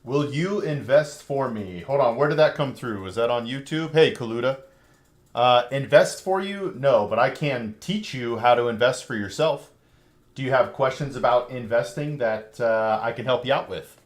Will you invest for me? Hold on, where did that come through? Was that on YouTube? Hey, Kaluta. Invest for you? No, but I can teach you how to invest for yourself. Do you have questions about investing that I can help you out with?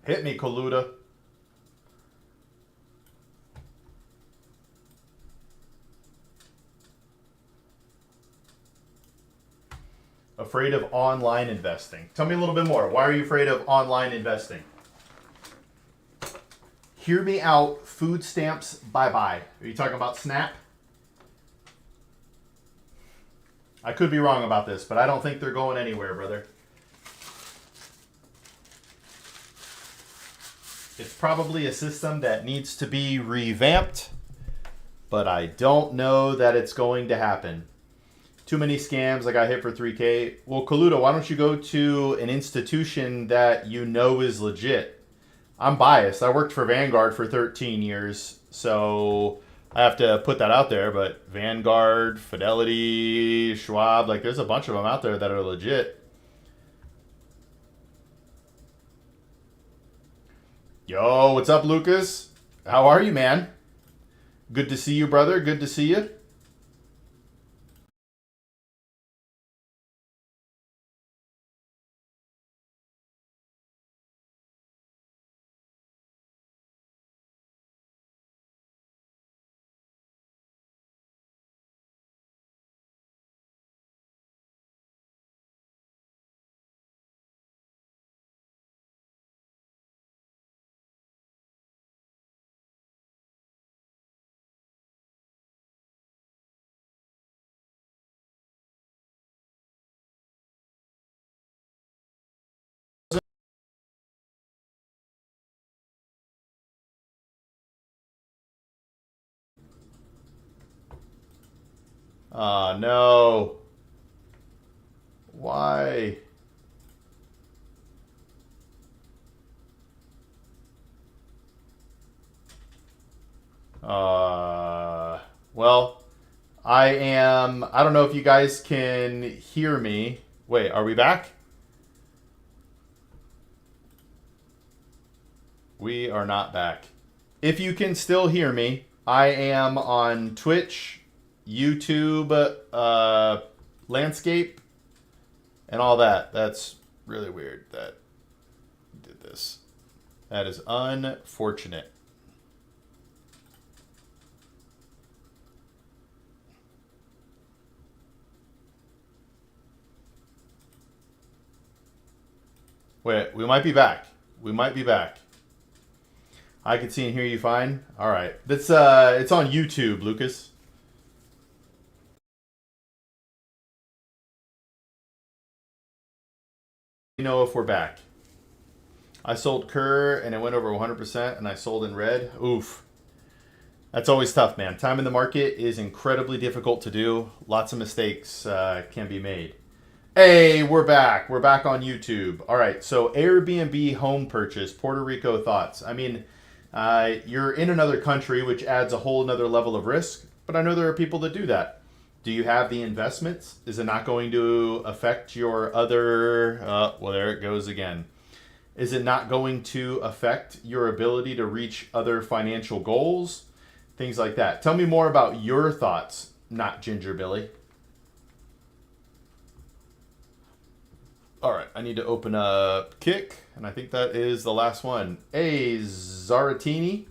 Hit me, Kaluta. Afraid of online investing. Tell me a little bit more. Why are you afraid of online investing? Hear me out. Food stamps, bye-bye. Are you talking about SNAP? I could be wrong about this, but I don't think they're going anywhere, brother. It's probably a system that needs to be revamped, but I don't know that it's going to happen. Too many scams. I got hit for 3K. Well, Kaluta, why don't you go to an institution that you know is legit? I'm biased. I worked for Vanguard for 13 years, so I have to put that out there. But Vanguard, Fidelity, Schwab, like there's a bunch of them out there that are legit. Yo, what's up, Lucas? How are you, man? Good to see you, brother. Good to see you. No. Why? Well, I don't know if you guys can hear me. Wait, are we back? We are not back. If you can still hear me, I am on Twitch, YouTube, landscape, and all that. That's really weird that you did this. That is unfortunate. Wait, we might be back. We might be back. I can see and hear you fine. All right. That's it's on YouTube, Lucas. You know if we're back. I sold Kerr and it went over 100% and I sold in red. Oof. That's always tough, man. Time in the market is incredibly difficult to do. Lots of mistakes can be made. Hey, we're back. We're back on YouTube. All right. So Airbnb home purchase, Puerto Rico thoughts. I mean, you're in another country, which adds a whole another level of risk. But I know there are people that do that. Do you have the investments? Is it not going to affect your other? Well, there it goes again. Is it not going to affect your ability to reach other financial goals? Things like that. Tell me more about your thoughts, not Ginger Billy. All right, I need to open up Kick, and I think that is the last one. Hey, Zaratini.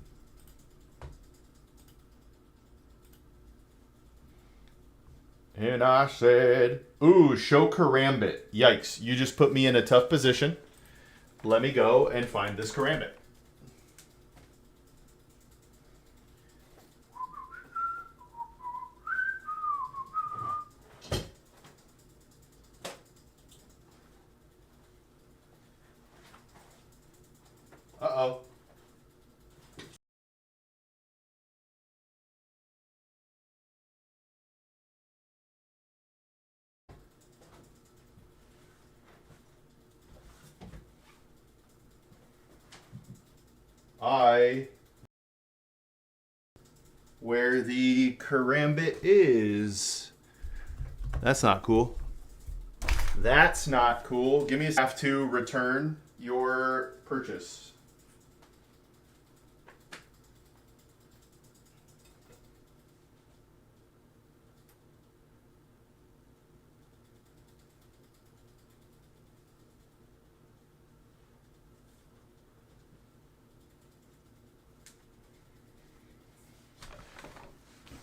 And I said, ooh, show Karambit. Yikes, you just put me in a tough position. Let me go and find this Karambit. Uh-oh. by where the karambit is. That's not cool. That's not cool. Give me a have to return your purchase.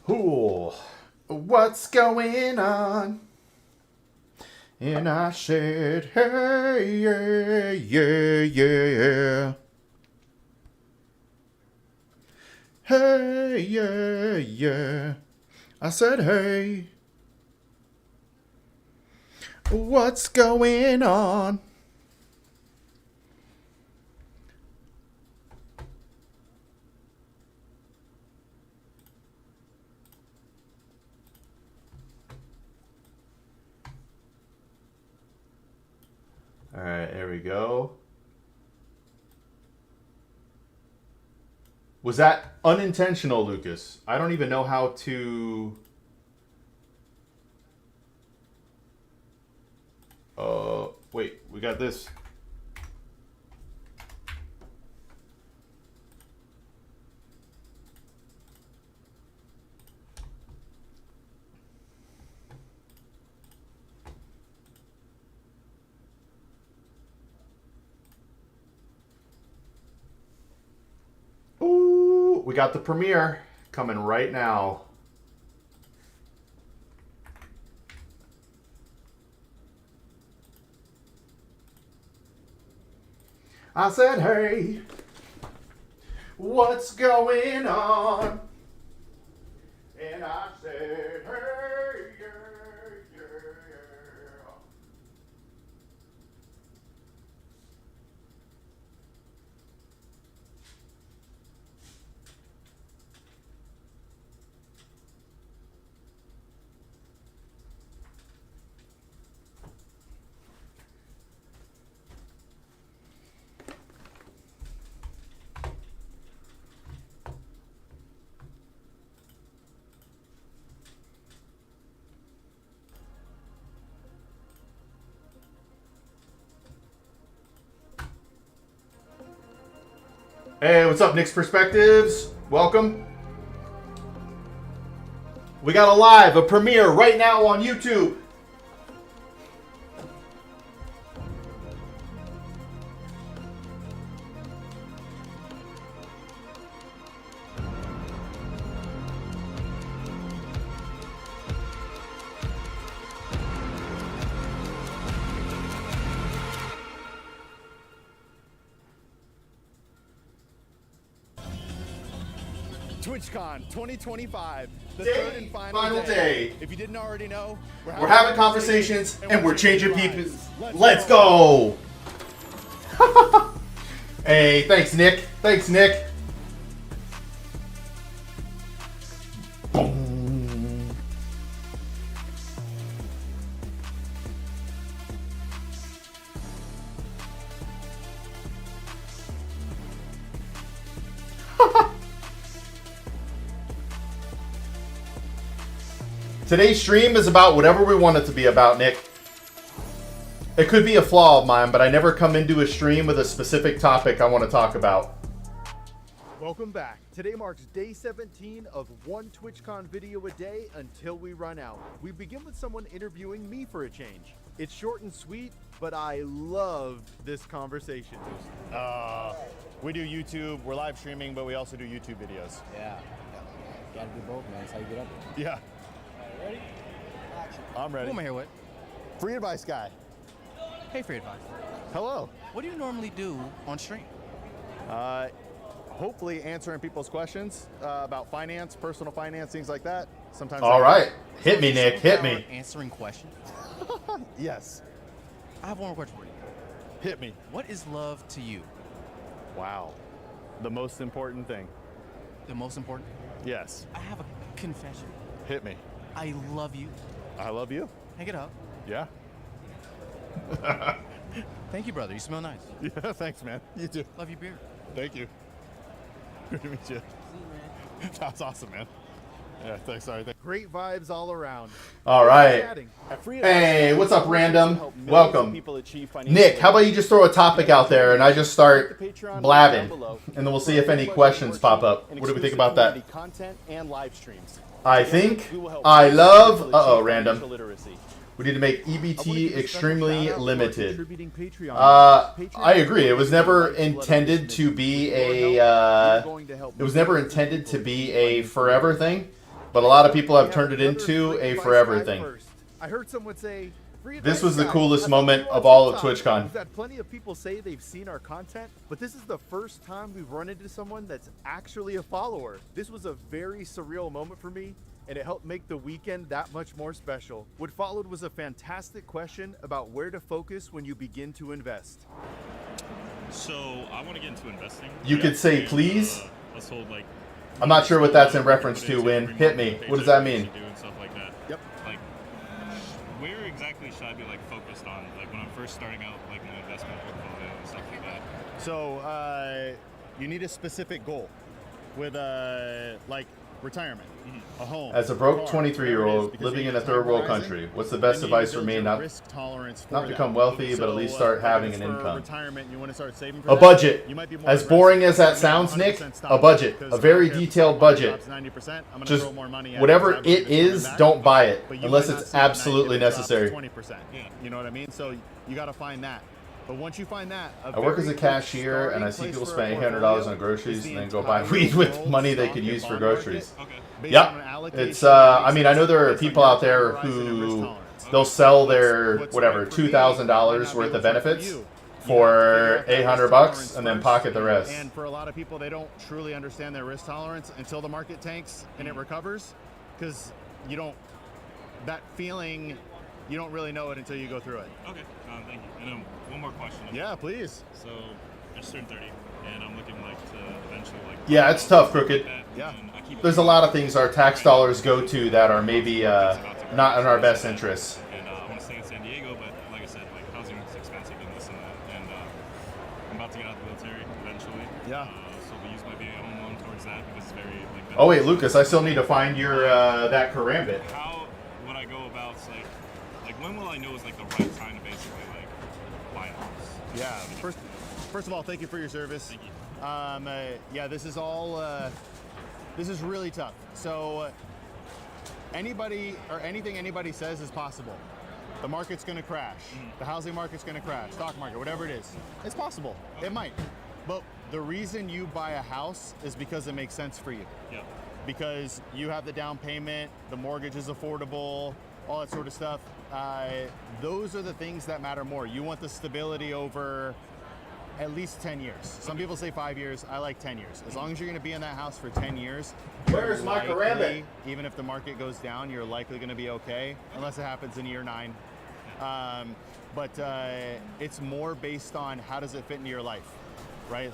Ooh, what's going on? And I said, hey, yeah, yeah, yeah. Hey, yeah, yeah. I said, hey. What's going on? All right, there we go. Was that unintentional, Lucas? I don't even know how to... wait, we got this. Ooh, we got the premiere coming right now. I said, hey, what's going on? And I said, hey, yeah, yeah, yeah. Hey, what's up, Nick's Perspectives? Welcome. We got a premiere right now on YouTube. TwitchCon 2025, the Day, third and final day. If you didn't already know, We're having conversations and we're changing people. Let's go. Hey, thanks, Nick. Thanks, Nick. Boom. Today's stream is about whatever we want it to be about, Nick. It could be a flaw of mine, but I never come into a stream with a specific topic I want to talk about. Welcome back. Today marks day 17 of one TwitchCon video a day until we run out. We begin with someone interviewing me for a change. It's short and sweet, but I love this conversation. We do YouTube, we're live streaming, but we also do YouTube videos. Yeah. Gotta do both, man. That's how you get up there. Yeah. Ready? Action. I'm ready. Who am I here with? Free advice guy. Hey, Free Advice. Hello. What do you normally do on stream? Hopefully answering people's questions about finance, personal finance, things like that. Sometimes. All right. Hit me, Nick. Hit me. Answering questions. Yes. I have one more question for you. Hit me. What is love to you? Wow. The most important thing. The most important? Yes. I have a confession. Hit me. I love you. I love you. Hang it up. Yeah. Thank you, brother. You smell nice. Yeah. Thanks, man. You too. Love your beard. Thank you. Good to meet you. That's awesome, man. Yeah, thanks. Sorry. Great vibes all around. All right. Chatting. Hey, what's up, random? Welcome. Nick, Nick, how about you just throw a topic out there and I just start blabbing, and then we'll see if any questions pop up. What do we think about that? Content and live streams. I think I love. Random. We need to make EBT extremely limited. I agree. It was never intended to be a. It was never intended to be a forever thing, but a lot of people have turned it into a forever thing. I heard someone say. This was the coolest moment of all of TwitchCon. We've had plenty of people say they've seen our content, but this is the first time we've run into someone that's actually a follower. This was a very surreal moment for me, and it helped make the weekend that much more special. What followed was a fantastic question about where to focus when you begin to invest. So I want to get into investing. You could say please. Let's hold like. I'm not sure what that's in reference to. Win. Hit me. What does that mean? And stuff like that. Yep. Like, where exactly should I be like focused on? Like when I'm first starting out, like my investment portfolio and stuff like that. So you need a specific goal with like retirement, a home. As a broke car, 23-year-old because living you in a need third world time country, horizon, what's the best then you advice for build me? your Not risk tolerance for not that. become wealthy, but at least start having an for income. Retirement, you want to start saving for A that, budget. you might be more As aggressive. boring as that You sounds, may Nick, 100% a stop budget. because A very I don't care if detailed the stock budget. drops 90%, I'm gonna Just throw more money at it whatever because I believe it it's coming is, back. don't buy it But you unless might not it's see the 90 absolutely if it drops necessary. 20%. You know what I mean? So you got to find that. But once you find that, I work as a cashier and I see people spending $800 on groceries and then go buy weed with money they could use for groceries. Yeah, it's. I mean, I know there are people out there who they'll sell their whatever $2,000 worth of benefits for $800 and then pocket the rest. And for a lot of people, they don't truly understand their risk tolerance until the market tanks and it recovers, because you don't. That feeling, you don't really know it until you go through it. Okay. Thank you. And then one more question. Yeah, please. So I just turned 30, and I'm looking like to eventually like. Yeah, it's tough, Crooked. Yeah. There's a lot of things our tax dollars go to that are maybe not in our best interests. And I want to stay in San Diego, but like I said, like housing is expensive and this and that. And I'm about to get out of the military eventually. Yeah. So we use my VA home loan towards that because it's very like. Oh wait, Lucas, I still need to find your that karambit. How would I go about like when will I know is like the right time to basically like buy a house? Yeah. First of all, thank you for your service. Thank you. Yeah, this is all. This is really tough. So anybody or anything anybody says is possible. The market's going to crash. The housing market's going to crash. Stock market, whatever it is, it's possible. It might. But the reason you buy a house is because it makes sense for you. Yeah. Because you have the down payment, the mortgage is affordable, all that sort of stuff. Those are the things that matter more. You want the stability over at least 10 years. Some people say 5 years. I like 10 years. As long as you're going to be in that house for 10 years, Where's my karambit? even if the market goes down, you're likely going to be okay, unless it happens in year 9. But it's more based on how does it fit into your life, right?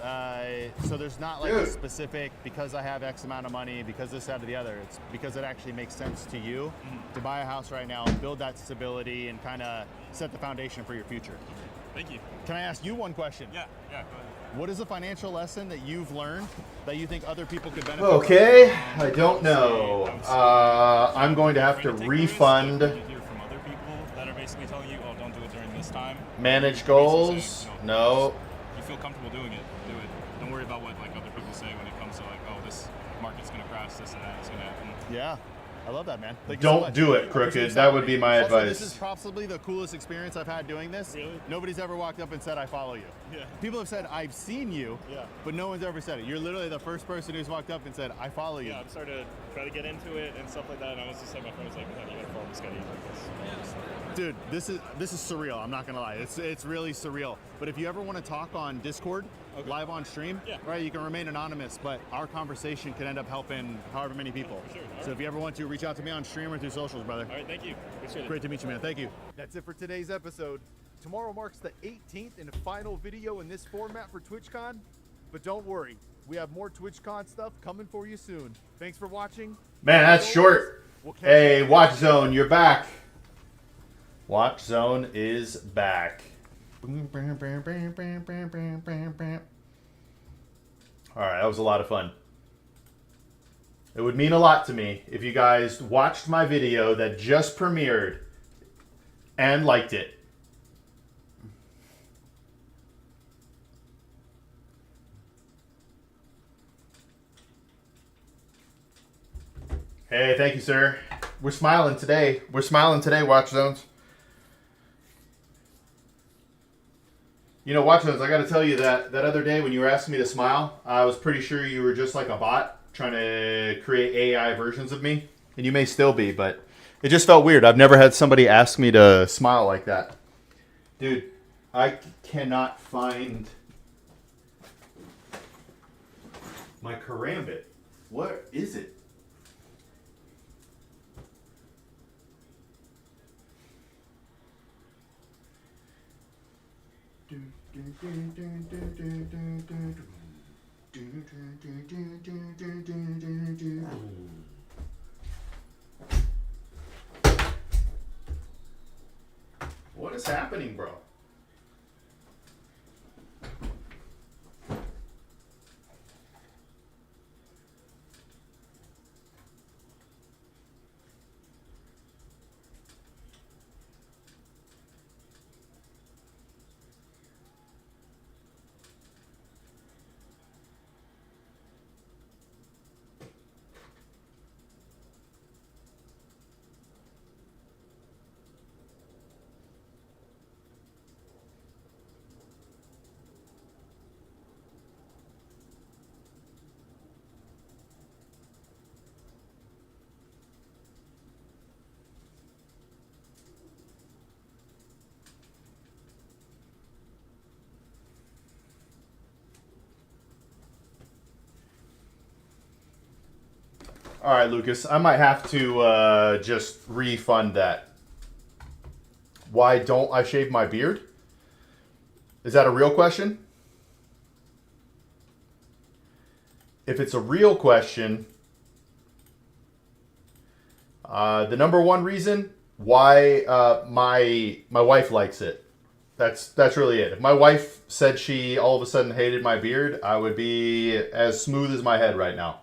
So there's not like a specific, because I have X amount of money, because this, that, or the other. It's because it actually makes sense to you to buy a house right now, build that stability, and kind of set the foundation for your future. Thank you. Can I ask you one question? Yeah. Go ahead. What is a financial lesson that you've learned that you think other people could benefit Okay, I don't know. I'm going to have to refund. You hear from other people that are basically telling you, oh, don't do it during this time. Manage goals? No. You feel comfortable doing it, do it. Don't worry about what like other people say when it comes to like, oh, this market's gonna crash, this and that is gonna happen. from? Yeah, I love that, man. Thank you so Don't much. do it, Crooked. That would be my Also, this is advice. possibly the coolest experience I've had doing this. Really? Nobody's ever walked up and said, I follow you. Yeah. People have said, I've seen you, Yeah. but no one's ever said it. You're literally the first person who's walked up and said, I follow you. Yeah, I'm starting to try to get into it and stuff like that. And I was just like, my friend was like, "Man, you gotta follow this guy like this." Dude, this is surreal. I'm not gonna lie. It's really surreal. But if you ever want to talk on Discord, live on stream, Yeah. right? You can remain anonymous, but our conversation can end up helping however many people. For sure. So if you ever want to, reach out to me on stream or through socials, brother. All right, thank you. Appreciate it. Great to meet you, man. Thank you. That's it for today's episode. Tomorrow marks the 18th and final video in this format for TwitchCon. But don't worry, we have more TwitchCon stuff coming for you soon. Thanks for watching. Man, that's short. We'll catch Hey, Watch Zone, you're back. Watch Zone is back. All right, that was a lot of fun. It would mean a lot to me if you guys watched my video that just premiered and liked it. Hey, thank you, sir. We're smiling today. We're smiling today, Watch Zones. You know, Watch Zones, I got to tell you that other day when you were asking me to smile, I was pretty sure you were just like a bot trying to create AI versions of me. And you may still be, but it just felt weird. I've never had somebody ask me to smile like that. Dude, I cannot find my karambit. What is it? What is happening, bro? All right, Lucas, I might have to just refund that. Why don't I shave my beard? Is that a real question? If it's a real question, the number one reason why my wife likes it. That's really it. If my wife said she all of a sudden hated my beard, I would be as smooth as my head right now.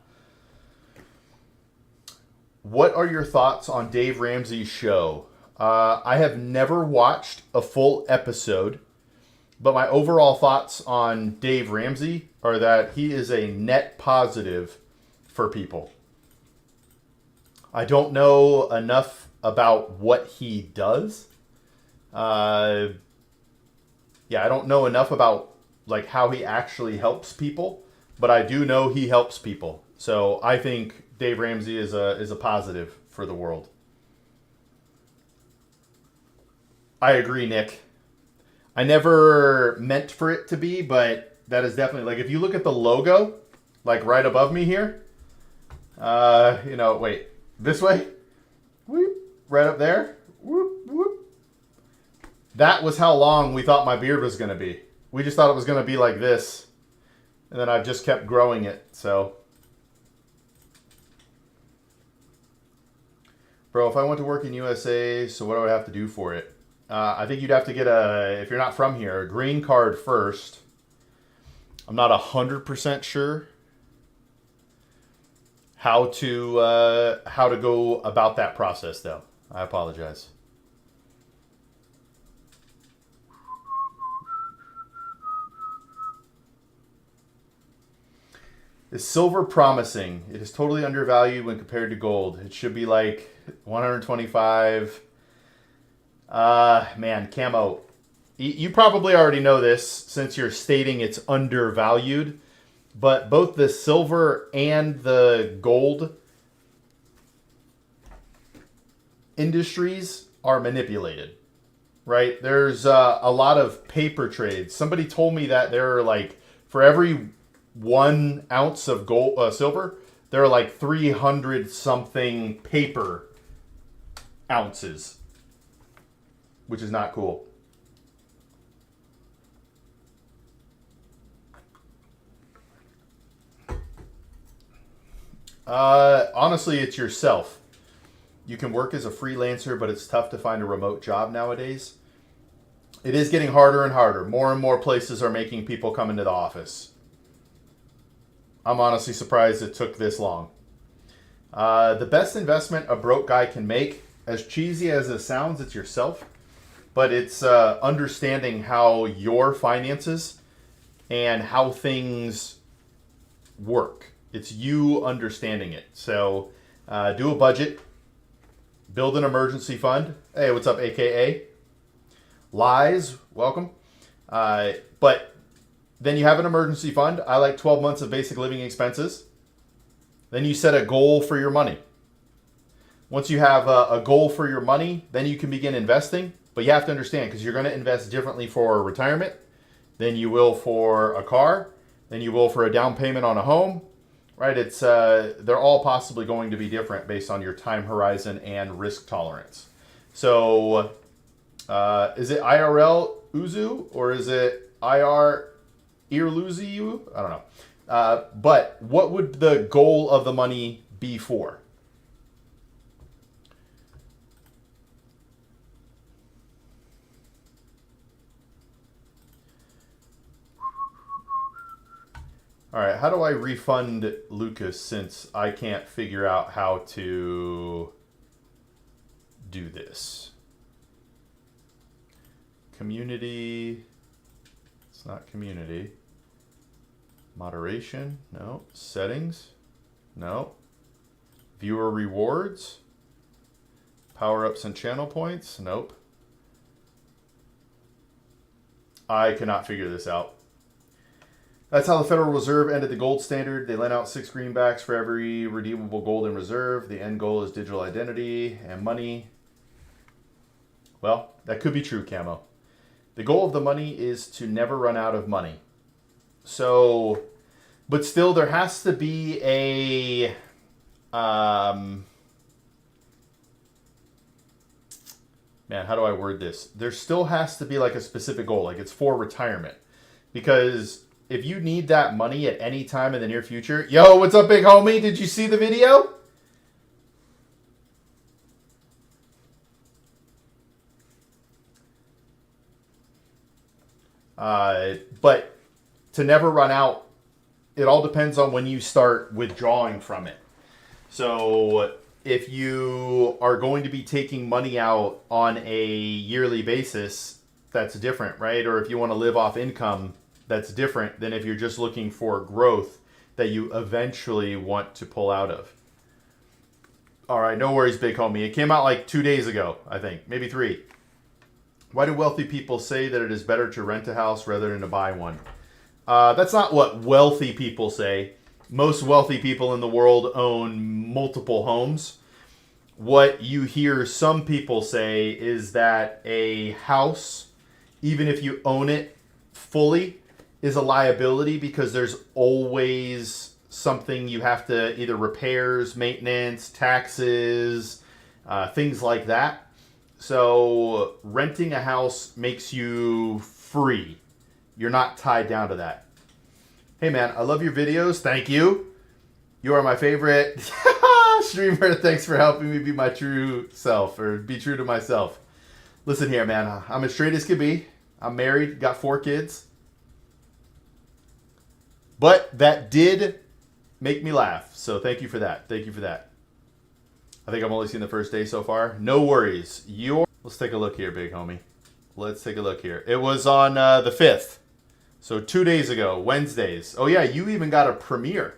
What are your thoughts on Dave Ramsey's show? I have never watched a full episode, but my overall thoughts on Dave Ramsey are that he is a net positive for people. I don't know enough about what he does. I don't know enough about like how he actually helps people, but I do know he helps people. So I think Dave Ramsey is a positive for the world. I agree, Nick. I never meant for it to be, but that is definitely, like, if you look at the logo, like right above me here, wait, this way, whoop, right up there, whoop, whoop. That was how long we thought my beard was going to be. We just thought it was going to be like this, and then I've just kept growing it, so. Bro, if I went to work in USA, so what do I have to do for it? I think you'd have to get if you're not from here, a green card first. I'm not 100% sure how to go about that process, though. I apologize. Is silver promising? It is totally undervalued when compared to gold. It should be like 125. Man, Camo, you probably already know this since you're stating it's undervalued, but both the silver and the gold industries are manipulated, right? There's a lot of paper trades. Somebody told me that there are like, for every 1 ounce of gold, silver, there are like 300 something paper ounces, which is not cool. Honestly, it's yourself. You can work as a freelancer, but it's tough to find a remote job nowadays. It is getting harder and harder. More and more places are making people come into the office. I'm honestly surprised it took this long. The best investment a broke guy can make, as cheesy as it sounds, it's yourself. But it's understanding how your finances and how things work. It's you understanding it. So do a budget, build an emergency fund. Hey, what's up, AKA? Lies, welcome. But then you have an emergency fund. I like 12 months of basic living expenses. Then you set a goal for your money. Once you have a goal for your money, then you can begin investing. But you have to understand, because you're going to invest differently for retirement than you will for a car, than you will for a down payment on a home, right? It's they're all possibly going to be different based on your time horizon and risk tolerance. So is it IRL Uzu or is it IR Earluzi? I don't know. But what would the goal of the money be for? All right, how do I refund Lucas since I can't figure out how to do this? Community, it's not community. Moderation, no. Settings, no. Viewer rewards, power-ups and channel points, nope. I cannot figure this out. That's how the Federal Reserve ended the gold standard. They lent out 6 greenbacks for every redeemable gold in reserve. The end goal is digital identity and money. Well, that could be true, Camo. The goal of the money is to never run out of money. So, but still there has to be a, man, how do I word this? There still has to be like a specific goal, like it's for retirement. Because if you need that money at any time in the near future, yo, what's up, big homie? Did you see the video? But to never run out, it all depends on when you start withdrawing from it. So if you are going to be taking money out on a yearly basis, that's different, right? Or if you want to live off income, that's different than if you're just looking for growth that you eventually want to pull out of. All right, no worries, big homie. It came out like 2 days ago, I think, maybe 3. Why do wealthy people say that it is better to rent a house rather than to buy one? That's not what wealthy people say. Most wealthy people in the world own multiple homes. What you hear some people say is that a house, even if you own it fully, is a liability because there's always something you have to either repairs, maintenance, taxes, things like that. So renting a house makes you free. You're not tied down to that. Hey man, I love your videos. Thank you. You are my favorite streamer. Thanks for helping me be my true self or be true to myself. Listen here, man. I'm as straight as can be. I'm married, got 4 kids. But that did make me laugh. So thank you for that. Thank you for that. I think I've only seen the first day so far. No worries. Let's take a look here, big homie. Let's take a look here. It was on the 5th. So 2 days ago, Wednesdays. Oh yeah, you even got a premiere.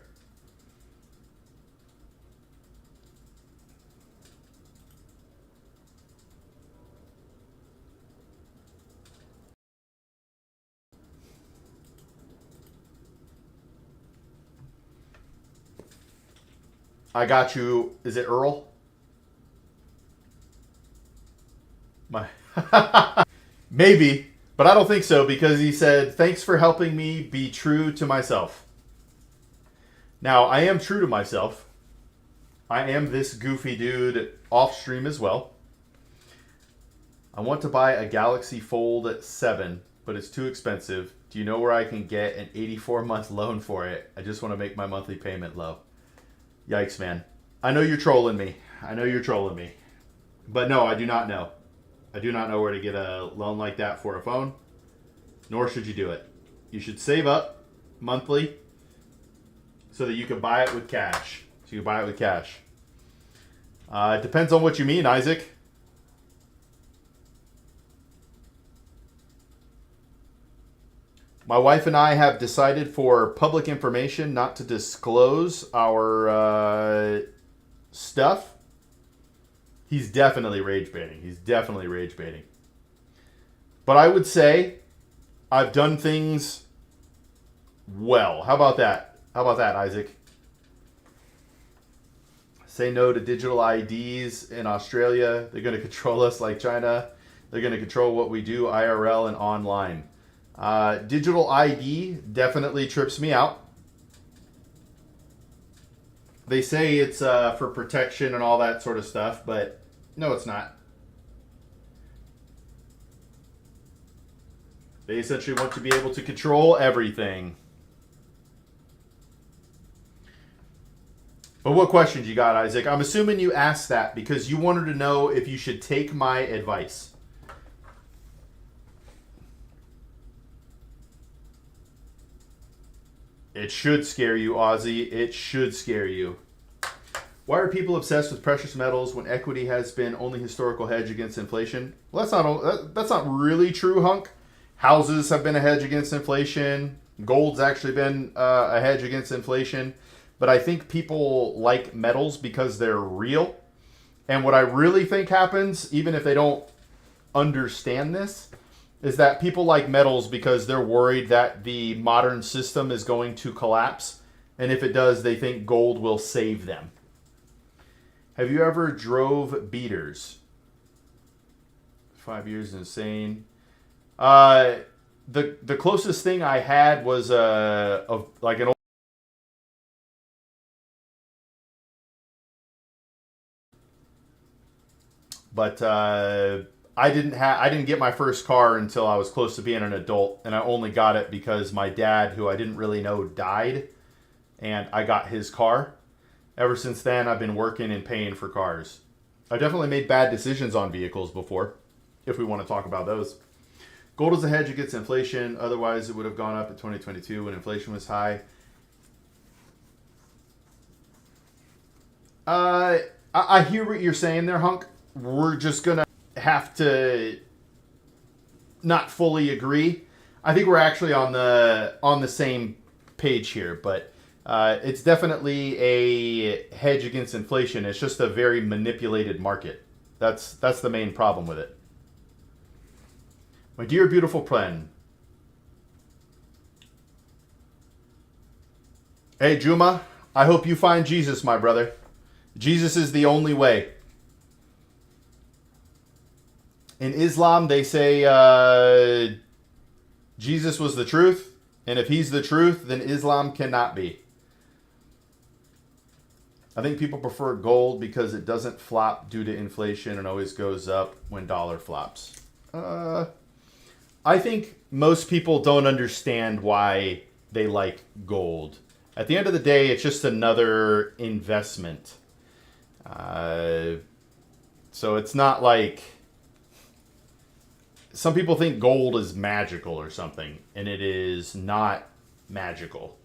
I got you. Is it Earl? Maybe, but I don't think so because he said, thanks for helping me be true to myself. Now, I am true to myself. I am this goofy dude off stream as well. I want to buy a Galaxy Fold 7, but it's too expensive. Do you know where I can get an 84-month loan for it? I just want to make my monthly payment low. Yikes, man. I know you're trolling me. I know you're trolling me. But no, I do not know. I do not know where to get a loan like that for a phone. Nor should you do it. You should save up monthly so that you can buy it with cash. So you can buy it with cash. It depends on what you mean, Isaac. My wife and I have decided for public information not to disclose our stuff. He's definitely rage baiting. He's definitely rage baiting. But I would say I've done things well. How about that? How about that, Isaac? Say no to digital IDs in Australia. They're going to control us like China. They're going to control what we do IRL and online. Digital ID definitely trips me out. They say it's for protection and all that sort of stuff, but no, it's not. They essentially want to be able to control everything. But what questions you got, Isaac? I'm assuming you asked that because you wanted to know if you should take my advice. It should scare you, Ozzy. It should scare you. Why are people obsessed with precious metals when equity has been only historical hedge against inflation? Well, that's not really true, Hunk. Houses have been a hedge against inflation. Gold's actually been a hedge against inflation. But I think people like metals because they're real. And what I really think happens, even if they don't understand this, is that people like metals because they're worried that the modern system is going to collapse. And if it does, they think gold will save them. Have you ever drove beaters? 5 years is insane. The closest thing I had was like an old. But I didn't get my first car until I was close to being an adult, and I only got it because my dad, who I didn't really know, died, and I got his car. Ever since then, I've been working and paying for cars. I've definitely made bad decisions on vehicles before, if we want to talk about those. Gold is a hedge against inflation. Otherwise, it would have gone up in 2022 when inflation was high. I hear what you're saying there, Hunk. We're just going to have to not fully agree. I think we're actually on the same page here, but it's definitely a hedge against inflation. It's just a very manipulated market. That's the main problem with it. My dear beautiful friend. Hey, Juma, I hope you find Jesus, my brother. Jesus is the only way. In Islam, they say Jesus was the truth, and if he's the truth, then Islam cannot be. I think people prefer gold because it doesn't flop due to inflation and always goes up when dollar flops. I think most people don't understand why they like gold. At the end of the day, it's just another investment. So it's not like... Some people think gold is magical or something, and it is not magical.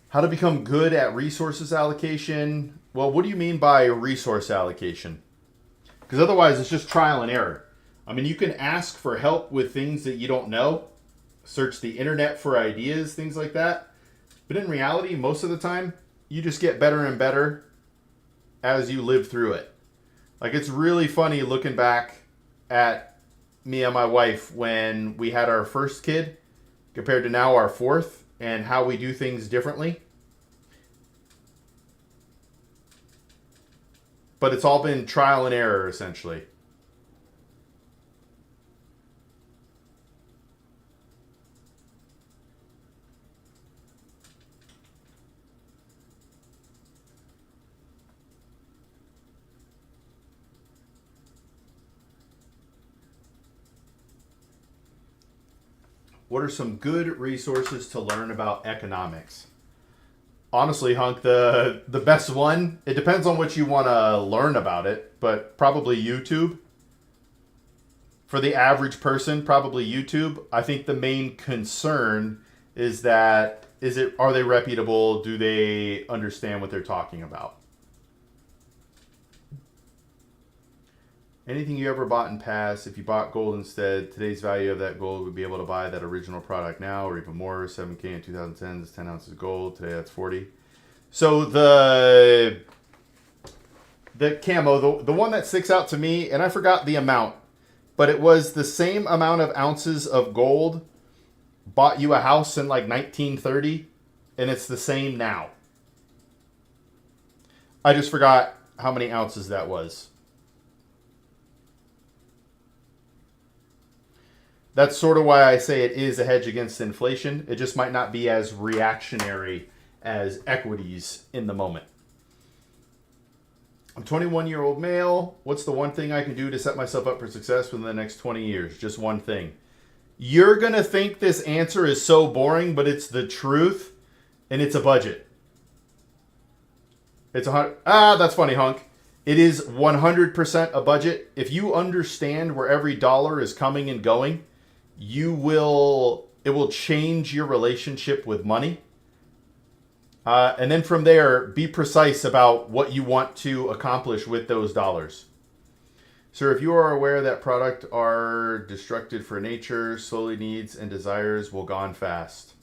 How to become good at resources allocation? Well, what do you mean by resource allocation? Because otherwise it's just trial and error. I mean, you can ask for help with things that you don't know, search the internet for ideas, things like that. But in reality, most of the time, you just get better and better as you live through it. Like, it's really funny looking back at me and my wife when we had our first kid compared to now our fourth and how we do things differently. But it's all been trial and error, essentially. What are some good resources to learn about economics? Honestly, Hunk, the best one, it depends on what you want to learn about it, but probably YouTube. For the average person, probably YouTube. I think the main concern is that Are they reputable? Do they understand what they're talking about? Anything you ever bought in past, if you bought gold instead, today's value of that gold would be able to buy that original product now or even more. 7K in 2010 is 10 ounces of gold. Today that's 40. So the camo, the one that sticks out to me, and I forgot the amount, but it was the same amount of ounces of gold bought you a house in like 1930, and it's the same now. I just forgot how many ounces that was. That's sort of why I say it is a hedge against inflation. It just might not be as reactionary as equities in the moment. I'm a 21-year-old male. What's the one thing I can do to set myself up for success within the next 20 years? Just one thing. You're going to think this answer is so boring, but it's the truth, and it's a budget. It's that's funny, Hunk. It is 100% a budget. If you understand where every dollar is coming and going, it will change your relationship with money. And then from there, be precise about what you want to accomplish with those dollars. Sir, if you are aware that product are destructed for nature, slowly needs and desires will gone fast.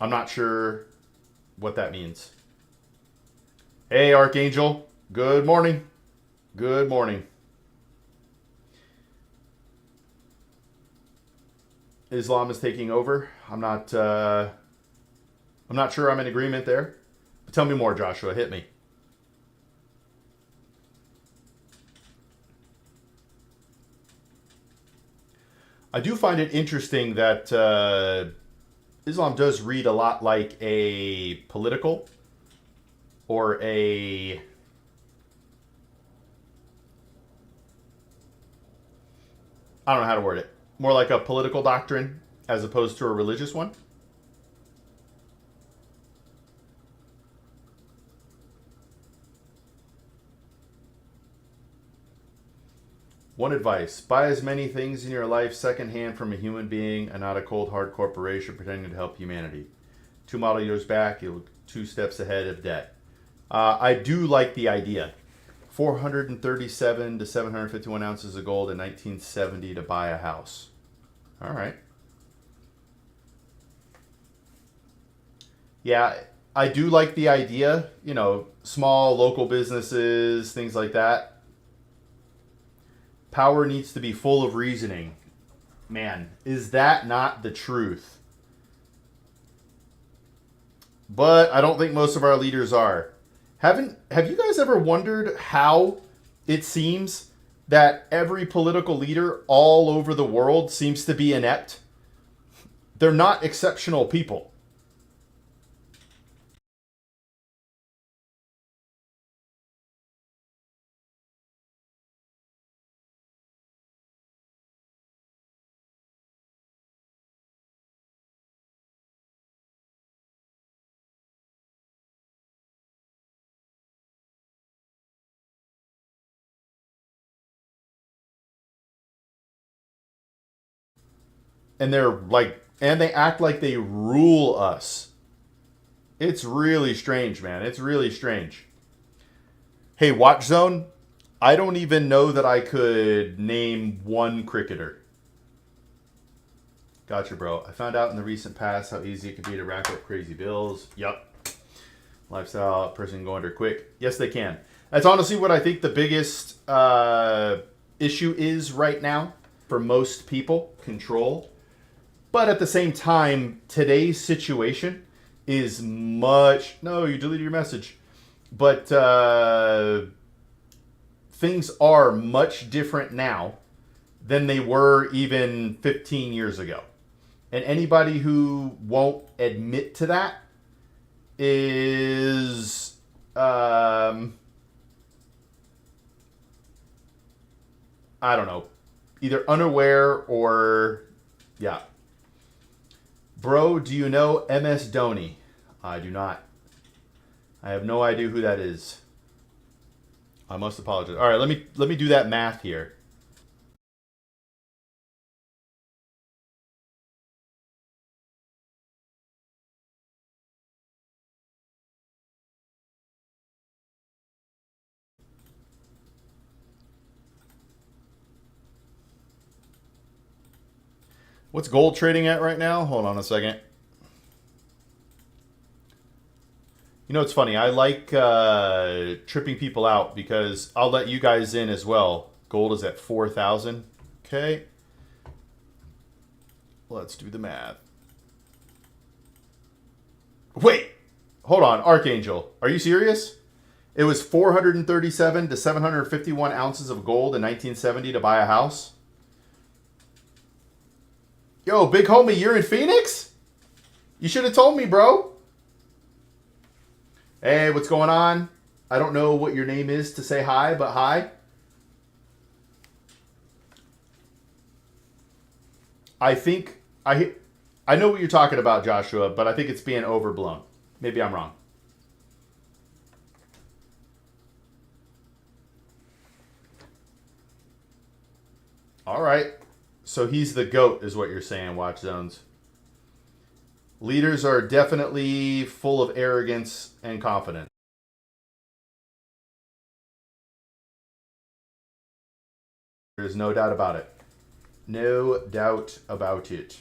I'm not sure what that means. Hey, Archangel. Good morning. Good morning. Islam is taking over. I'm not sure I'm in agreement there. But tell me more, Joshua. Hit me. I do find it interesting that Islam does read a lot like a political or a... I don't know how to word it. More like a political doctrine as opposed to a religious one. One advice: buy as many things in your life secondhand from a human being and not a cold hard corporation pretending to help humanity. 2 model years back, you'll 2 steps ahead of debt. I do like the idea. 437 to 751 ounces of gold in 1970 to buy a house. All right. Yeah, I do like the idea. You know, small local businesses, things like that. Power needs to be full of reasoning. Man, is that not the truth? But I don't think most of our leaders are. Have you guys ever wondered how it seems that every political leader all over the world seems to be inept? They're not exceptional people. And they act like they rule us. It's really strange, man. It's really strange. Hey, Watch Zone, I don't even know that I could name one cricketer. Gotcha, bro. I found out in the recent past how easy it can be to rack up crazy bills. Yup. Lifestyle, person go under quick. Yes, they can. That's honestly what I think the biggest issue is right now for most people. Control. But at the same time, today's situation is much... No, you deleted your message. But things are much different now than they were even 15 years ago. And anybody who won't admit to that is... I don't know. Either unaware or... Yeah. Bro, do you know MS Dhoni? I do not. I have no idea who that is. I must apologize. All right, let me do that math here. What's gold trading at right now? Hold on a second. You know, it's funny. I like tripping people out because I'll let you guys in as well. Gold is at 4,000. Okay. Let's do the math. Wait. Hold on. Archangel. Are you serious? It was 437 to 751 ounces of gold in 1970 to buy a house. Yo, big homie, you're in Phoenix? You should have told me, bro. Hey, what's going on? I don't know what your name is to say hi, but hi. I think I know what you're talking about, Joshua, but I think it's being overblown. Maybe I'm wrong. All right. So he's the GOAT is what you're saying, Watch Zones. Leaders are definitely full of arrogance and confidence. There's no doubt about it. No doubt about it.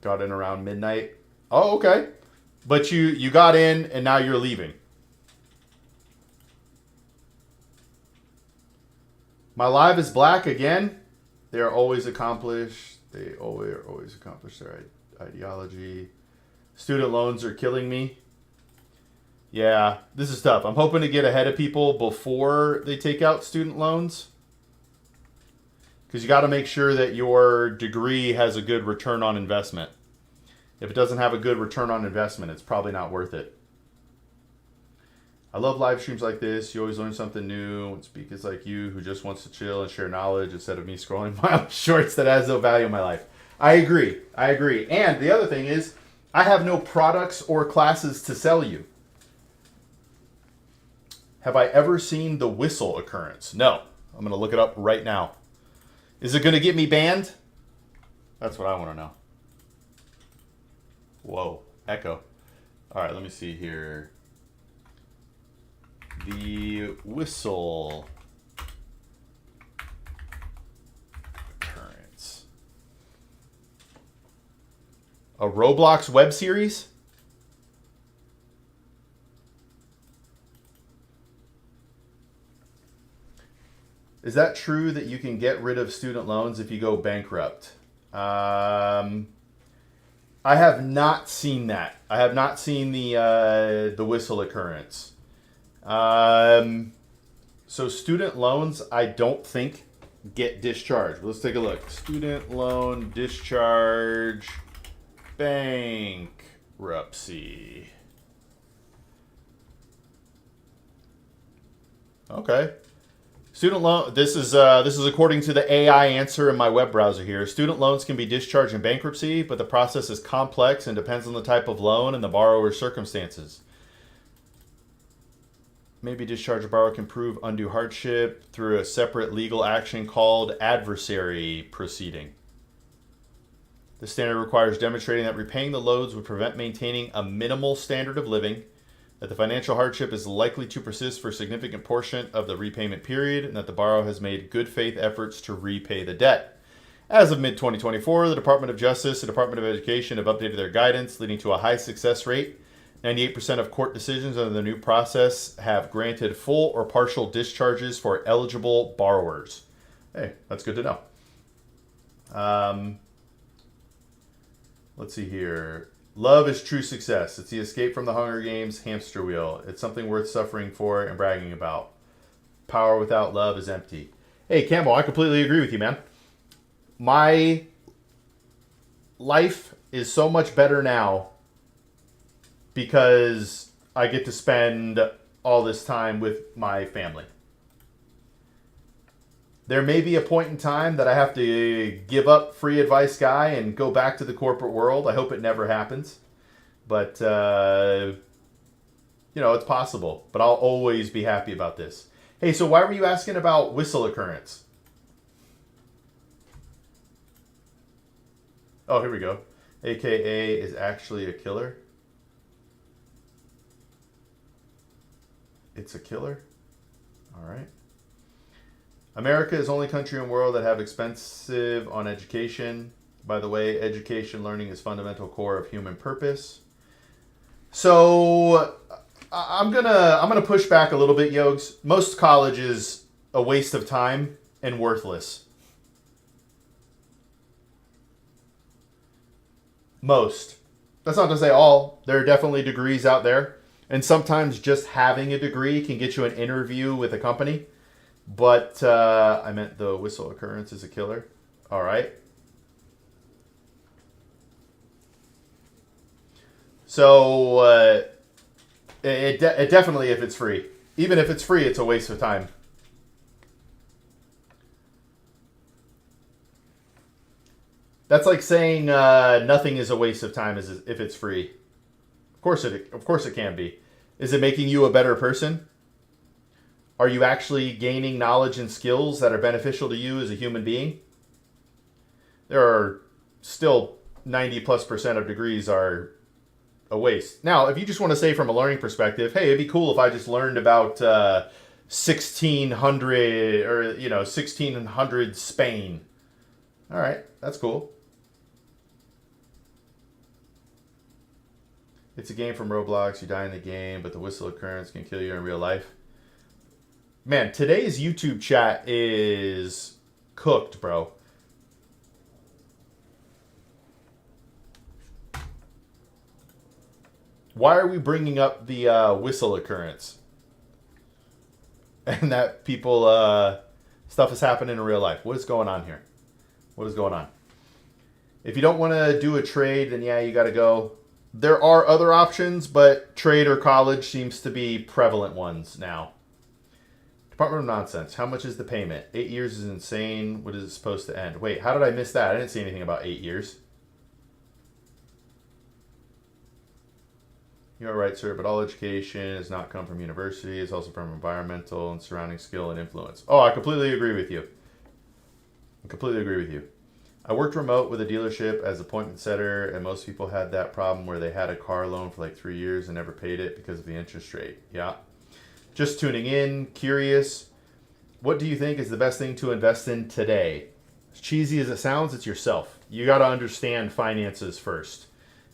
Got in around midnight. Oh, okay. But you got in and now you're leaving. My live is black again. They are always accomplished. They always accomplish their ideology. Student loans are killing me. Yeah, this is tough. I'm hoping to get ahead of people before they take out student loans. Because you got to make sure that your degree has a good return on investment. If it doesn't have a good return on investment, it's probably not worth it. I love live streams like this. You always learn something new. And speakers like you who just wants to chill and share knowledge instead of me scrolling mindless shorts that has no value in my life. I agree. And the other thing is, I have no products or classes to sell you. Have I ever seen the whistle occurrence? No. I'm going to look it up right now. Is it going to get me banned? That's what I want to know. Whoa. Echo. All right, let me see here. The whistle occurrence. A Roblox web series? Is that true that you can get rid of student loans if you go bankrupt? I have not seen that. I have not seen the whistle occurrence. So student loans, I don't think get discharged. Let's take a look. Student loan discharge bankruptcy. Okay. Student loan. This is according to the AI answer in my web browser here. Student loans can be discharged in bankruptcy, but the process is complex and depends on the type of loan and the borrower's circumstances. Maybe discharge a borrower can prove undue hardship through a separate legal action called adversary proceeding. The standard requires demonstrating that repaying the loans would prevent maintaining a minimal standard of living, that the financial hardship is likely to persist for a significant portion of the repayment period, and that the borrower has made good faith efforts to repay the debt. As of mid-2024, the Department of Justice and Department of Education have updated their guidance, leading to a high success rate. 98% of court decisions under the new process have granted full or partial discharges for eligible borrowers. Hey, that's good to know. Let's see here. Love is true success. It's the escape from the Hunger Games hamster wheel. It's something worth suffering for and bragging about. Power without love is empty. Hey, Campbell, I completely agree with you, man. My life is so much better now because I get to spend all this time with my family. There may be a point in time that I have to give up free advice guy and go back to the corporate world. I hope it never happens. But, it's possible. But I'll always be happy about this. Hey, so why were you asking about whistle occurrence? Oh, here we go. AKA is actually a killer. It's a killer. All right. America is the only country in the world that have expensive on education. By the way, education learning is fundamental core of human purpose. So I'm gonna push back a little bit, Yogs. Most college is a waste of time and worthless. Most. That's not to say all. There are definitely degrees out there. And sometimes just having a degree can get you an interview with a company. But I meant the whistle occurrence is a killer. All right. So it definitely, if it's free. Even if it's free, it's a waste of time. That's like saying nothing is a waste of time if it's free. Of course it can be. Is it making you a better person? Are you actually gaining knowledge and skills that are beneficial to you as a human being? There are still 90+% of degrees are a waste. Now, if you just want to say from a learning perspective, hey, it'd be cool if I just learned about 1600 or 1600 Spain. All right, that's cool. It's a game from Roblox. You die in the game, but the whistle occurrence can kill you in real life. Man, today's YouTube chat is cooked, bro. Why are we bringing up the whistle occurrence? And that people, stuff is happening in real life. What is going on here? What is going on? If you don't want to do a trade, then yeah, you got to go. There are other options, but trade or college seems to be prevalent ones now. Department of Nonsense. How much is the payment? 8 years is insane. What is it supposed to end? Wait, how did I miss that? I didn't see anything about 8 years. You're right, sir, but all education has not come from university. It's also from environmental and surrounding skill and influence. Oh, I completely agree with you. I completely agree with you. I worked remote with a dealership as appointment setter, and most people had that problem where they had a car loan for like 3 years and never paid it because of the interest rate. Yeah. Just tuning in, curious. What do you think is the best thing to invest in today? As cheesy as it sounds, it's yourself. You got to understand finances first.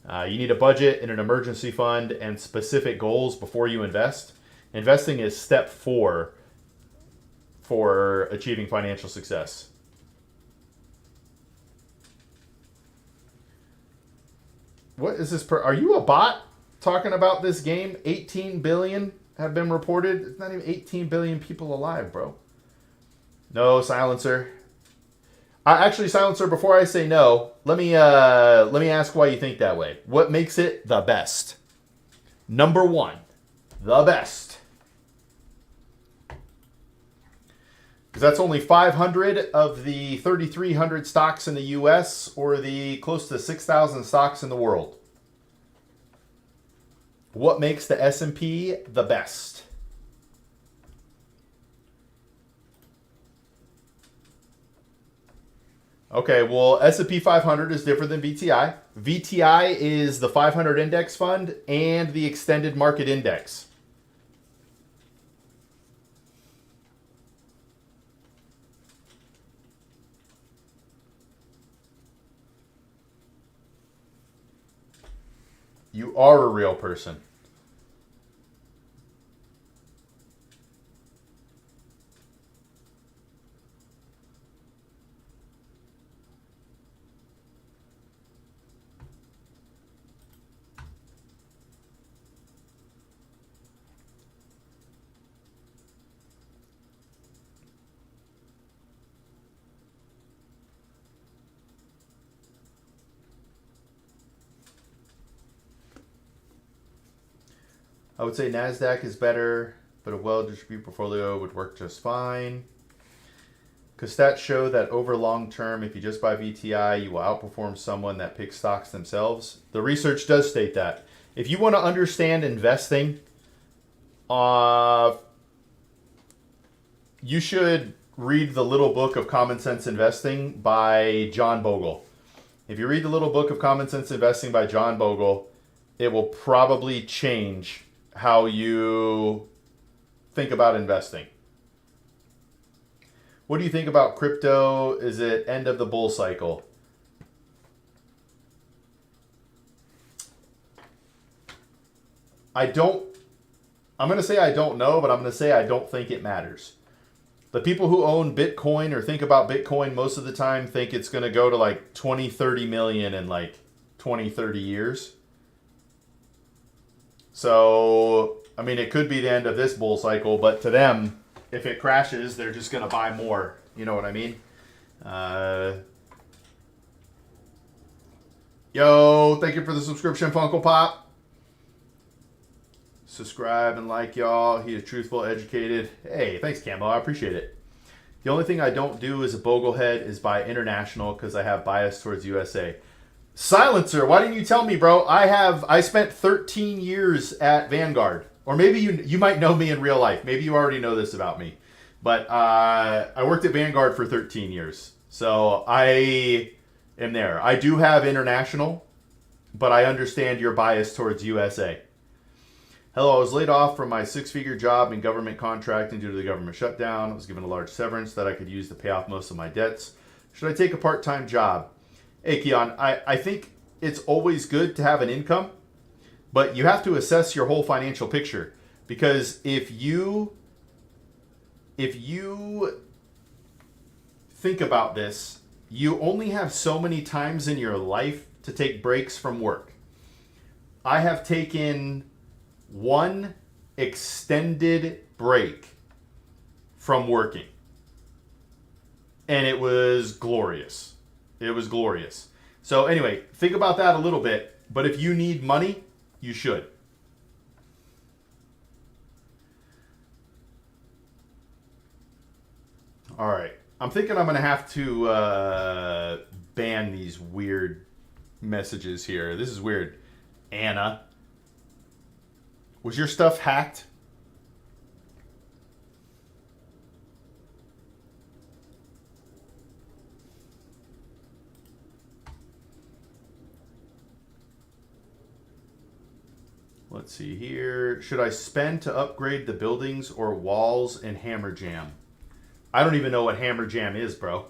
You need a budget and an emergency fund and specific goals before you invest. Investing is step 4 for achieving financial success. What is this? Are you a bot talking about this game? 18 billion have been reported. It's not even 18 billion people alive, bro. No, Silencer. Actually, Silencer, before I say no, let me ask why you think that way. What makes it the best? Number 1, the best. Because that's only 500 of the 3,300 stocks in the U.S. or the close to 6,000 stocks in the world. What makes the S&P the best? Okay, well, S&P 500 is different than VTI. VTI is the 500 index fund and the extended market index. You are a real person. I would say NASDAQ is better, but a well-distributed portfolio would work just fine. Because stats show that over long term, if you just buy VTI, you will outperform someone that picks stocks themselves. The research does state that. If you want to understand investing, you should read The Little Book of Common Sense Investing by John Bogle. If you read The Little Book of Common Sense Investing by John Bogle, it will probably change how you think about investing. What do you think about crypto? Is it end of the bull cycle? I'm going to say I don't know, but I'm going to say I don't think it matters. The people who own Bitcoin or think about Bitcoin most of the time think it's going to go to like 20, 30 million in like 20, 30 years. So, I mean, it could be the end of this bull cycle, but to them, if it crashes, they're just going to buy more. You know what I mean? Yo, thank you for the subscription, Funko Pop. Subscribe and like, y'all. He is truthful, educated. Hey, thanks, Camo. I appreciate it. The only thing I don't do as a boglehead is buy international because I have bias towards USA. Silencer, why didn't you tell me, bro? I spent 13 years at Vanguard. Or maybe you might know me in real life. Maybe you already know this about me. But I worked at Vanguard for 13 years. So I am there. I do have international, but I understand your bias towards USA. Hello, I was laid off from my 6-figure job in government contracting due to the government shutdown. I was given a large severance that I could use to pay off most of my debts. Should I take a part-time job? Hey, Keon, I think it's always good to have an income, but you have to assess your whole financial picture. Because if you think about this, you only have so many times in your life to take breaks from work. I have taken one extended break from working, and it was glorious. It was glorious. So anyway, think about that a little bit, but if you need money, you should. All right. I'm thinking I'm going to have to ban these weird messages here. This is weird. Anna. Was your stuff hacked? Let's see here. Should I spend to upgrade the buildings or walls in Hammer Jam? I don't even know what Hammer Jam is, bro.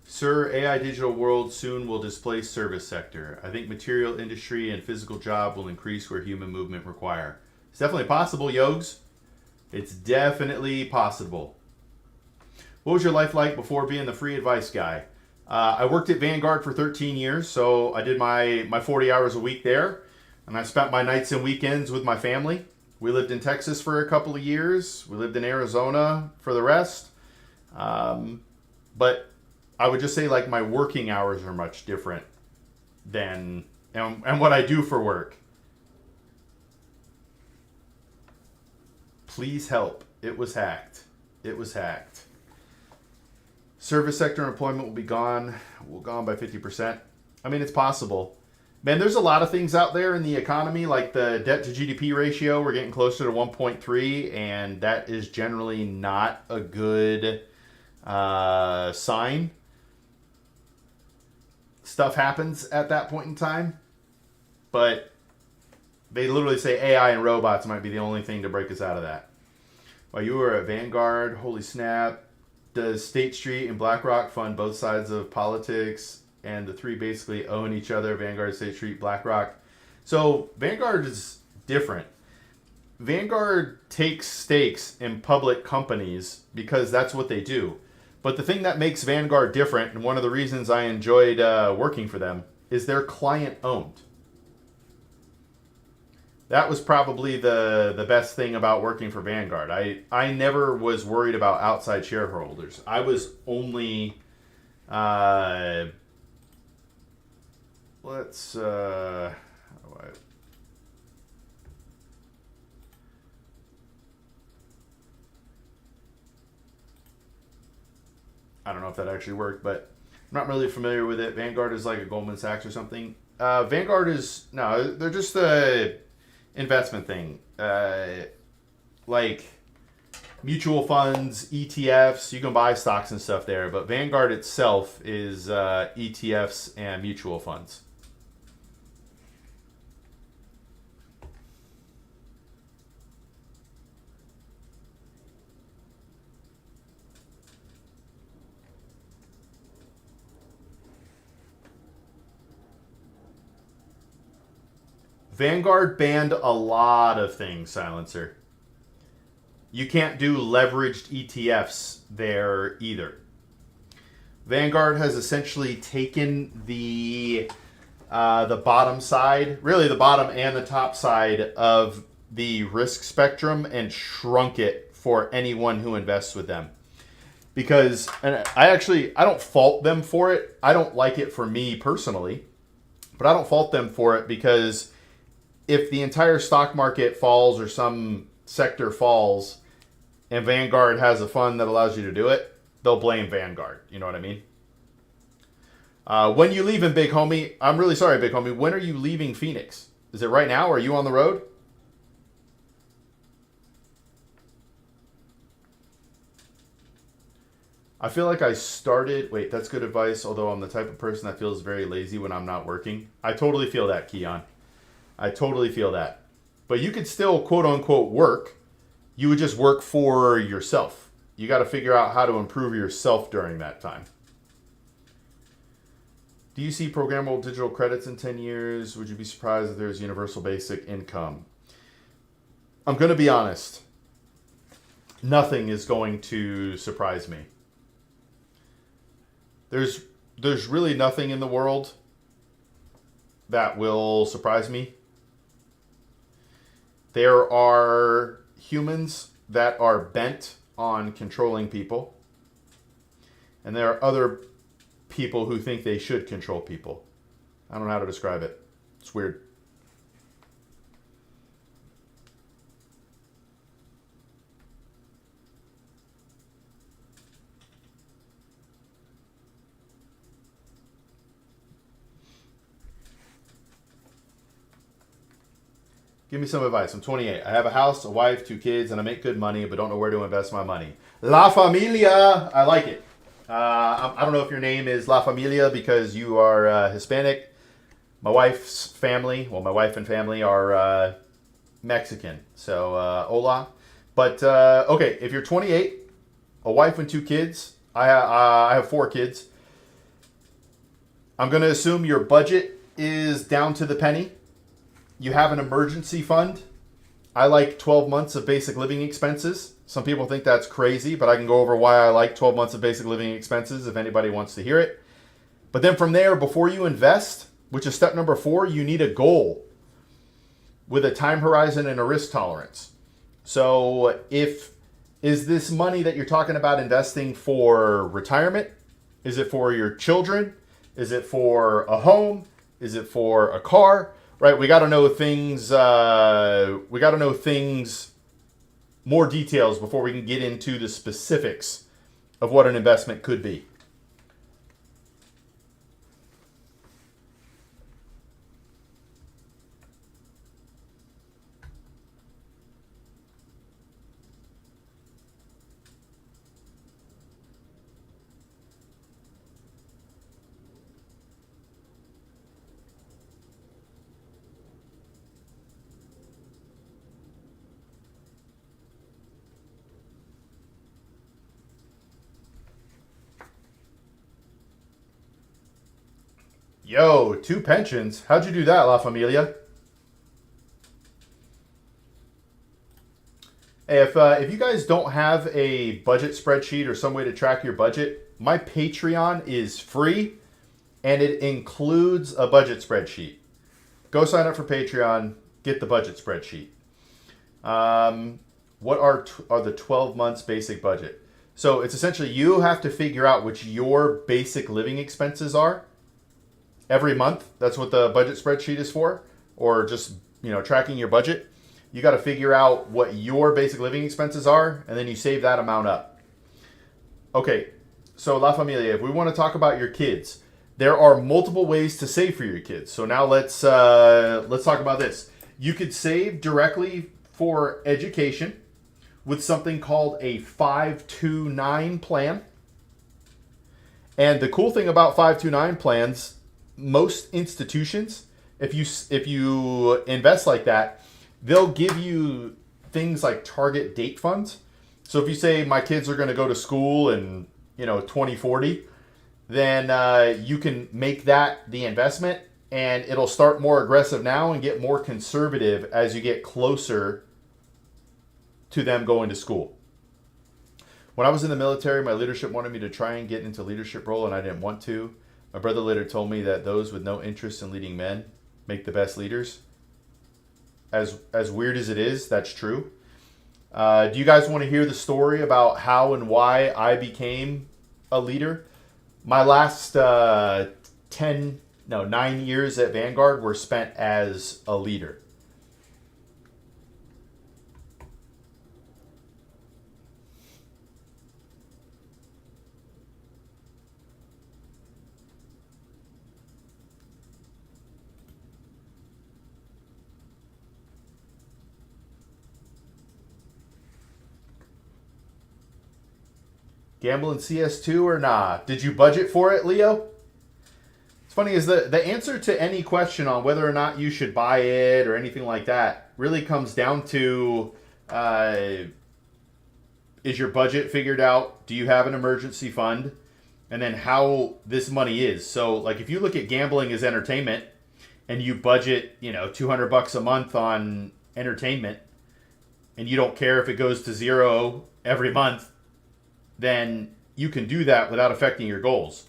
Sir, AI digital world soon will displace service sector. I think material industry and physical job will increase where human movement require. It's definitely possible, Yogs. It's definitely possible. What was your life like before being the free advice guy? I worked at Vanguard for 13 years, so I did my 40 hours a week there, and I spent my nights and weekends with my family. We lived in Texas for a couple of years. We lived in Arizona for the rest. But I would just say like my working hours are much different than and what I do for work. Please help. It was hacked. It was hacked. Service sector employment will be gone. Will gone by 50%. I mean, it's possible. Man, there's a lot of things out there in the economy, like the debt to GDP ratio. We're getting closer to 1.3, and that is generally not a good sign. Stuff happens at that point in time, but they literally say AI and robots might be the only thing to break us out of that. While you were at Vanguard, holy snap, does State Street and BlackRock fund both sides of politics, and the three basically own each other, Vanguard, State Street, BlackRock? So Vanguard is different. Vanguard takes stakes in public companies because that's what they do. But the thing that makes Vanguard different, and one of the reasons I enjoyed working for them, is they're client-owned. That was probably the best thing about working for Vanguard. I never was worried about outside shareholders. I was only... I don't know if that actually worked, but I'm not really familiar with it. Vanguard is like a Goldman Sachs or something. Vanguard is... No, they're just a investment thing. Like mutual funds, ETFs. You can buy stocks and stuff there, but Vanguard itself is ETFs and mutual funds. Vanguard banned a lot of things, Silencer. You can't do leveraged ETFs there either. Vanguard has essentially taken the bottom side, really the bottom and the top side of the risk spectrum, and shrunk it for anyone who invests with them. Because, and I don't fault them for it. I don't like it for me personally, but I don't fault them for it because if the entire stock market falls or some sector falls and Vanguard has a fund that allows you to do it, they'll blame Vanguard. You know what I mean? When you leaving, big homie? I'm really sorry, big homie. When are you leaving Phoenix? Is it right now? Are you on the road? I feel like I started... Wait, that's good advice, although I'm the type of person that feels very lazy when I'm not working. I totally feel that, Keon. I totally feel that. But you could still, quote-unquote, work. You would just work for yourself. You got to figure out how to improve yourself during that time. Do you see programmable digital credits in 10 years? Would you be surprised if there's universal basic income? I'm going to be honest. Nothing is going to surprise me. There's really nothing in the world that will surprise me. There are humans that are bent on controlling people. And there are other people who think they should control people. I don't know how to describe it. It's weird. Give me some advice. I'm 28. I have a house, a wife, 2 kids, and I make good money, but don't know where to invest my money. La Familia. I like it. I don't know if your name is La Familia because you are Hispanic. My wife's family, well, my wife and family are Mexican. So, hola. But, okay, if you're 28, a wife and 2 kids, I have 4 kids. I'm going to assume your budget is down to the penny. You have an emergency fund. I like 12 months of basic living expenses. Some people think that's crazy, but I can go over why I like 12 months of basic living expenses if anybody wants to hear it. But then from there, before you invest, which is step number 4, you need a goal with a time horizon and a risk tolerance. So is this money that you're talking about investing for retirement? Is it for your children? Is it for a home? Is it for a car? Right, we got to know things. We got to know things, more details before we can get into the specifics of what an investment could be. Yo, 2 pensions. How'd you do that, La Familia? Hey, if you guys don't have a budget spreadsheet or some way to track your budget, my Patreon is free and it includes a budget spreadsheet. Go sign up for Patreon, get the budget spreadsheet. What are the 12 months basic budget? So it's essentially you have to figure out which your basic living expenses are every month. That's what the budget spreadsheet is for, or just, tracking your budget. You got to figure out what your basic living expenses are, and then you save that amount up. Okay, so La Familia, if we want to talk about your kids, there are multiple ways to save for your kids. So now let's talk about this. You could save directly for education with something called a 529 plan. And the cool thing about 529 plans, most institutions, if you invest like that, they'll give you things like target date funds. So if you say my kids are going to go to school in 2040, then you can make that the investment and it'll start more aggressive now and get more conservative as you get closer to them going to school. When I was in the military, my leadership wanted me to try and get into leadership role, and I didn't want to. My brother later told me that those with no interest in leading men make the best leaders. As weird as it is, that's true. Do you guys want to hear the story about how and why I became a leader? My last 9 years at Vanguard were spent as a leader. Gambling CS2 or nah? Did you budget for it, Leo? It's funny is the answer to any question on whether or not you should buy it or anything like that really comes down to is your budget figured out? Do you have an emergency fund? And then how this money is. So like if you look at gambling as entertainment and you budget, $200 a month on entertainment and you don't care if it goes to zero every month, then you can do that without affecting your goals.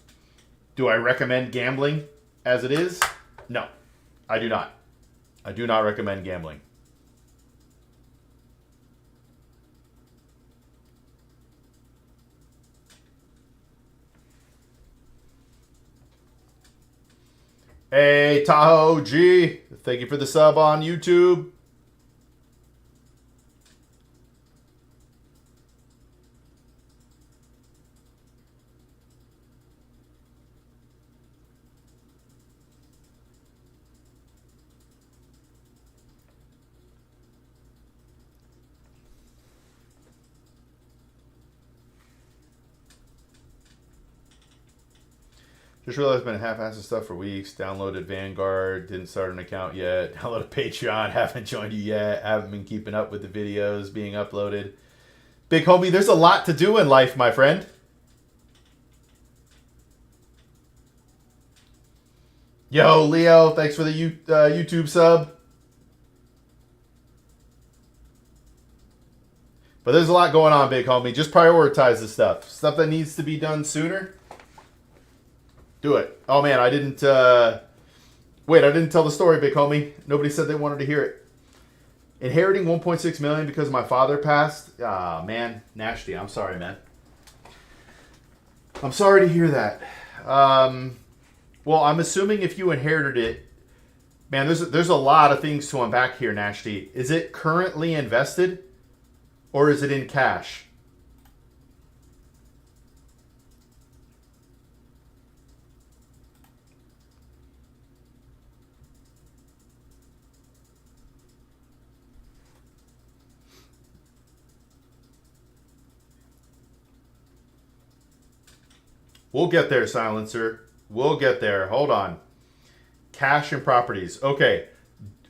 Do I recommend gambling as it is? No, I do not. I do not recommend gambling. Hey, Tahoe G, thank you for the sub on YouTube. Just realized I've been half-assing stuff for weeks. Downloaded Vanguard, didn't start an account yet. Downloaded Patreon, haven't joined you yet. Haven't been keeping up with the videos being uploaded. Big homie, there's a lot to do in life, my friend. Yo, Leo, thanks for the YouTube sub. But there's a lot going on, big homie. Just prioritize the stuff. Stuff that needs to be done sooner. Do it. Oh, man, I didn't tell the story, big homie. Nobody said they wanted to hear it. Inheriting $1.6 million because my father passed. Ah, man, nasty. I'm sorry, man. I'm sorry to hear that. Well, I'm assuming if you inherited it, man, there's a lot of things to unpack here, Nashty. Is it currently invested or is it in cash? We'll get there, Silencer. We'll get there. Hold on. Cash and properties. Okay.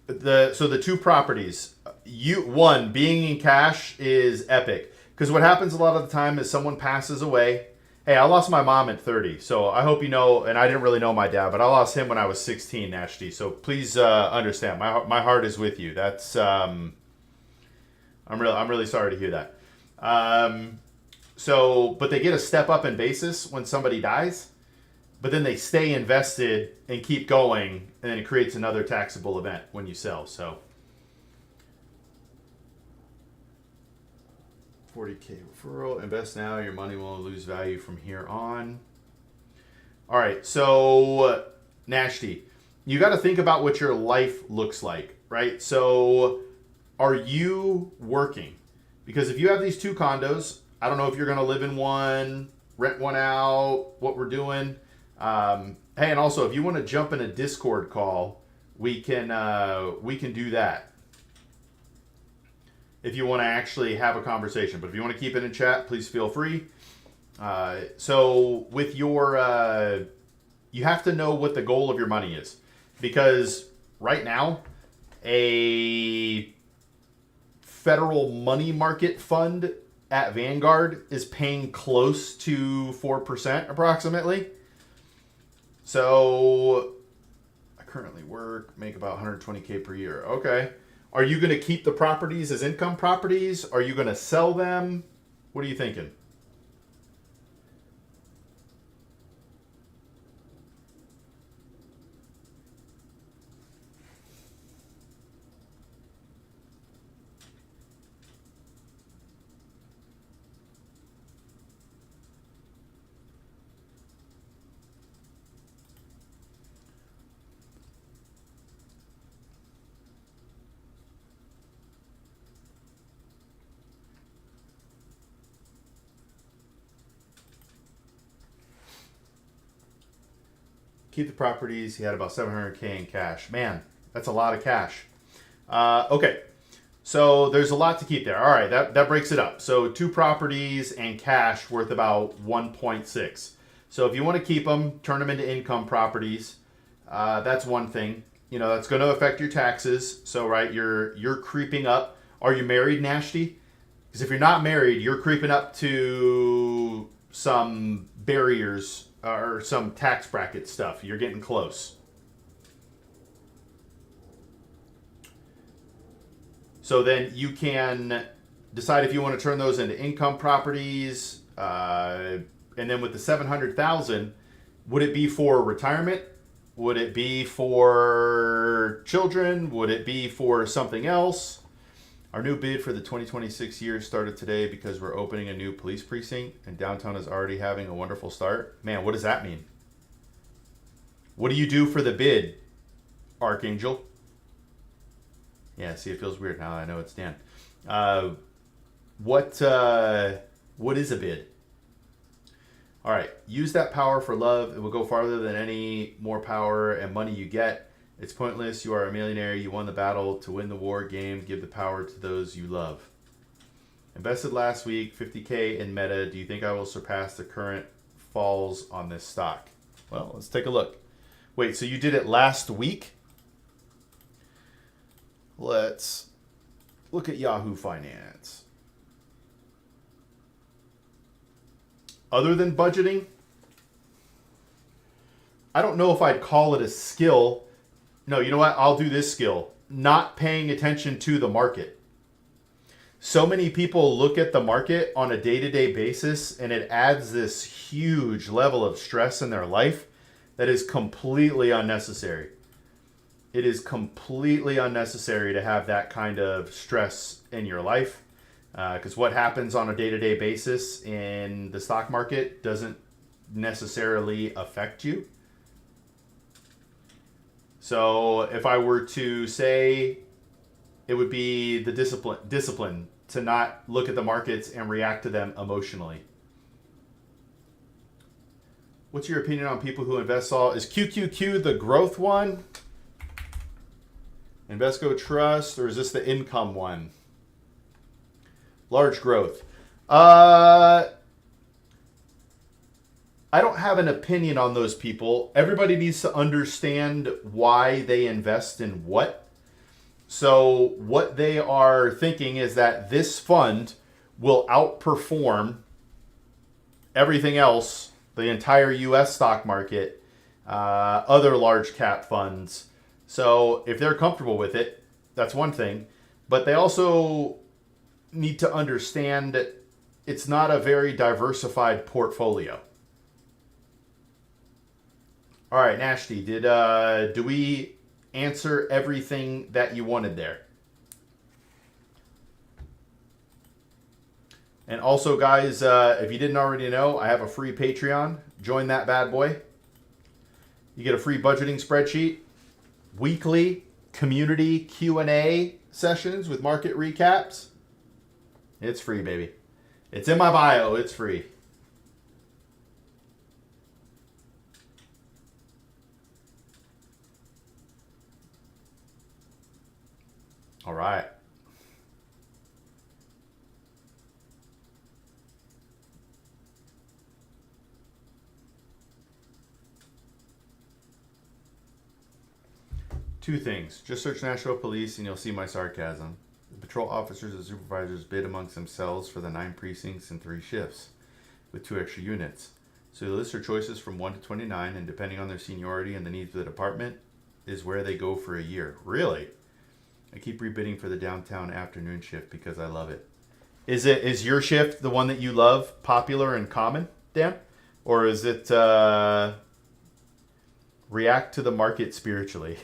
So the two properties. One, being in cash is epic. Because what happens a lot of the time is someone passes away. Hey, I lost my mom at 30. So I hope you know, and I didn't really know my dad, but I lost him when I was 16, Nashty. So please understand. My heart is with you. That's I'm really sorry to hear that. But they get a step up in basis when somebody dies, but then they stay invested and keep going, and then it creates another taxable event when you sell. So 40K referral, invest now, your money will lose value from here on. All right, so Nashty, you got to think about what your life looks like, right? So are you working? Because if you have these two condos, I don't know if you're going to live in one, rent one out, what we're doing. Hey, and also, if you want to jump in a Discord call, we can do that. If you want to actually have a conversation. But if you want to keep it in chat, please feel free. So with your, you have to know what the goal of your money is. Because right now, a federal money market fund at Vanguard is paying close to 4% approximately. So I currently work, make about 120K per year. Okay. Are you going to keep the properties as income properties? Are you going to sell them? What are you thinking? Keep the properties. He had about 700K in cash. Man, that's a lot of cash. Okay, so there's a lot to keep there. All right, that breaks it up. So 2 properties and cash worth about 1.6. So if you want to keep them, turn them into income properties. That's one thing. You know, that's going to affect your taxes. So right, you're creeping up. Are you married, Nashty? Because if you're not married, you're creeping up to some barriers or some tax bracket stuff. You're getting close. So then you can decide if you want to turn those into income properties. And then with the 700,000, would it be for retirement? Would it be for children? Would it be for something else? Our new bid for the 2026 year started today because we're opening a new police precinct and downtown is already having a wonderful start. Man, what does that mean? What do you do for the bid, Archangel? Yeah, see, it feels weird now. I know it's Dan. What is a bid? All right, use that power for love. It will go farther than any more power and money you get. It's pointless. You are a millionaire. You won the battle. To win the war game, give the power to those you love. Invested last week, 50K in Meta. Do you think I will surpass the current falls on this stock? Well, let's take a look. Wait, so you did it last week? Let's look at Yahoo Finance. Other than budgeting, I don't know if I'd call it a skill. No, you know what? I'll do this skill. Not paying attention to the market. So many people look at the market on a day-to-day basis, and it adds this huge level of stress in their life that is completely unnecessary. It is completely unnecessary to have that kind of stress in your life, because what happens on a day-to-day basis in the stock market doesn't necessarily affect you. So if I were to say, it would be the discipline to not look at the markets and react to them emotionally. What's your opinion on people who invest all? Is QQQ the growth one? Invesco Trust, or is this the income one? Large growth. I don't have an opinion on those people. Everybody needs to understand why they invest in what. So what they are thinking is that this fund will outperform everything else, the entire U.S. stock market, other large cap funds. So if they're comfortable with it, that's one thing. But they also need to understand that it's not a very diversified portfolio. All right, Nashty, do we answer everything that you wanted there? And also, guys, if you didn't already know, I have a free Patreon. Join that bad boy. You get a free budgeting spreadsheet, weekly community Q&A sessions with market recaps. It's free, baby. It's in my bio. It's free. All right. Two things. Just search Nashville Police and you'll see my sarcasm. The patrol officers and supervisors bid amongst themselves for the 9 precincts and 3 shifts with 2 extra units. So they list their choices from 1 to 29, and depending on their seniority and the needs of the department, is where they go for a year. Really? I keep rebidding for the downtown afternoon shift because I love it. Is your shift the one that you love, popular and common, Dan? Or is it react to the market spiritually?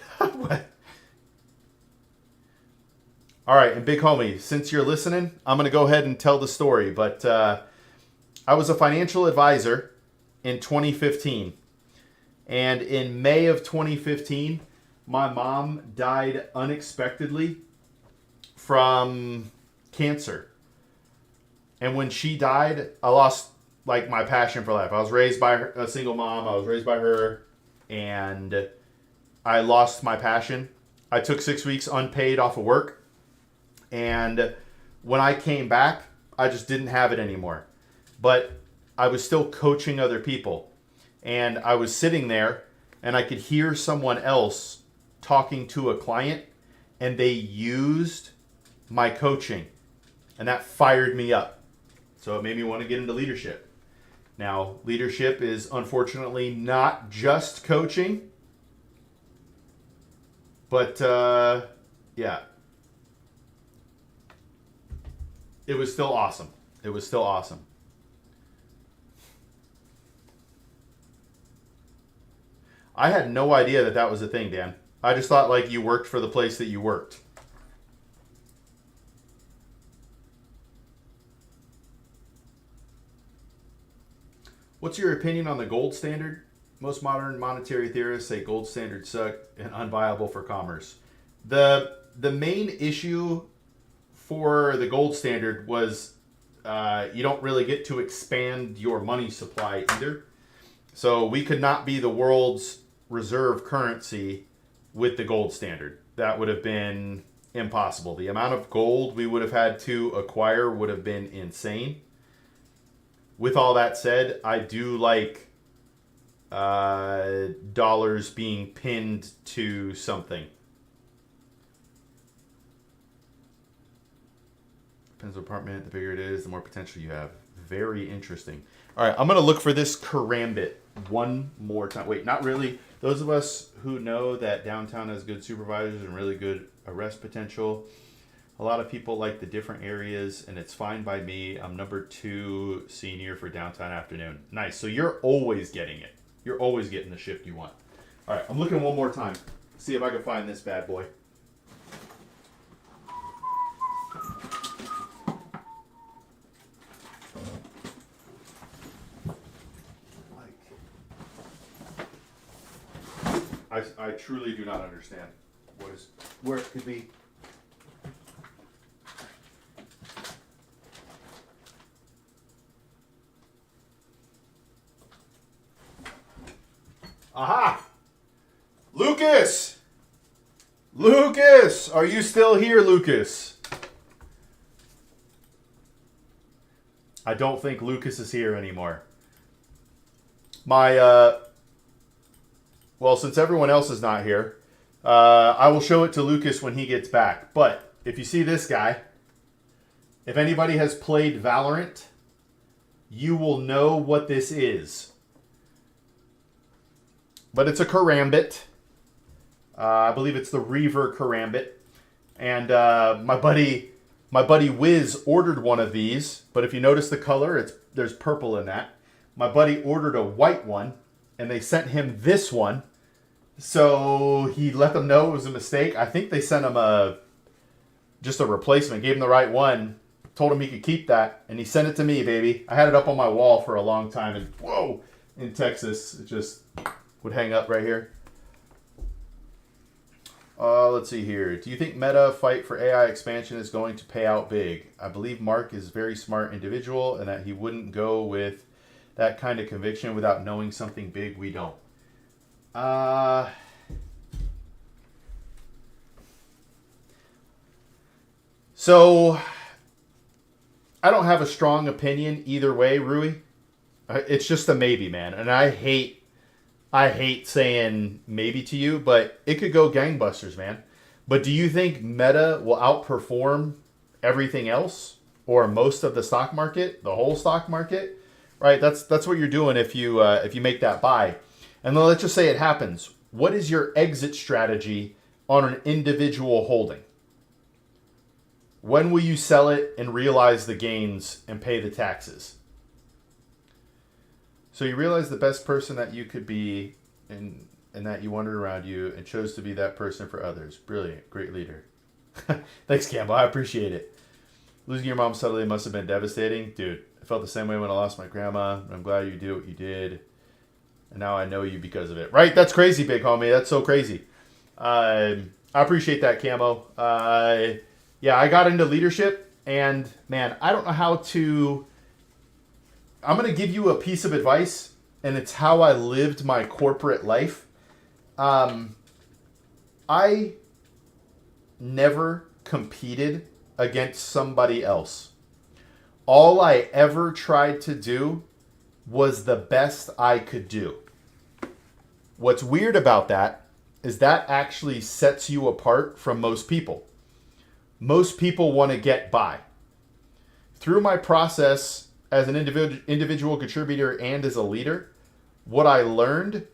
All right, and big homie, since you're listening, I'm going to go ahead and tell the story. But I was a financial advisor in 2015. And in May of 2015, my mom died unexpectedly from cancer. And when she died, I lost like my passion for life. I was raised by a single mom. I was raised by her, and I lost my passion. I took 6 weeks unpaid off of work. And when I came back, I just didn't have it anymore. But I was still coaching other people. And I was sitting there and I could hear someone else talking to a client, and they used my coaching, and that fired me up. So it made me want to get into leadership. Now, leadership is unfortunately not just coaching, but yeah, it was still awesome. It was still awesome. I had no idea that that was a thing, Dan. I just thought like you worked for the place that you worked. What's your opinion on the gold standard? Most modern monetary theorists say gold standards suck and unviable for commerce. The main issue for the gold standard was you don't really get to expand your money supply either. So we could not be the world's reserve currency with the gold standard. That would have been impossible. The amount of gold we would have had to acquire would have been insane. With all that said, I do like dollars being pinned to something. Depends on apartment, the bigger it is, the more potential you have. Very interesting. All right, I'm going to look for this karambit one more time. Wait, not really. Those of us who know that downtown has good supervisors and really good arrest potential, a lot of people like the different areas, and it's fine by me. I'm number 2 senior for downtown afternoon. Nice. So you're always getting it. You're always getting the shift you want. All right, I'm looking one more time. See if I can find this bad boy. I truly do not understand where it could be. Aha! Lucas! Lucas! Are you still here, Lucas? I don't think Lucas is here anymore. Well, since everyone else is not here, I will show it to Lucas when he gets back. But if you see this guy, if anybody has played Valorant, you will know what this is. But it's a karambit. I believe it's the Reaver karambit. And my buddy Wiz ordered one of these. But if you notice the color, there's purple in that. My buddy ordered a white one, and they sent him this one. So he let them know it was a mistake. I think they sent him just a replacement, gave him the right one, told him he could keep that, and he sent it to me, baby. I had it up on my wall for a long time, and whoa, in Texas, it just would hang up right here. Let's see here. Do you think Meta fight for AI expansion is going to pay out big? I believe Mark is a very smart individual, and that he wouldn't go with that kind of conviction without knowing something big we don't. So I don't have a strong opinion either way, Rui. It's just a maybe, man. And I hate saying maybe to you, but it could go gangbusters, man. But do you think Meta will outperform everything else, or most of the stock market, the whole stock market? Right? That's what you're doing if you make that buy. And then let's just say it happens. what is your exit strategy on an individual holding? When will you sell it and realize the gains and pay the taxes? So you realize the best person that you could be and that you wanted around you and chose to be that person for others. Brilliant. Great leader. Thanks, Campbell. I appreciate it. Losing your mom suddenly must have been devastating. Dude, I felt the same way when I lost my grandma. I'm glad you did what you did. And now I know you because of it. Right? That's crazy, big homie. That's so crazy. I appreciate that, Camo. Yeah, I got into leadership. And, man, I don't know how to... I'm going to give you a piece of advice. And it's how I lived my corporate life. I never competed against somebody else. All I ever tried to do was the best I could do. What's weird about that is that actually sets you apart from most people. Most people want to get by. Through my process as an individual contributor and as a leader, what I learned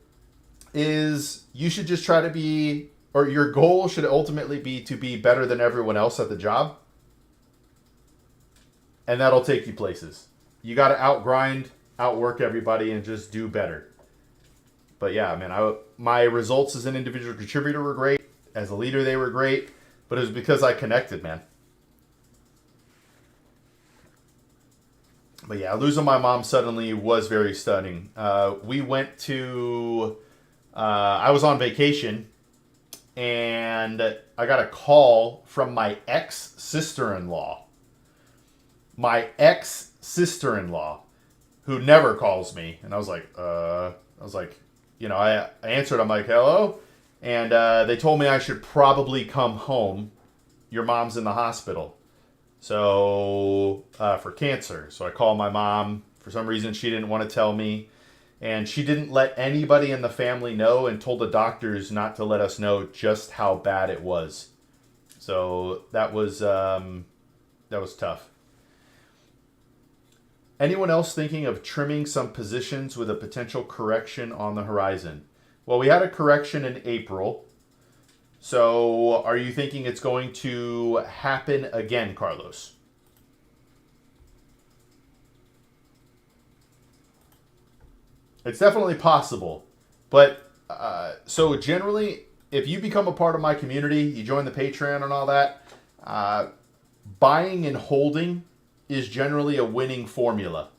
is you should just try to be, or your goal should ultimately be to be better than everyone else at the job. And that'll take you places. You got to outgrind, outwork everybody, and just do better. But yeah, man, my results as an individual contributor were great. As a leader, they were great. But it was because I connected, man. But yeah, losing my mom suddenly was very stunning. We went to... I was on vacation, and I got a call from my ex-sister-in-law. My ex-sister-in-law, who never calls me. And I was like, you know, I answered. I'm like, hello? And they told me I should probably come home. Your mom's in the hospital. So, for cancer. So I called my mom. For some reason, she didn't want to tell me. And she didn't let anybody in the family know and told the doctors not to let us know just how bad it was. So that was tough. Anyone else thinking of trimming some positions with a potential correction on the horizon? Well, we had a correction in April. So are you thinking it's going to happen again, Carlos? It's definitely possible. But so generally, if you become a part of my community, you join the Patreon and all that, buying and holding is generally a winning formula.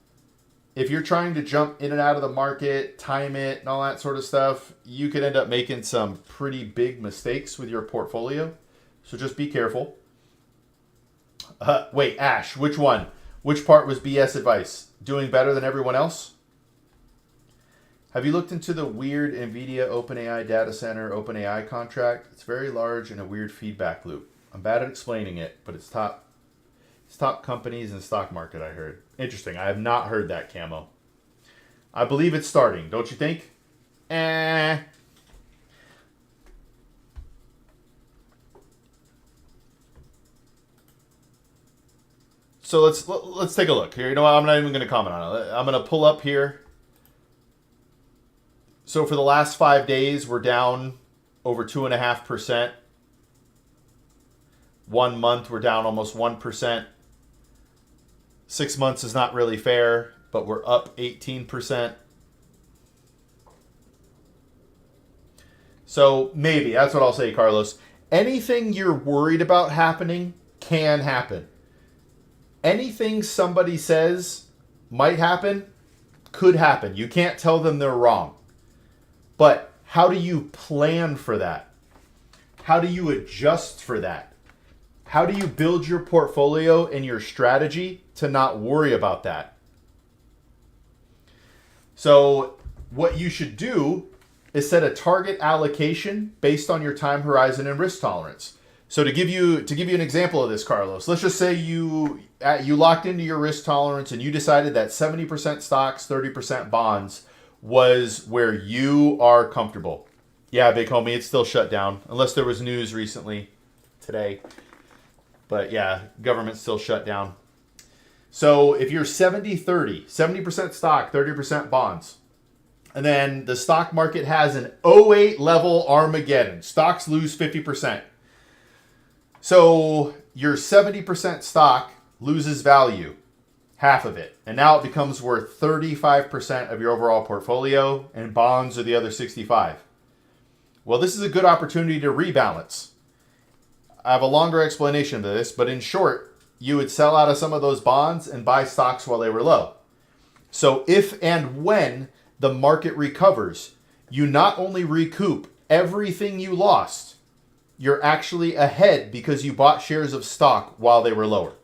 If you're trying to jump in and out of the market, time it, and all that sort of stuff, you could end up making some pretty big mistakes with your portfolio. So just be careful. Wait, Ash, which one? Which part was BS advice? Doing better than everyone else? Have you looked into the weird NVIDIA OpenAI data center OpenAI contract? It's very large and a weird feedback loop. I'm bad at explaining it, but it's top companies in stock market, I heard. Interesting. I have not heard that, Camo. I believe it's starting, don't you think? So let's take a look here. You know what? I'm not even going to comment on it. I'm going to pull up here. So for the last 5 days, we're down over 2.5%. 1 month, we're down almost 1%. 6 months is not really fair, but we're up 18%. So maybe, that's what I'll say, Carlos. Anything you're worried about happening can happen. Anything somebody says might happen, could happen. You can't tell them they're wrong. But how do you plan for that? How do you adjust for that? How do you build your portfolio and your strategy to not worry about that? So what you should do is set a target allocation based on your time horizon and risk tolerance. So to give you an example of this, Carlos, let's just say you locked into your risk tolerance and you decided that 70% stocks, 30% bonds was where you are comfortable. Yeah, big homie, it's still shut down unless there was news recently today. But yeah, government's still shut down. So if you're 70-30, 70% stock, 30% bonds, And then the stock market has an '08 level Armageddon. Stocks lose 50%. So your 70% stock loses value, half of it. And now it becomes worth 35% of your overall portfolio, and bonds are the other 65. Well, this is a good opportunity to rebalance. I have a longer explanation to this, but in short, you would sell out of some of those bonds and buy stocks while they were low. So if and when the market recovers, you not only recoup everything you lost, you're actually ahead because you bought shares of stock while they were lower.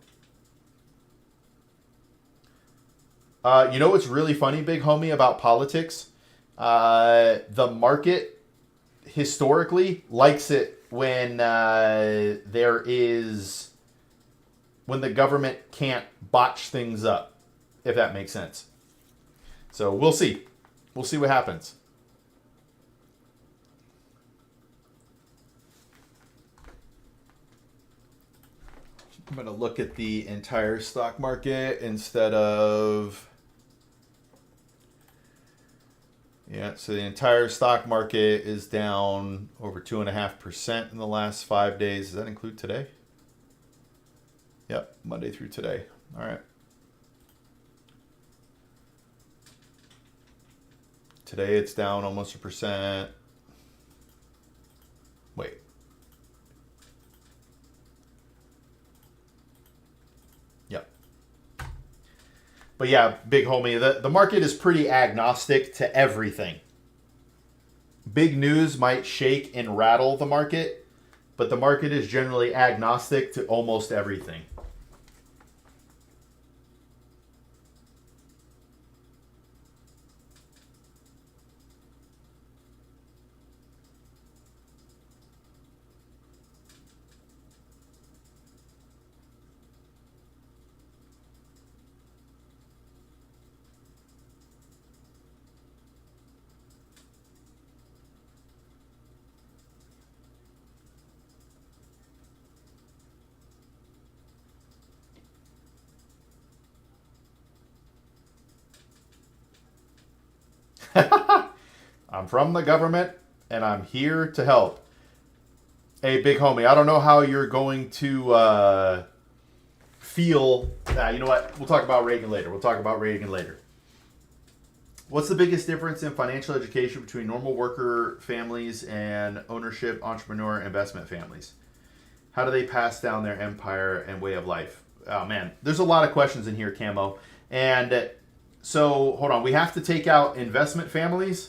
You know what's really funny, big homie, about politics? The market historically likes it when when the government can't botch things up, if that makes sense. So we'll see. We'll see what happens. I'm going to look at the entire stock market instead of... Yeah, so the entire stock market is down over 2.5% in the last 5 days. Does that include today? Yep, Monday through today. All right. Today it's down almost 1%. Wait. Yep. But yeah, big homie, the market is pretty agnostic to everything. Big news might shake and rattle the market, but the market is generally agnostic to almost everything. I'm from the government and I'm here to help. Hey, big homie, I don't know how you're going to feel. You know what? We'll talk about Reagan later. What's the biggest difference in financial education between normal worker families and ownership, entrepreneur, investment families? How do they pass down their empire and way of life? Oh, man. There's a lot of questions in here, Camo. And so, hold on. We have to take out investment families,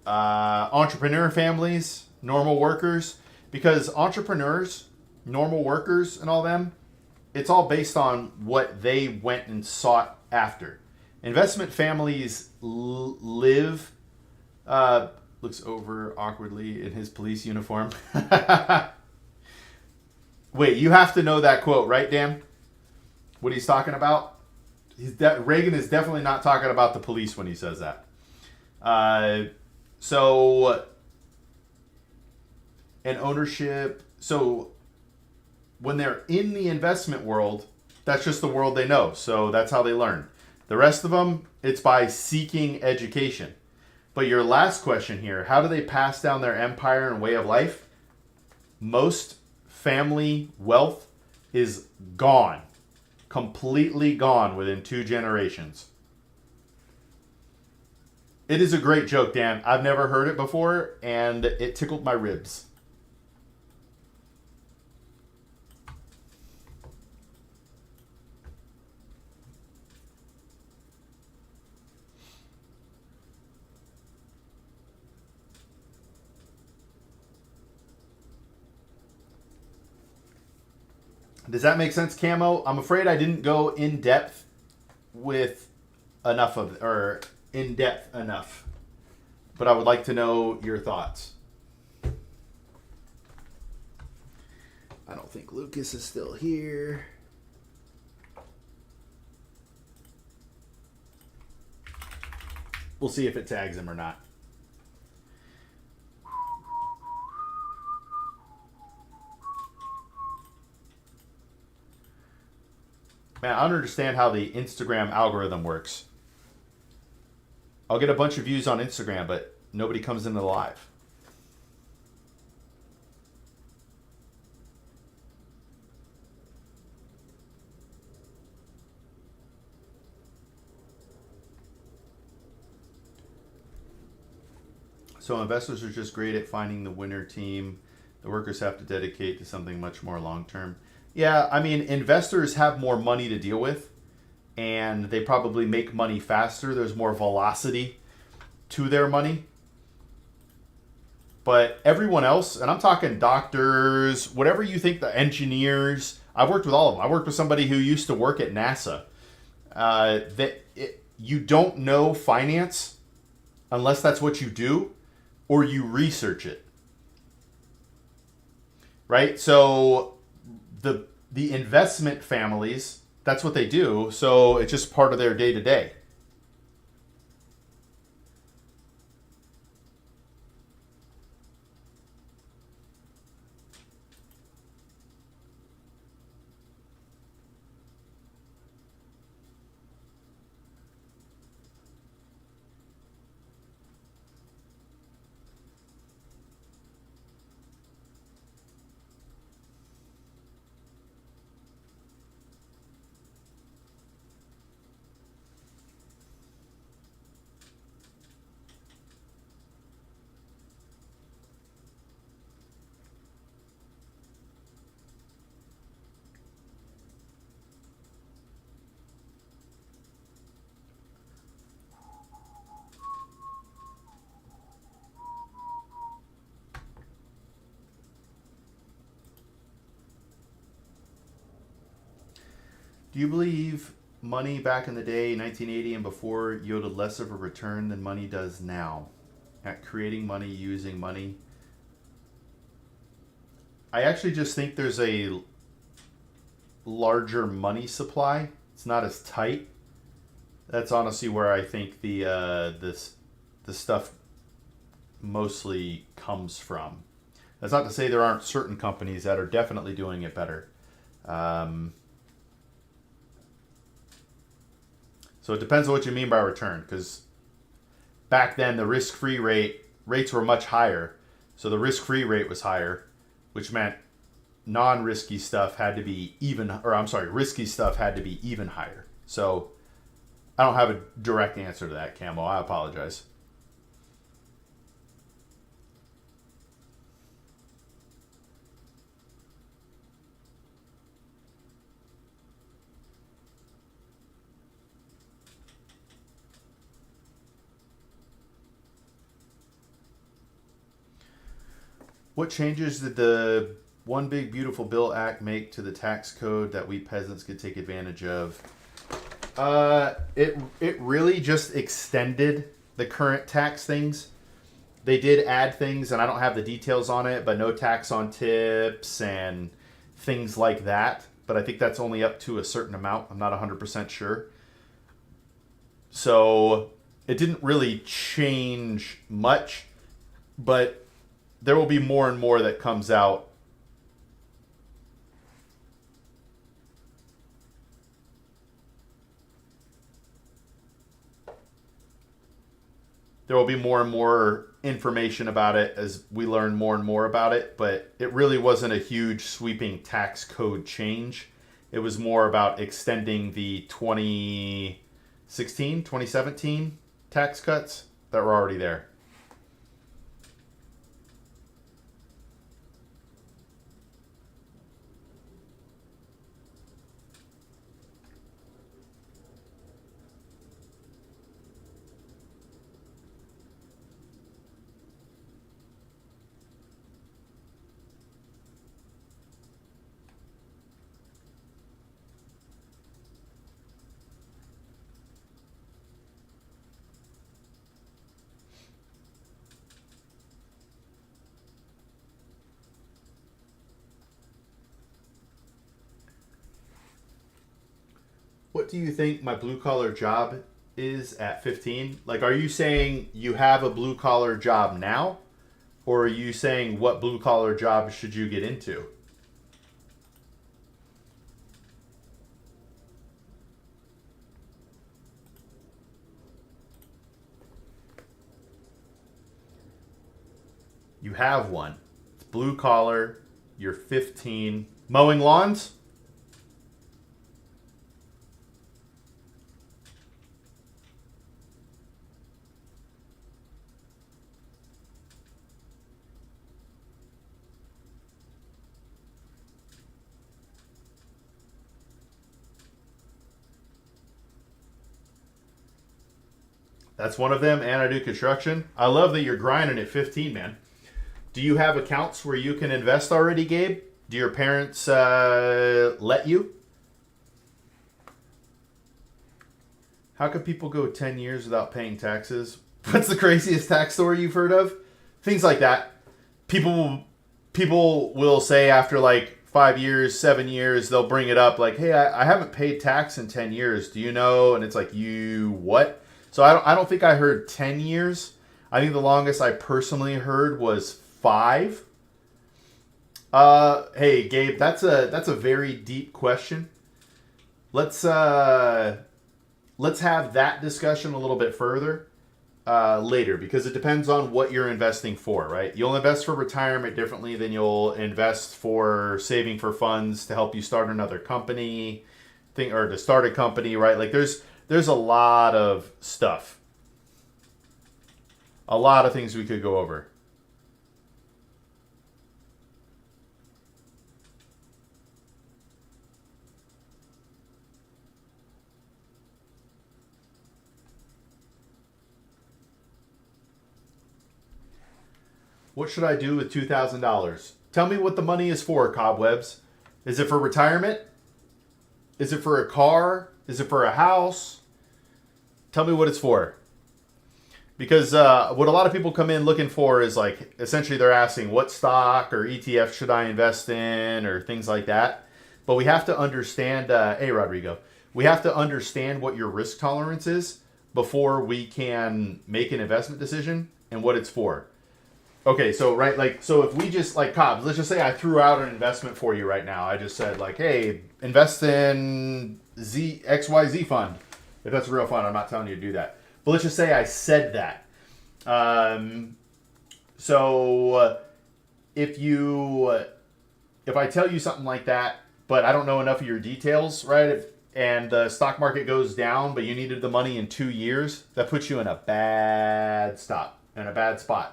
entrepreneur families, normal workers, because entrepreneurs, normal workers, and all them, it's all based on what they went and sought after. Investment families live, looks over awkwardly in his police uniform. Wait, you have to know that quote, right, Dan? What he's talking about? Reagan is definitely not talking about the police when he says that. So, and ownership. So, when they're in the investment world, that's just the world they know. So, that's how they learn. The rest of them, it's by seeking education. But your last question here, how do they pass down their empire and way of life? Most family wealth is gone. Completely gone within 2 generations. It is a great joke, Dan. I've never heard it before, and it tickled my ribs. Does that make sense, Camo? I'm afraid I didn't go in depth with enough of, or in depth enough, but I would like to know your thoughts. I don't think Lucas is still here. We'll see if it tags him or not. Man, I don't understand how the Instagram algorithm works. I'll get a bunch of views on Instagram, but nobody comes into the live. So investors are just great at finding the winner team. The workers have to dedicate to something much more long term. Yeah, I mean, investors have more money to deal with, and they probably make money faster. There's more velocity to their money. But everyone else, and I'm talking doctors, whatever you think, the engineers, I've worked with all of them. I worked with somebody who used to work at NASA. You don't know finance unless that's what you do, or you research it, right? So the investment families, that's what they do. So it's just part of their day to day. Do you believe money back in the day, 1980 and before, yielded less of a return than money does now at creating money, using money? I actually just think there's a larger money supply. It's not as tight. That's honestly where I think the stuff mostly comes from. That's not to say there aren't certain companies that are definitely doing it better. So it depends on what you mean by return, because back then the risk-free rates were much higher. So the risk-free rate was higher, which meant non-risky stuff had to be risky stuff had to be even higher. So I don't have a direct answer to that, Camo. I apologize. What changes did the One Big Beautiful Bill Act make to the tax code that we peasants could take advantage of? It really just extended the current tax things. They did add things, and I don't have the details on it, but no tax on tips and things like that. But I think that's only up to a certain amount. I'm not 100% sure. So it didn't really change much, but there will be more and more that comes out. There will be more and more information about it as we learn more and more about it, but it really wasn't a huge sweeping tax code change. It was more about extending the 2016, 2017 tax cuts that were already there. What do you think my blue collar job is at 15? Like, are you saying you have a blue collar job now? Or are you saying what blue collar job should you get into? You have one. It's blue collar. You're 15. Mowing lawns? That's one of them, and I do construction. I love that you're grinding at 15, man. Do you have accounts where you can invest already, Gabe? Do your parents let you? How could people go 10 years without paying taxes? What's the craziest tax story you've heard of? Things like that. People will say after like 5 years, 7 years, they'll bring it up like, hey, I haven't paid tax in 10 years. Do you know? And it's like, you what? So I don't think I heard 10 years. I think the longest I personally heard was 5. Hey, Gabe, that's a very deep question. Let's have that discussion a little bit further later, because it depends on what you're investing for, right? You'll invest for retirement differently than you'll invest for saving for funds to help you start another company, or to start a company, right? Like there's a lot of stuff. A lot of things we could go over. What should I do with $2,000? Tell me what the money is for, Cobwebs. Is it for retirement? Is it for a car? Is it for a house? Tell me what it's for. Because what a lot of people come in looking for is like, essentially they're asking what stock or ETF should I invest in or things like that. But we have to understand, hey Rodrigo, we have to understand what your risk tolerance is before we can make an investment decision and what it's for. Okay, so right, like, so if we just, like, Cobbs, let's just say I threw out an investment for you right now. I just said, like, hey, invest in XYZ fund. If that's a real fund, I'm not telling you to do that. But let's just say I said that. So if I tell you something like that, but I don't know enough of your details, right? And the stock market goes down, but you needed the money in 2 years, that puts you in a bad spot.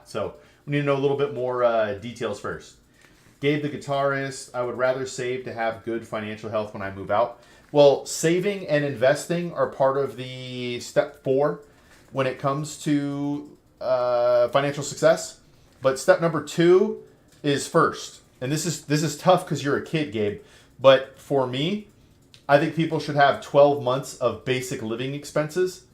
So we need to know a little bit more details first. Gabe, the guitarist, I would rather save to have good financial health when I move out. Well, saving and investing are part of the step 4 when it comes to financial success. But step number 2 is first. And this is tough because you're a kid, Gabe. But for me, I think people should have 12 months of basic living expenses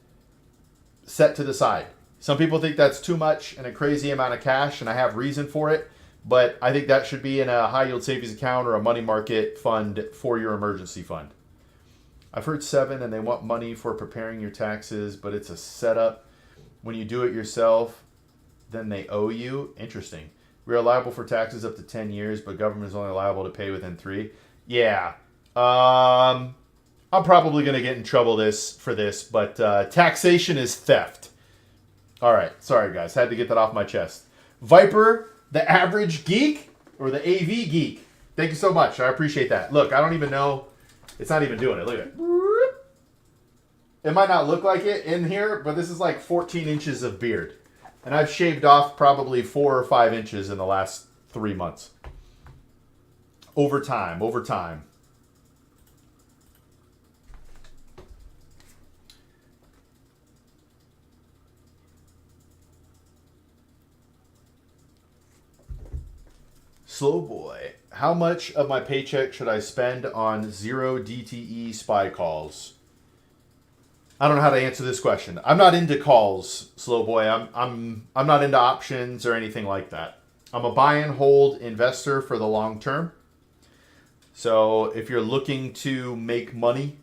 set to the side. Some people think that's too much and a crazy amount of cash, and I have reason for it. But I think that should be in a high-yield savings account or a money market fund for your emergency fund. I've heard 7, and they want money for preparing your taxes, but it's a setup. When you do it yourself, then they owe you. Interesting. We are liable for taxes up to 10 years, but government is only liable to pay within 3. Yeah. I'm probably going to get in trouble for this, but taxation is theft. All right. Sorry, guys. Had to get that off my chest. Viper, the average geek, or the AV geek. Thank you so much. I appreciate that. Look, I don't even know. It's not even doing it. Look at it. It might not look like it in here, but this is like 14 inches of beard. And I've shaved off probably 4 or 5 inches in the last 3 months. Over time. Slow boy. How much of my paycheck should I spend on 0 DTE spy calls? I don't know how to answer this question. I'm not into calls, slow boy. I'm not into options or anything like that. I'm a buy and hold investor for the long term. So if you're looking to make money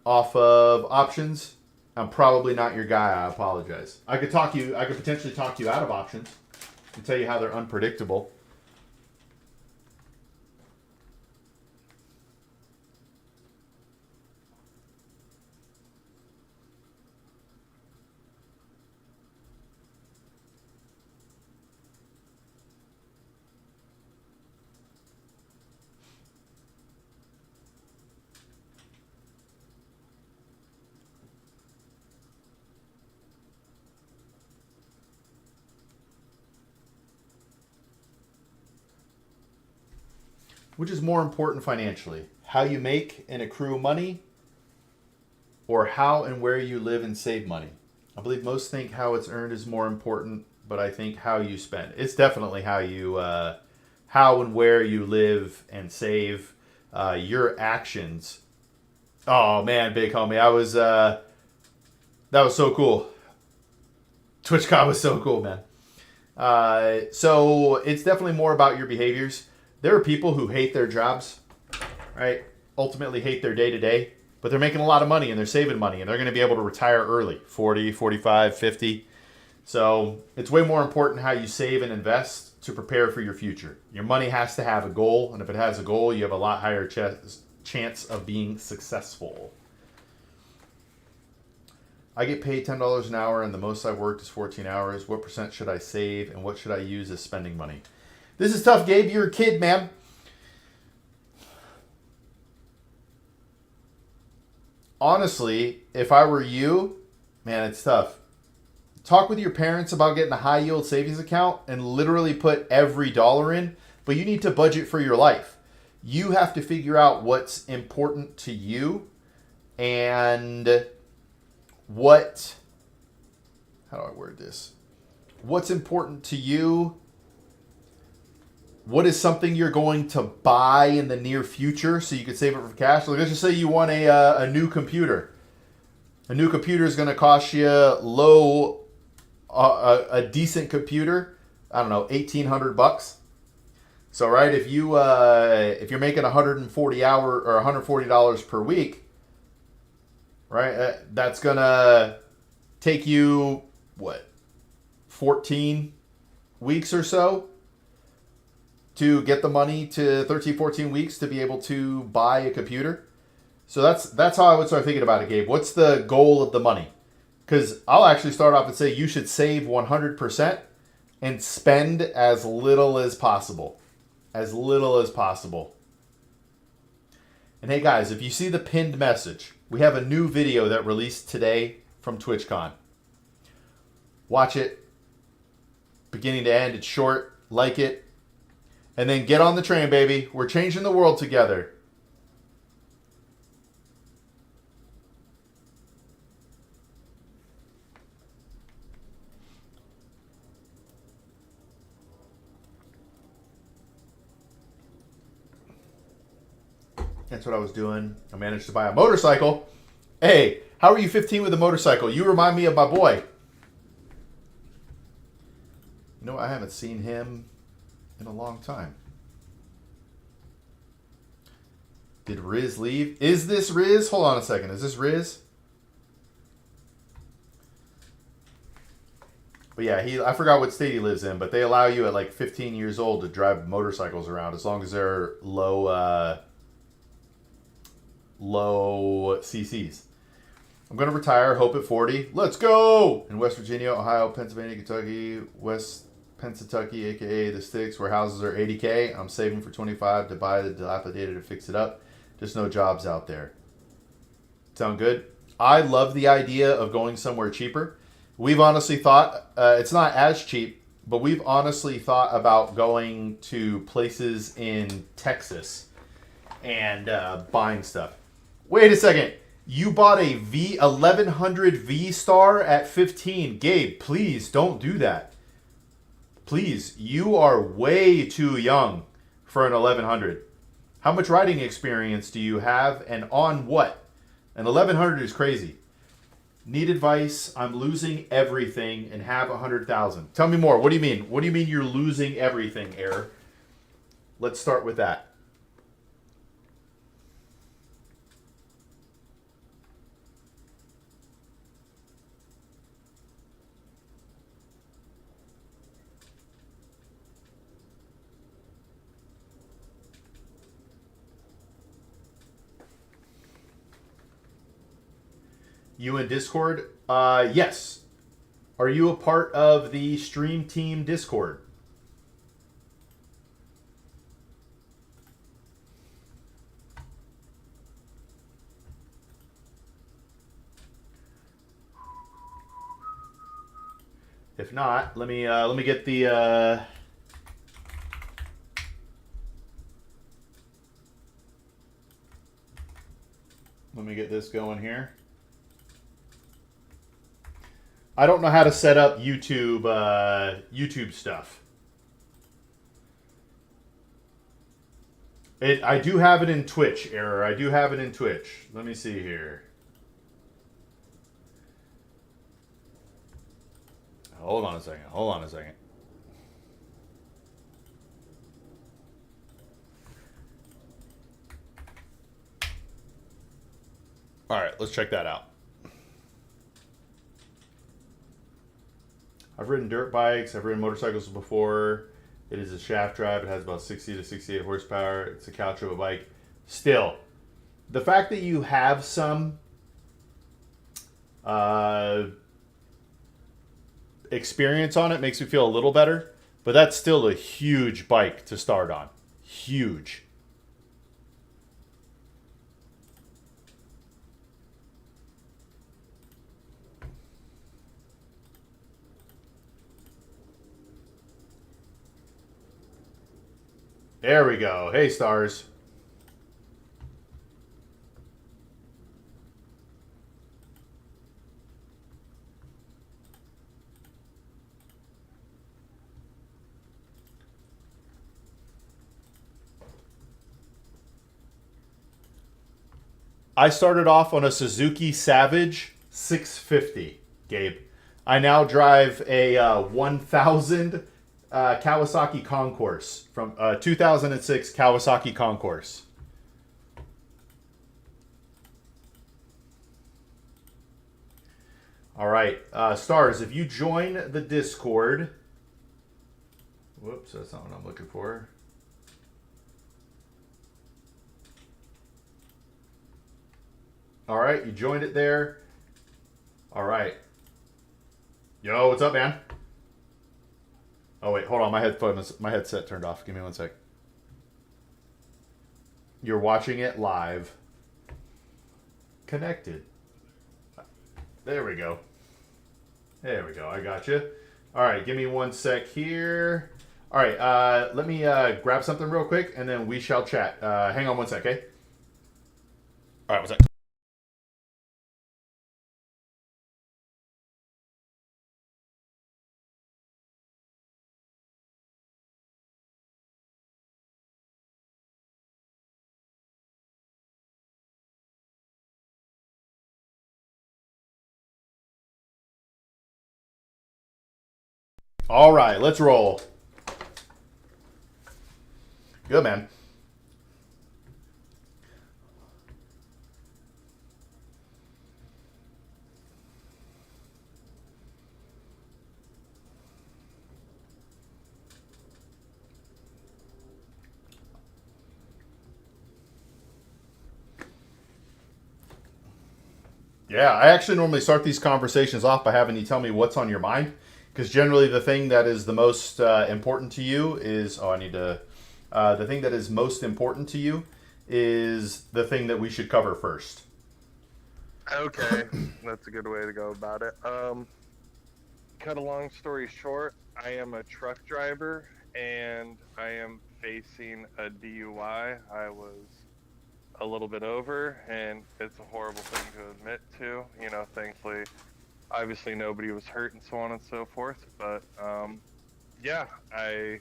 off of options, I'm probably not your guy. I apologize. I could potentially talk you out of options and tell you how they're unpredictable. Which is more important financially? How you make and accrue money, or how and where you live and save money? I believe most think how it's earned is more important, but I think how you spend. It's definitely how you, how and where you live and save. Your actions. Oh man, big homie, that was so cool. TwitchCon was so cool, man. So it's definitely more about your behaviors. There are people who hate their jobs, right? Ultimately hate their day to day, but they're making a lot of money and they're saving money and they're going to be able to retire early, 40, 45, 50. So it's way more important how you save and invest to prepare for your future. Your money has to have a goal, and if it has a goal, you have a lot higher chance of being successful. I get paid $10 an hour and the most I've worked is 14 hours. What percent should I save and what should I use as spending money? This is tough, Gabe. You're a kid, man. Honestly, if I were you, man, it's tough. Talk with your parents about getting a high yield savings account and literally put every dollar in, but you need to budget for your life. You have to figure out what's important to you and how do I word this? What's important to you? What is something you're going to buy in the near future so you can save it for cash? Like, let's just say you want a new computer. A new computer is going to cost you a decent computer, I don't know, $1,800. So, right, if you're making 140 hour or $140 per week, right, that's going to take you, 14 weeks or so to get the money to 13, 14 weeks to be able to buy a computer. So that's how I would start thinking about it, Gabe. What's the goal of the money? Because I'll actually start off and say you should save 100% and spend as little as possible. As little as possible. And hey guys, if you see the pinned message, we have a new video that released today from TwitchCon. Watch it. Beginning to end. It's short. Like it. And then get on the train, baby. We're changing the world together. That's what I was doing. I managed to buy a motorcycle. Hey, how are you 15 with a motorcycle? You remind me of my boy. You know, I haven't seen him in a long time. Did Riz leave? Is this Riz? Hold on a second. Is this Riz? But yeah, I forgot what state he lives in, but they allow you at like 15 years old to drive motorcycles around as long as they're low CCs. I'm going to retire, hope at 40. Let's go! In West Virginia, Ohio, Pennsylvania, Kentucky, West Pennsylvania, aka the sticks, where houses are $80K. I'm saving for 25 to buy the dilapidated to fix it up. Just no jobs out there. Sound good? I love the idea of going somewhere cheaper. We've honestly thought, it's not as cheap, but we've honestly thought about going to places in Texas and buying stuff. Wait a second. You bought a 1100 V-Star at 15. Gabe, please don't do that. Please, you are way too young for an 1100. How much riding experience do you have and on what? An 1100 is crazy. Need advice. I'm losing everything and have 100,000. Tell me more. What do you mean? What do you mean you're losing everything, Air? Let's start with that. You in Discord? Yes. Are you a part of the Stream Team Discord? If not, let me get the this going here. I don't know how to set up YouTube YouTube stuff. I do have it in Twitch, Error. I do have it in Twitch. Let me see here. Hold on a second. Hold on a second. All right, let's check that out. I've ridden dirt bikes. I've ridden motorcycles before. It is a shaft drive. It has about 60 to 68 horsepower. It's a couch of a bike. Still, the fact that you have some experience on it makes me feel a little better. But that's still a huge bike to start on. Huge. There we go. Hey, stars. I started off on a Suzuki Savage 650, Gabe. I now drive a 1000 Kawasaki Concourse from 2006 Kawasaki Concourse. All right, stars, if you join the Discord, whoops, that's not what I'm looking for. All right, you joined it there. All right. Yo, what's up, man? Oh wait, hold on. My headset turned off. Give me 1 sec. You're watching it live. Connected. There we go. There we go. I got you. All right, give me 1 sec here. All right, let me grab something real quick, and then we shall chat. Hang on 1 sec, okay? All right, 1 sec. All right, let's roll. Good, man. Yeah, I actually normally start these conversations off by having you tell me what's on your mind. Because generally the thing that is the most important to you is... Oh, I need to... the thing that is most important to you is the thing that we should cover first. Okay, that's a good way to go about it. Cut a long story short, I am a truck driver, and I am facing a DUI. I was a little bit over, and it's a horrible thing to admit to. You know, thankfully... Obviously, nobody was hurt and so on and so forth, but yeah, I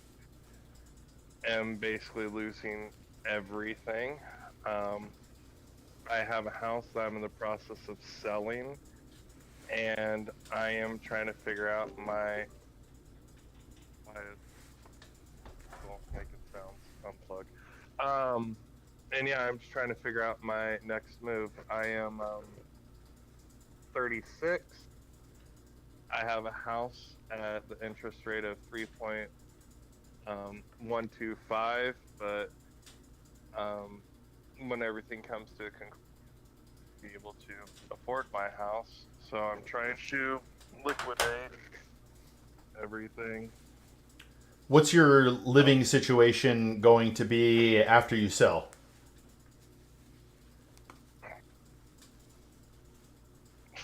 am basically losing everything. I have a house that I'm in the process of selling, and I am trying to figure out my... Don't make it sound unplug. And yeah, I'm just trying to figure out my next move. I am 36. I have a house at the interest rate of 3.125, but when everything comes to a conclusion, be able to afford my house. So I'm trying to liquidate everything. What's your living situation going to be after you sell?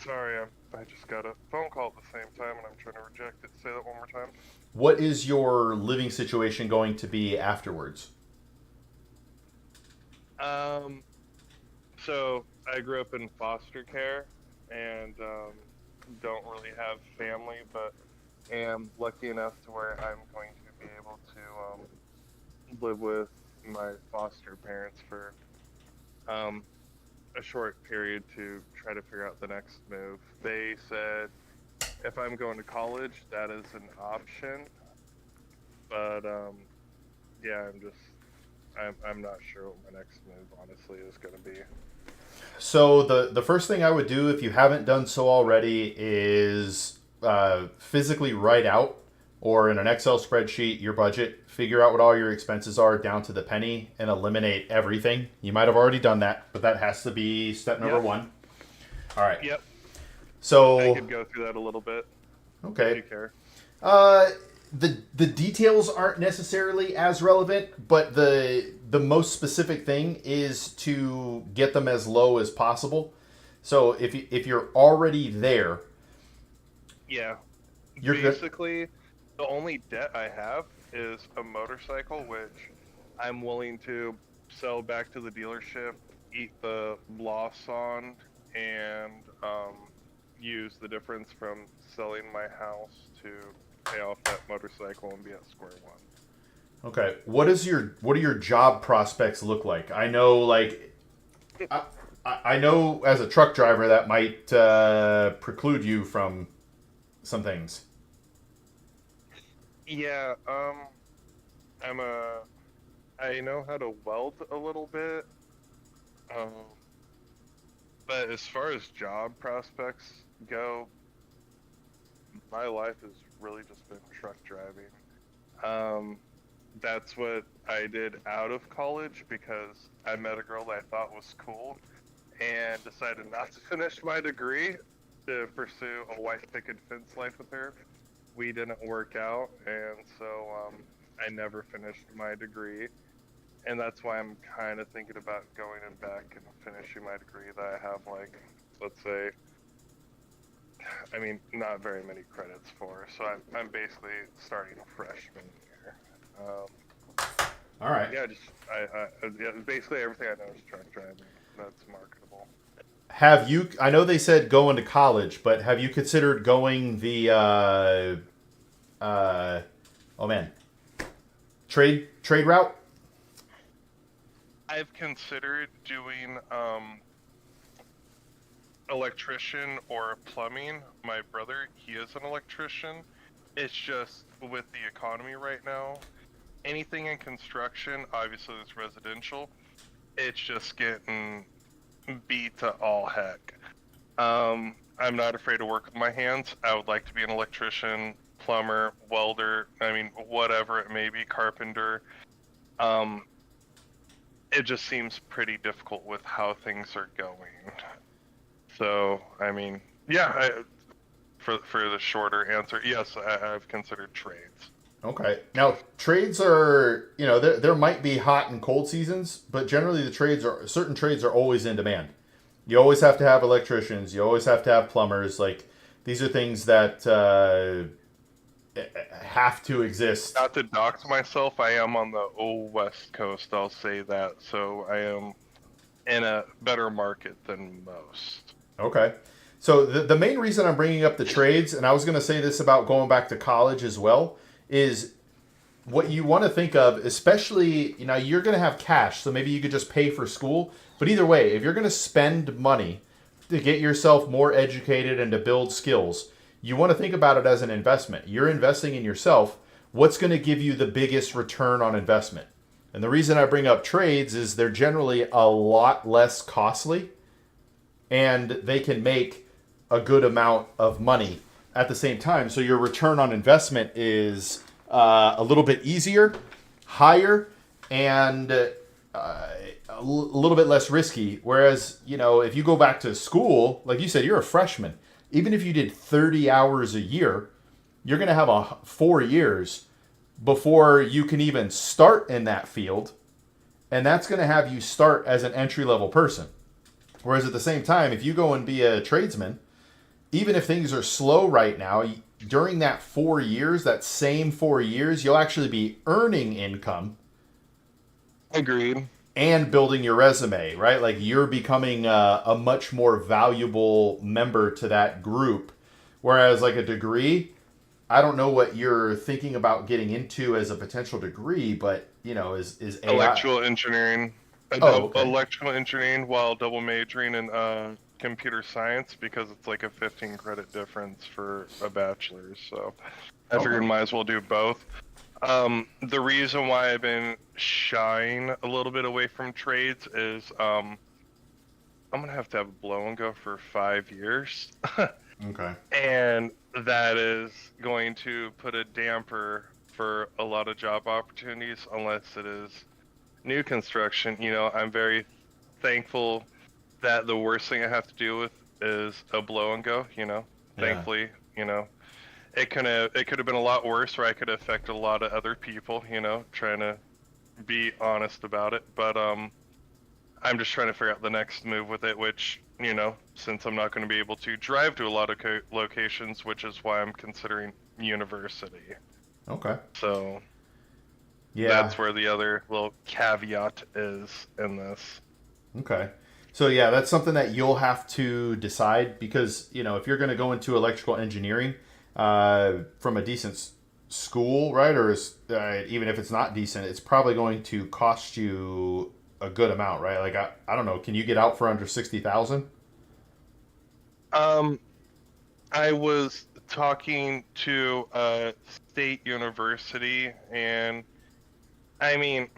Sorry, I just got a phone call at the same time and I'm trying to reject it. Say that one more time. What is your living situation going to be afterwards? So I grew up in foster care and don't really have family, but am lucky enough to where I'm going to be able to live with my foster parents for a short period to try to figure out the next move. They said if I'm going to college, that is an option, but yeah, I'm not sure what my next move honestly is going to be. So the first thing I would do, if you haven't done so already, is physically write out, or in an Excel spreadsheet, your budget. Figure out what all your expenses are down to the penny and eliminate everything. You might have already done that, but that has to be step number one. All right. Yep. So I could go through that a little bit. Okay. Do you care? The details aren't necessarily as relevant, but the most specific thing is to get them as low as possible. So if you're already there, Yeah. you're good. Basically, the only debt I have is a motorcycle, which I'm willing to sell back to the dealership, eat the loss on, and use the difference from selling my house to pay off that motorcycle and be at square one. Okay. What do your job prospects look like? I know, like, I know as a truck driver that might preclude you from some things. Yeah, I know how to weld a little bit, but as far as job prospects go, my life has really just been truck driving. That's what I did out of college because I met a girl that I thought was cool and decided not to finish my degree to pursue a wife picket fence life with her. We didn't work out, and so I never finished my degree, and that's why I'm kind of thinking about going back and finishing my degree that I have, like, let's say, I mean, not very many credits for, so I'm basically starting a freshman year. All right. Yeah, basically everything I know is truck driving. That's marketable. Have you? I know they said going to college, but have you considered going the oh man, trade route? I've considered doing electrician or plumbing. My brother, he is an electrician. It's just with the economy right now, anything in construction, obviously it's residential, it's just getting beat to all heck. I'm not afraid to work with my hands. I would like to be an electrician, plumber, welder, I mean, whatever it may be, carpenter. It just seems pretty difficult with how things are going. So, I mean, yeah, for the shorter answer, yes, I've considered trades. Okay. Now, trades are, there might be hot and cold seasons, but generally certain trades are always in demand. You always have to have electricians. You always have to have plumbers. Like, these are things that have to exist. Not to dox myself, I am on the old West Coast, I'll say that. So I am in a better market than most. Okay. So the main reason I'm bringing up the trades, and I was going to say this about going back to college as well, is what you want to think of, especially, you're going to have cash, so maybe you could just pay for school. But either way, if you're going to spend money to get yourself more educated and to build skills, you want to think about it as an investment. You're investing in yourself. What's going to give you the biggest return on investment? And the reason I bring up trades is they're generally a lot less costly, and they can make a good amount of money at the same time. So your return on investment is a little bit easier, higher, and a little bit less risky. Whereas, if you go back to school, like you said, you're a freshman. Even if you did 30 hours a year, you're going to have 4 years before you can even start in that field. And that's going to have you start as an entry-level person. Whereas at the same time, if you go and be a tradesman, even if things are slow right now, during that 4 years, that same 4 years, you'll actually be earning income. Agreed. and building your resume, right? Like you're becoming a much more valuable member to that group. Whereas like a degree, I don't know what you're thinking about getting into as a potential degree, but you know, is AI? Electrical engineering. Oh, okay. Electrical engineering while double majoring in computer science because it's like a 15 credit difference for a bachelor's. So I figured Okay. might as well do both. The reason why I've been shying a little bit away from trades is I'm gonna have to have a blow and go for 5 years. Okay. And that is going to put a damper for a lot of job opportunities unless it is new construction. You know, I'm very thankful that the worst thing I have to deal with is a blow and go, you know. Yeah. Thankfully, you know, it could have been a lot worse where I could have affected a lot of other people, you know, trying to be honest about it. But I'm just trying to figure out the next move with it, which, you know, since I'm not going to be able to drive to a lot of locations, which is why I'm considering university. Okay. So Yeah. that's where the other little caveat is in this. Okay. So yeah, that's something that you'll have to decide because, you know, if you're going to go into electrical engineering from a decent school, right? Or even if it's not decent, it's probably going to cost you a good amount, right? Like, I don't know. Can you get out for under 60,000? I was talking to a state university, and I mean,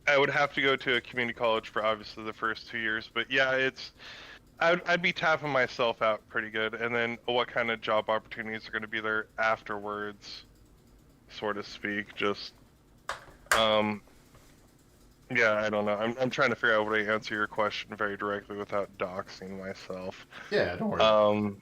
I would have to go to a community college for obviously the first 2 years, but yeah, I'd be tapping myself out pretty good, and then what kind of job opportunities are going to be there afterwards, so to speak. Just, yeah, I don't know. I'm trying to figure out a way to answer your question very directly without doxing myself. Yeah, don't worry.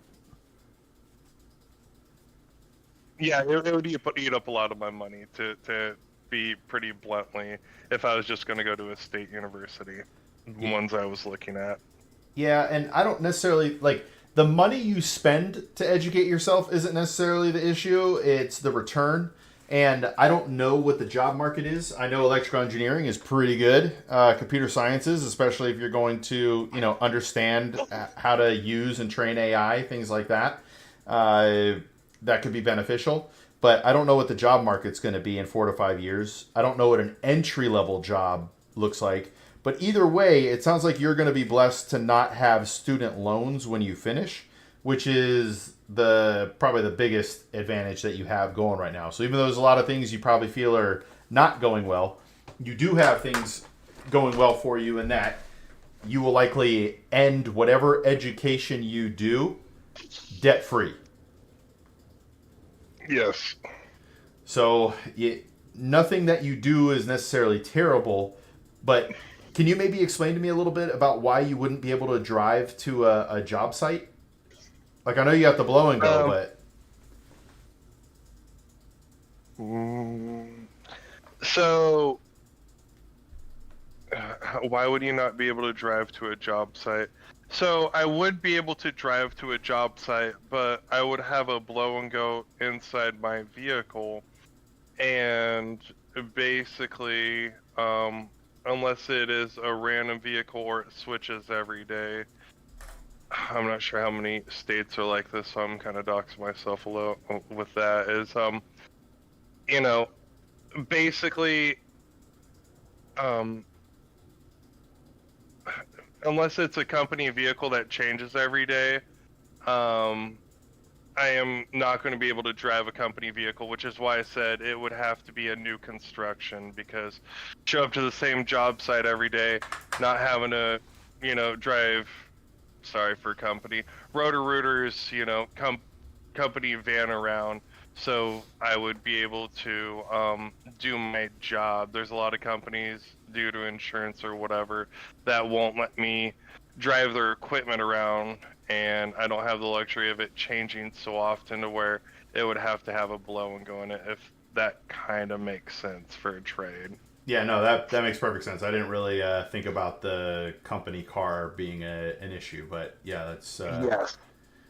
Yeah, it would eat up a lot of my money to be pretty bluntly if I was just going to go to a state university, the ones I was looking at. Yeah, and I don't necessarily like the money you spend to educate yourself isn't necessarily the issue. It's the return. And I don't know what the job market is. I know electrical engineering is pretty good. Computer sciences, especially if you're going to, you know, understand how to use and train AI, things like that. That could be beneficial. But I don't know what the job market's going to be in 4 to 5 years. I don't know what an entry level job looks like. But either way, it sounds like you're going to be blessed to not have student loans when you finish, which is probably the biggest advantage that you have going right now. So even though there's a lot of things you probably feel are not going well, you do have things going well for you in that you will likely end whatever education you do debt free. Yes. So nothing that you do is necessarily terrible, but can you maybe explain to me a little bit about why you wouldn't be able to drive to a job site? Like, I know you have the blow and go, but... So, why would you not be able to drive to a job site? So, I would be able to drive to a job site, but I would have a blow and go inside my vehicle. And basically, unless it is a random vehicle or it switches every day, I'm not sure how many states are like this, so I'm kind of doxing myself a little with that. Is you know, basically, unless it's a company vehicle that changes every day, I am not going to be able to drive a company vehicle, which is why I said it would have to be a new construction, because show up to the same job site every day, not having to, you know, drive. Sorry for company. Roto-Rooters, you know, company van around, so I would be able to do my job. There's a lot of companies, due to insurance or whatever, that won't let me drive their equipment around, and I don't have the luxury of it changing so often to where it would have to have a blow and go in it, if that kind of makes sense for a trade. Yeah, no, that makes perfect sense. I didn't really think about the company car being an issue, but yeah, that's...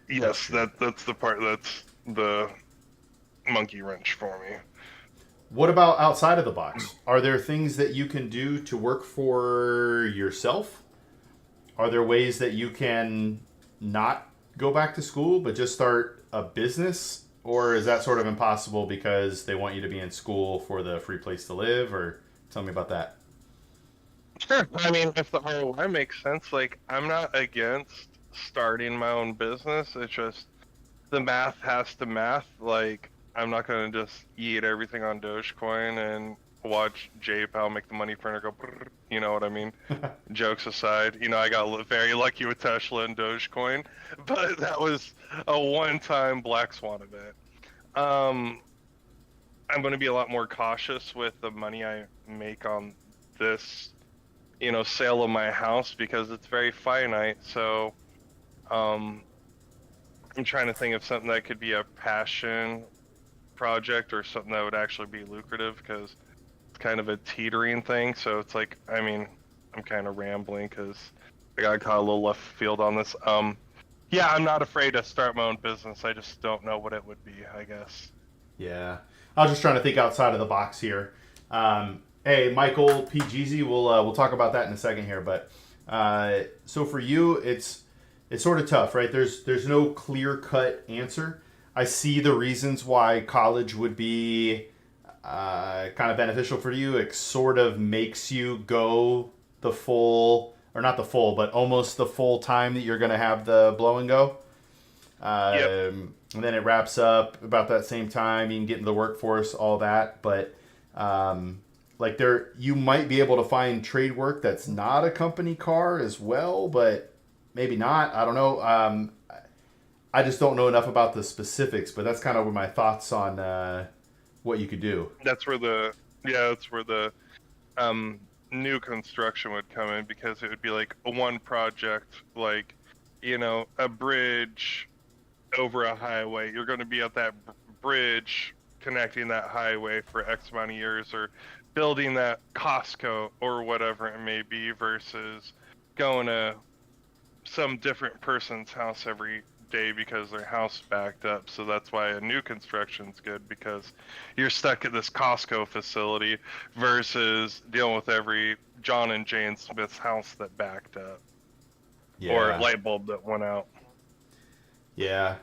Yes, that's the part that's the monkey wrench for me. What about outside of the box? Are there things that you can do to work for yourself? Are there ways that you can not go back to school but just start a business? Or is that sort of impossible because they want you to be in school for the free place to live? Or tell me about that. Sure. I mean, if the ROI makes sense, like I'm not against starting my own business. It's just the math has to math. Like I'm not gonna just eat everything on Dogecoin and watch JPal make the money printer go. Brrr, you know what I mean? Jokes aside, I got very lucky with Tesla and Dogecoin, but that was a one-time black swan event. I'm going to be a lot more cautious with the money I make on this, sale of my house because it's very finite. So, I'm trying to think of something that could be a passion project or something that would actually be lucrative because it's kind of a teetering thing. So it's like, I mean, I'm kind of rambling because I got caught a little left field on this. Yeah, I'm not afraid to start my own business. I just don't know what it would be, I guess. Yeah. I was just trying to think outside of the box here. Hey, Michael P. Jeezy, we'll talk about that in a second here. But so for you, it's sort of tough, right? There's no clear-cut answer. I see the reasons why college would be kind of beneficial for you. It sort of makes you go the full, or not the full, but almost the full time that you're going to have the blow and go. Yep. And then it wraps up about that same time. You can get into the workforce, all that. But you might be able to find trade work that's not a company car as well, but maybe not. I don't know. I just don't know enough about the specifics, but that's kind of my thoughts on what you could do. That's where the new construction would come in because it would be like a one project, like a bridge over a highway. You're going to be at that bridge connecting that highway for X amount of years, or building that Costco or whatever it may be, versus going to some different person's house every day because their house backed up. So that's why a new construction's good, because you're stuck at this Costco facility versus dealing with every John and Jane Smith's house that backed up, or light bulb that went out. Yeah,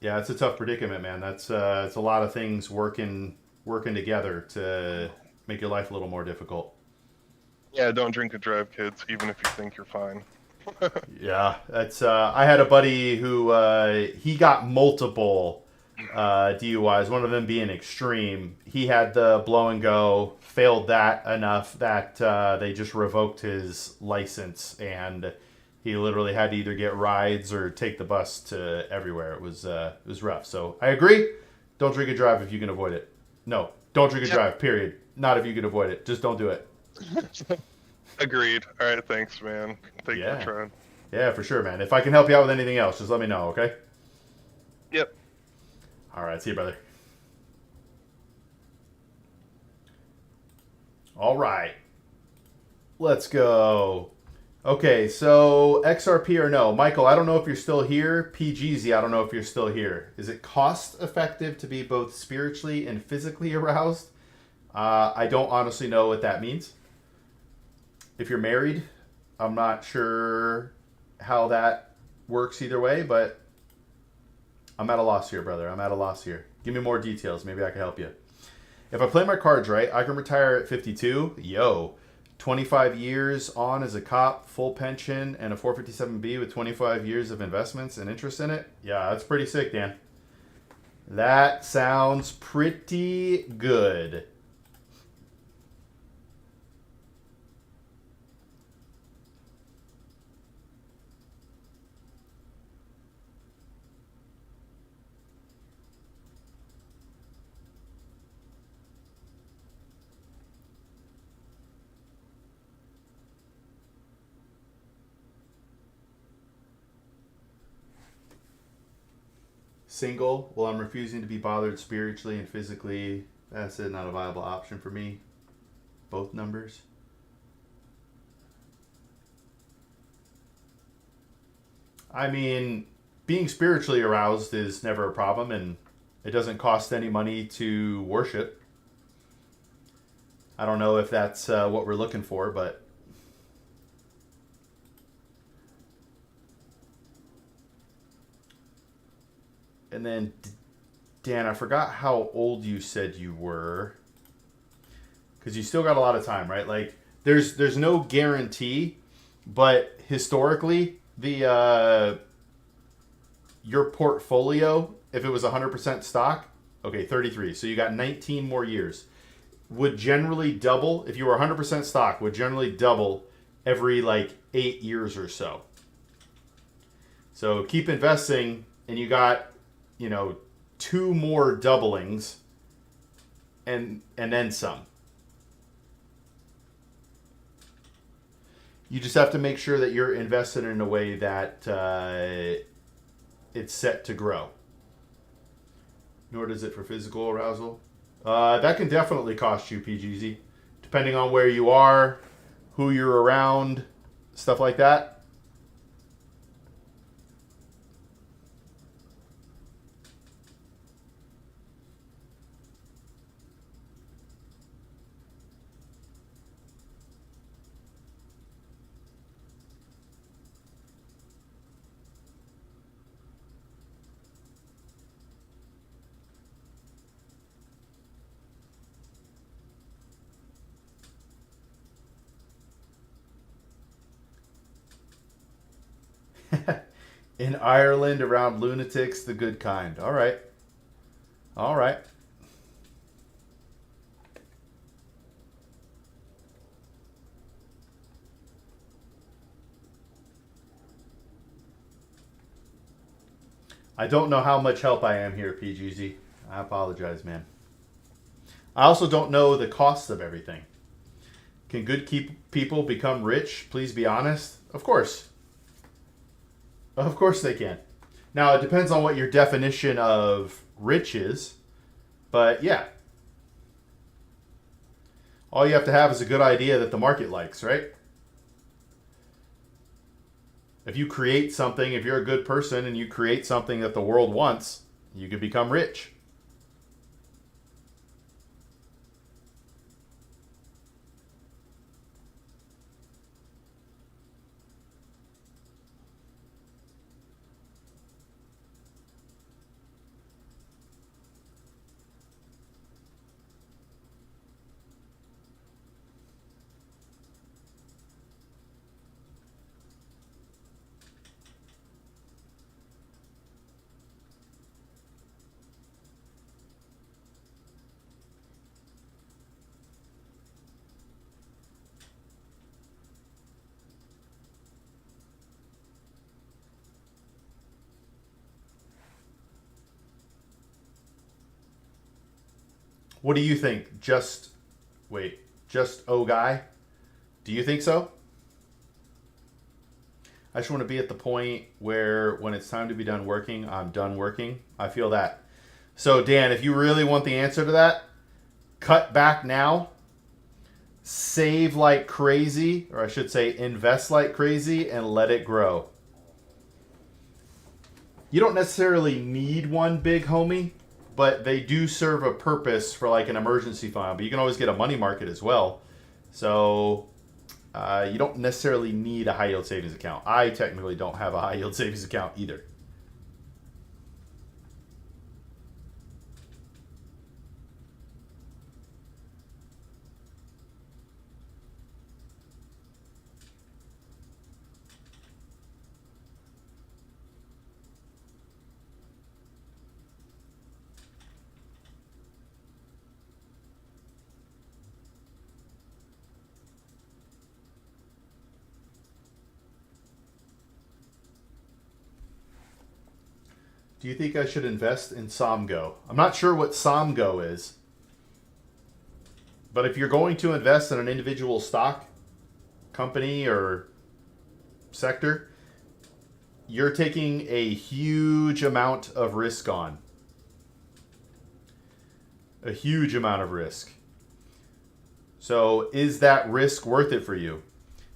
it's a tough predicament, man. That's it's a lot of things working together to make your life a little more difficult. Yeah, don't drink and drive, kids, even if you think you're fine. Yeah, that's. I had a buddy who he got multiple DUIs. One of them being extreme. He had the blow and go, failed that enough that they just revoked his license, and he literally had to either get rides or take the bus to everywhere. It was rough. So I agree. Don't drink and drive if you can avoid it. No, don't drink and drive. Period. Not if you can avoid it. Just don't do it. Agreed. All right, thanks, man. Thank you for trying. Yeah, for sure, man. If I can help you out with anything else, just let me know, okay? Yep. All right, see you, brother. All right. Let's go. Okay, so XRP or no? Michael, I don't know if you're still here. PGZ, I don't know if you're still here. Is it cost effective to be both spiritually and physically aroused? I don't honestly know what that means. If you're married, I'm not sure how that works either way, but I'm at a loss here, brother. I'm at a loss here. Give me more details. Maybe I can help you. If I play my cards right, I can retire at 52. Yo, 25 years on as a cop, full pension, and a 457B with 25 years of investments and interest in it. Yeah, that's pretty sick, Dan. That sounds pretty good. Single, well, I'm refusing to be bothered spiritually and physically. That's not a viable option for me. Both numbers. I mean, being spiritually aroused is never a problem, and it doesn't cost any money to worship. I don't know if that's what we're looking for, but and then Dan, I forgot how old you said you were, because you still got a lot of time, right? Like there's no guarantee, but historically the your portfolio, if it was 100% stock, okay, 33. So you got 19 more years. Would generally double, if you were 100% stock, would generally double every like 8 years or so. So keep investing, and you got, 2 more doublings and then some. You just have to make sure that you're invested in a way that it's set to grow. Nor does it for physical arousal. That can definitely cost you, PGZ, depending on where you are, who you're around, stuff like that. In Ireland, around lunatics, the good kind. All right. All right. I don't know how much help I am here, PGZ. I apologize, man. I also don't know the costs of everything. Can good people become rich? Please be honest. Of course. Of course they can. Now, it depends on what your definition of rich is. But yeah. All you have to have is a good idea that the market likes, right? If you create something, if you're a good person and you create something that the world wants, you could become rich. What do you think? Just oh guy? Do you think so? I just want to be at the point where when it's time to be done working, I'm done working. I feel that. So Dan, if you really want the answer to that, cut back now, save like crazy, or I should say invest like crazy, and let it grow. You don't necessarily need one big homie, but they do serve a purpose for like an emergency fund. But you can always get a money market as well. So you don't necessarily need a high yield savings account. I technically don't have a high yield savings account either. Do you think I should invest in Somgo? I'm not sure what Somgo is. But if you're going to invest in an individual stock, company, or sector, you're taking a huge amount of risk on. A huge amount of risk. So is that risk worth it for you?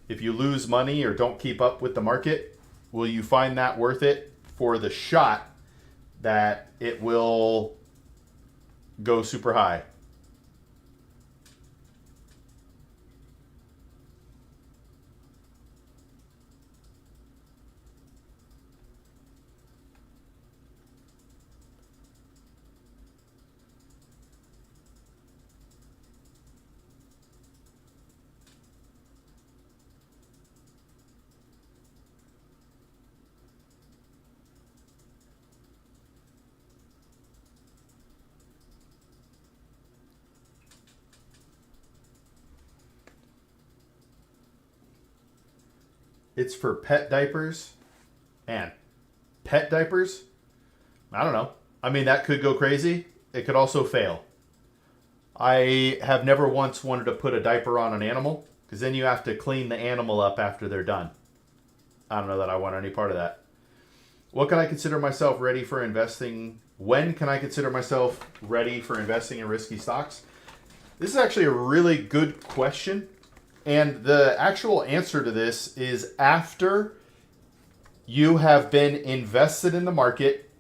If you lose money or don't keep up with the market, will you find that worth it for the shot that it will go super high? it's for pet diapers. Man, pet diapers? I don't know. I mean, that could go crazy. It could also fail. I have never once wanted to put a diaper on an animal because then you have to clean the animal up after they're done. I don't know that I want any part of that. What can I consider myself ready for investing? When can I consider myself ready for investing in risky stocks? This is actually a really good question. And the actual answer to this is after you have been invested in the market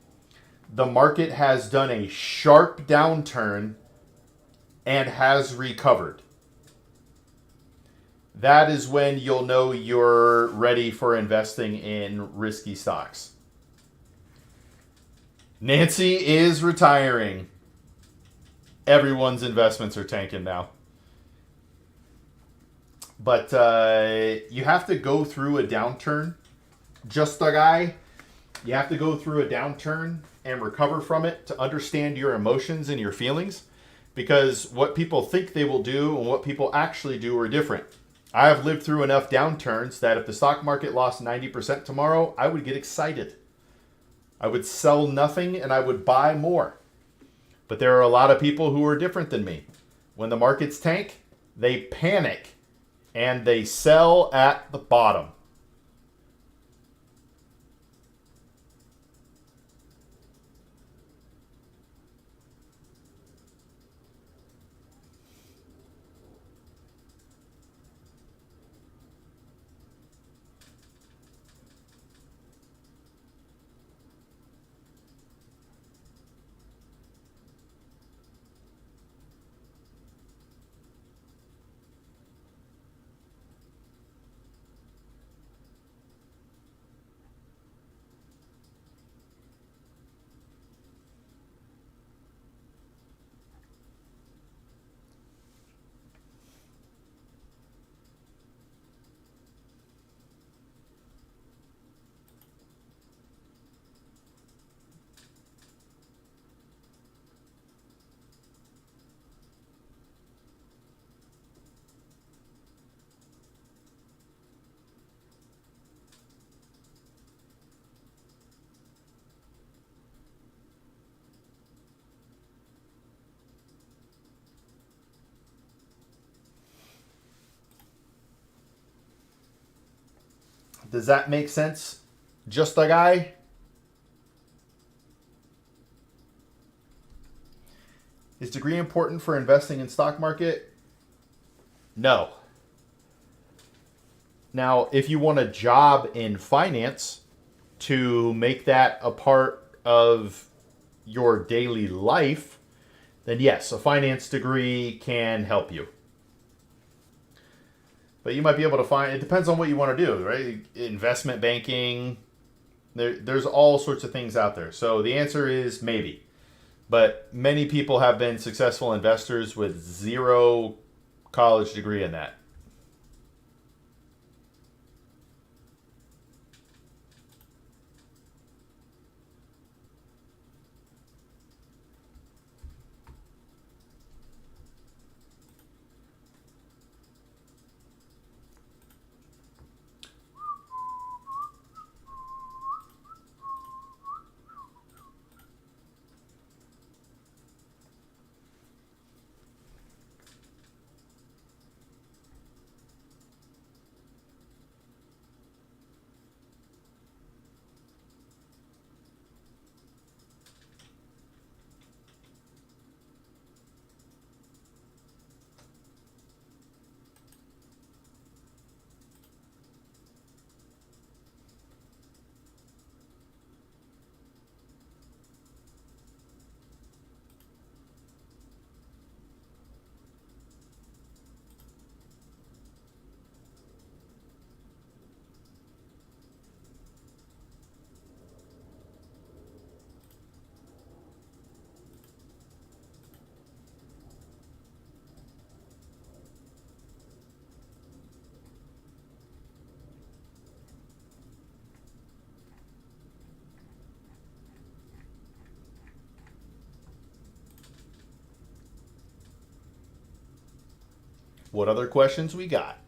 has done a sharp downturn and has recovered. That is when you'll know you're ready for investing in risky stocks. Nancy is retiring. Everyone's investments are tanking now. But you have to go through a downturn. Just a guy. You have to go through a downturn and recover from it to understand your emotions and your feelings. Because what people think they will do and what people actually do are different. I have lived through enough downturns that if the stock market lost 90% tomorrow, I would get excited. I would sell nothing and I would buy more. But there are a lot of people who are different than me. When the markets tank, they panic and they sell at the bottom. Does that make sense? Just a guy? Is degree important for investing in stock market? No. Now, if you want a job in finance to make that a part of your daily life, then yes, a finance degree can help you. But you might be able to find, it depends on what you want to do, right? Investment banking, there's all sorts of things out there. So the answer is maybe. But many people have been successful investors with zero college degree in that. What other questions we got?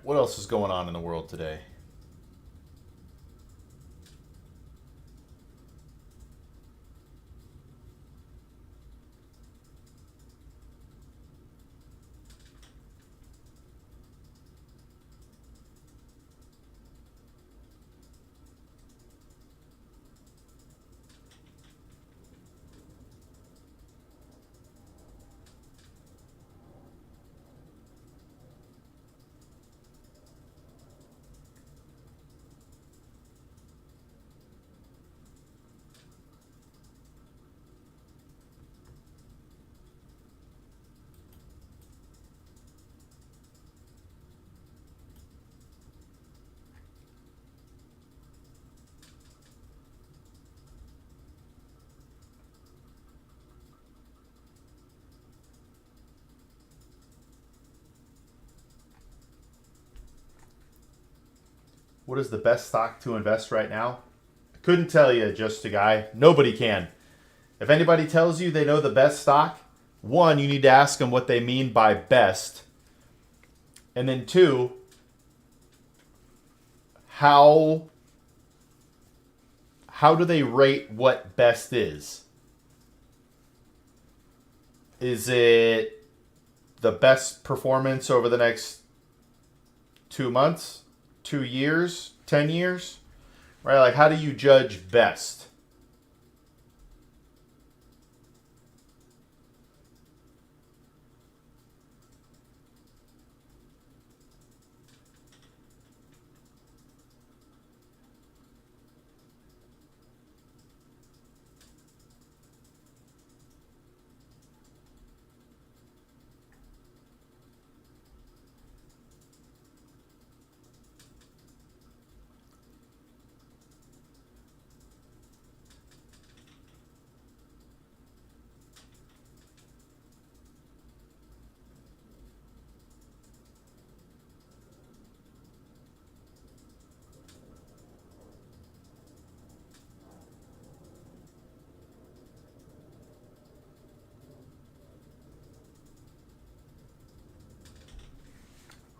What else is going on in the world today? What is the best stock to invest right now? I couldn't tell you, just a guy. Nobody can. If anybody tells you they know the best stock, one, you need to ask them what they mean by best. And then two, how do they rate what best is? Is it the best performance over the next 2 months, 2 years, 10 years? Right? Like, how do you judge best?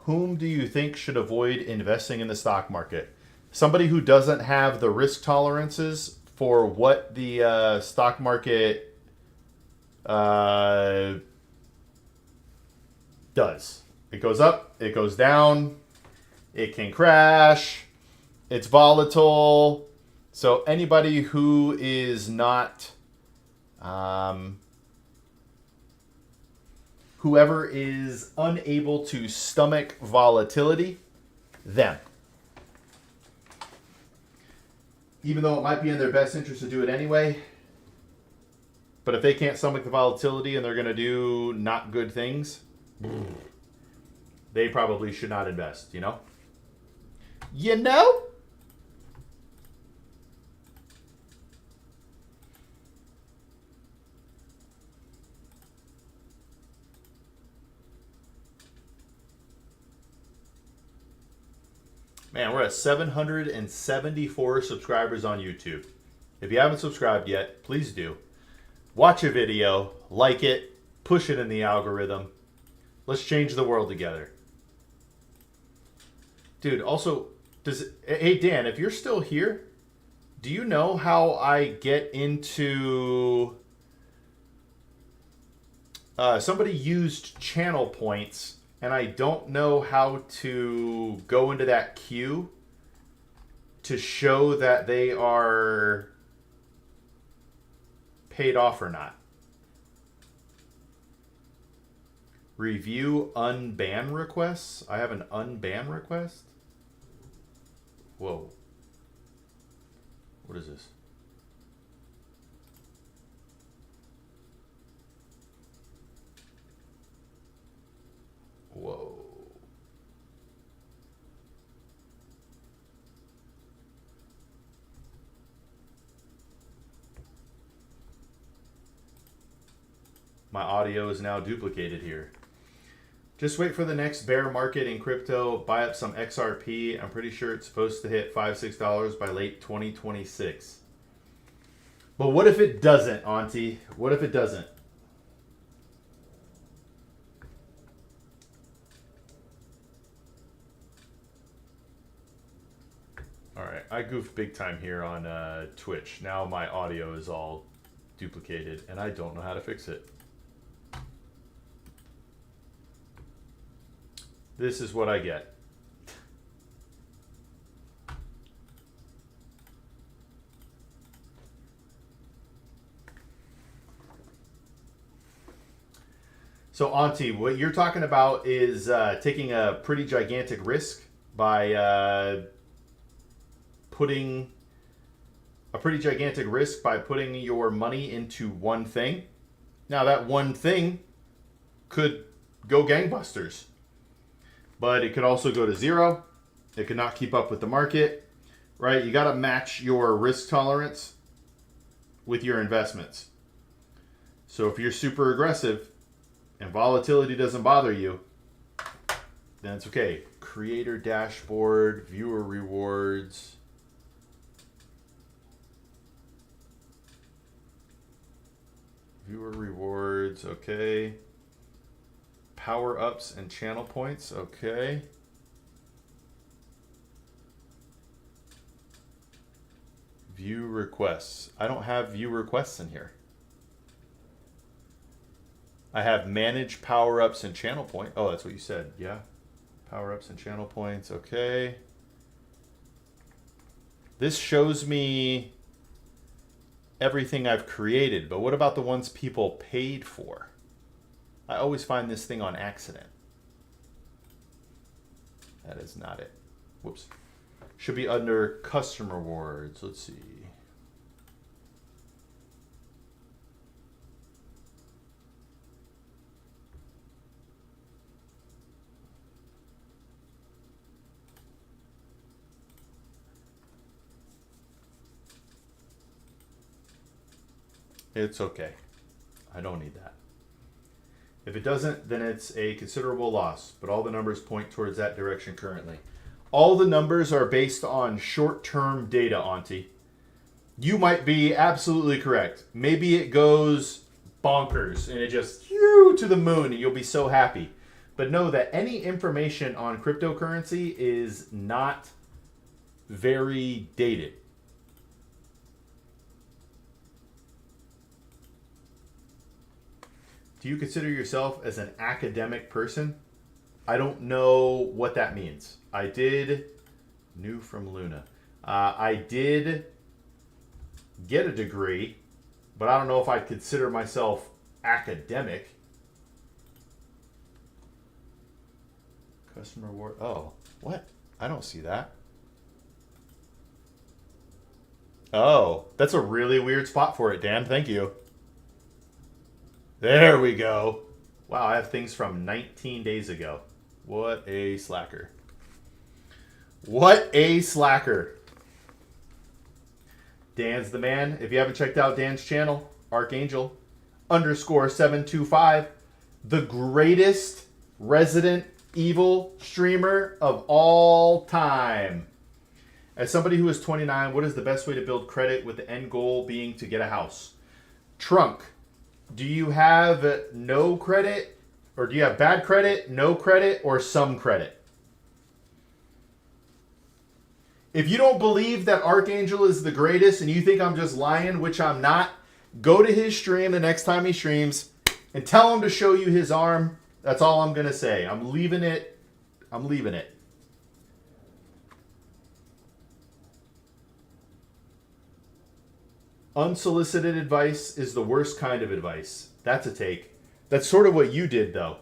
Whom do you think should avoid investing in the stock market? Somebody who doesn't have the risk tolerances for what the stock market does. It goes up, it goes down, it can crash, it's volatile. So anybody who is not, whoever is unable to stomach volatility, them. Even though it might be in their best interest to do it anyway, but if they can't stomach the volatility and they're going to do not good things, they probably should not invest, you know? You know? Man, we're at 774 subscribers on YouTube. If you haven't subscribed yet, please do. Watch a video, like it, push it in the algorithm. Let's change the world together. Dude, also, hey Dan, if you're still here, do you know how I get into... somebody used channel points, and I don't know how to go into that queue to show that they are paid off or not. Review unban requests. I have an unban request. Whoa. What is this? Whoa. My audio is now duplicated here. Just wait for the next bear market in crypto. Buy up some XRP. I'm pretty sure it's supposed to hit $5-6 by late 2026. But what if it doesn't, Auntie? What if it doesn't? I goofed big time here on Twitch. Now my audio is all duplicated, and I don't know how to fix it. This is what I get. So, Auntie, what you're talking about is taking a pretty gigantic risk by putting your money into one thing. Now, that one thing could go gangbusters, but it could also go to zero. It could not keep up with the market, right? You got to match your risk tolerance with your investments. So, if you're super aggressive and volatility doesn't bother you, then it's okay. Creator dashboard, viewer rewards. Viewer rewards, okay. Power ups and channel points, okay. View requests. I don't have view requests in here. I have manage power-ups and channel point. Oh, that's what you said. Yeah. Power-ups and channel points. Okay. This shows me everything I've created, but what about the ones people paid for? I always find this thing on accident. That is not it. Whoops. Should be under custom rewards. Let's see. It's okay. I don't need that. If it doesn't, then it's a considerable loss, but all the numbers point towards that direction currently. All the numbers are based on short-term data, Auntie. You might be absolutely correct. Maybe it goes bonkers and it just to the moon and you'll be so happy. But know that any information on cryptocurrency is not very dated. Do you consider yourself as an academic person? I don't know what that means. I did, new from Luna. I did get a degree, but I don't know if I'd consider myself academic. Customer reward. Oh, what? I don't see that. Oh, that's a really weird spot for it, Dan. Thank you. There we go. Wow, I have things from 19 days ago. What a slacker. What a slacker. Dan's the man. If you haven't checked out Dan's channel, Archangel_725, the greatest Resident Evil streamer of all time. As somebody who is 29, what is the best way to build credit with the end goal being to get a house? Trunk. Do you have no credit, or do you have bad credit, no credit, or some credit? If you don't believe that Archangel is the greatest and you think I'm just lying, which I'm not, go to his stream the next time he streams and tell him to show you his arm. That's all I'm going to say. I'm leaving it. I'm leaving it. Unsolicited advice is the worst kind of advice. That's a take. That's sort of what you did, though.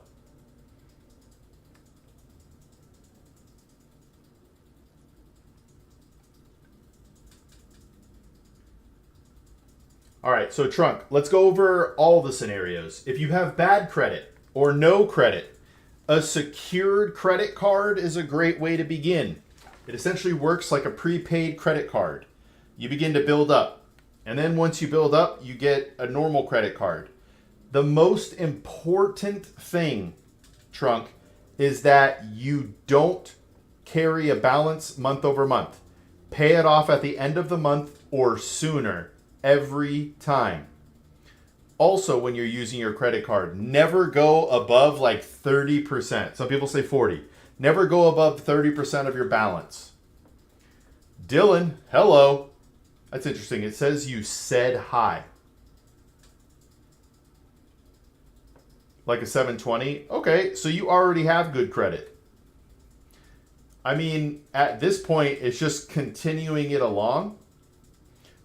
All right, so Trunk, let's go over all the scenarios. If you have bad credit or no credit, a secured credit card is a great way to begin. It essentially works like a prepaid credit card. You begin to build up. And then once you build up, you get a normal credit card. The most important thing, Trunk, is that you don't carry a balance month over month. Pay it off at the end of the month or sooner every time. Also, when you're using your credit card, never go above like 30%. Some people say 40. Never go above 30% of your balance. Dylan, hello. That's interesting. It says you said hi. Like a 720? Okay, so you already have good credit. I mean, at this point, it's just continuing it along,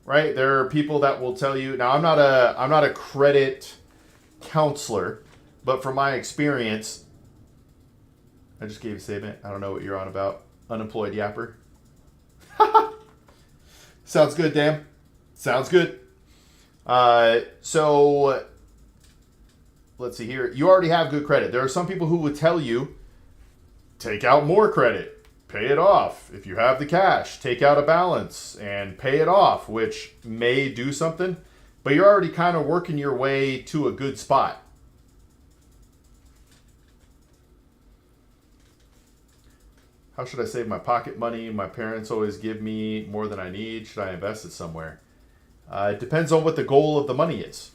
right? There are people that will tell you. Now, I'm not a credit counselor, but from my experience, I just gave a statement. I don't know what you're on about. Unemployed yapper. Sounds good, Dan. Sounds good. So let's see here. You already have good credit. There are some people who would tell you, take out more credit, pay it off. If you have the cash, take out a balance and pay it off, which may do something, but you're already kind of working your way to a good spot. How should I save my pocket money? My parents always give me more than I need. Should I invest it somewhere? It depends on what the goal of the money is,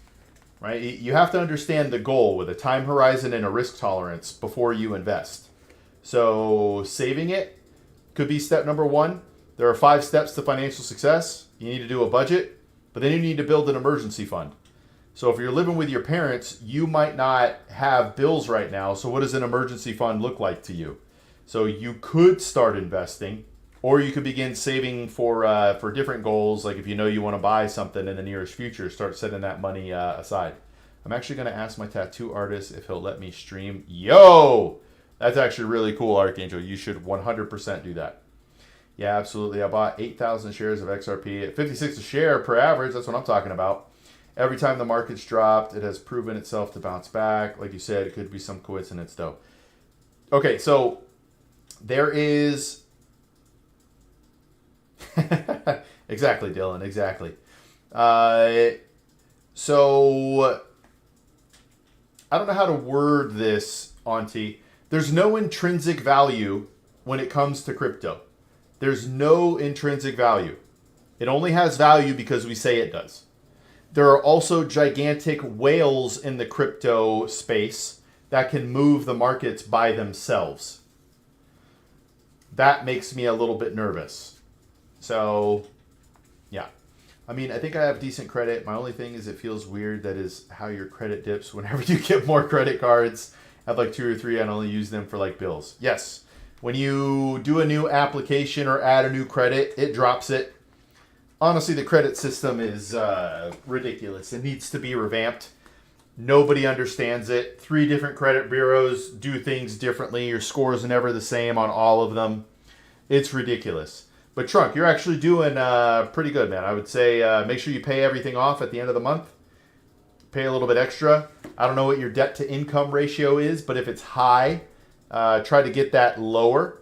right? You have to understand the goal with a time horizon and a risk tolerance before you invest. So saving it could be step number one. There are 5 steps to financial success. You need to do a budget, but then you need to build an emergency fund. So if you're living with your parents, you might not have bills right now. So what does an emergency fund look like to you? So you could start investing, or you could begin saving for different goals. Like if you know you want to buy something in the nearest future, start setting that money aside. I'm actually going to ask my tattoo artist if he'll let me stream. Yo! That's actually really cool, Archangel. You should 100% do that. Yeah, absolutely. I bought 8,000 shares of XRP at 56 a share per average. That's what I'm talking about. Every time the market's dropped, it has proven itself to bounce back. Like you said, it could be some coincidence, though. Okay, so there is... Exactly, Dylan, exactly. So I don't know how to word this, Auntie. There's no intrinsic value when it comes to crypto. There's no intrinsic value. It only has value because we say it does. There are also gigantic whales in the crypto space that can move the markets by themselves. That makes me a little bit nervous. So, yeah. I mean, I think I have decent credit. My only thing is it feels weird that is how your credit dips whenever you get more credit cards. I have like 2 or 3 and only use them for like bills. Yes. When you do a new application or add a new credit, it drops it. Honestly, the credit system is ridiculous. It needs to be revamped. Nobody understands it. 3 different credit bureaus do things differently. Your score is never the same on all of them. It's ridiculous. But Trunk, you're actually doing pretty good, man. I would say make sure you pay everything off at the end of the month. Pay a little bit extra. I don't know what your debt to income ratio is, but if it's high, try to get that lower.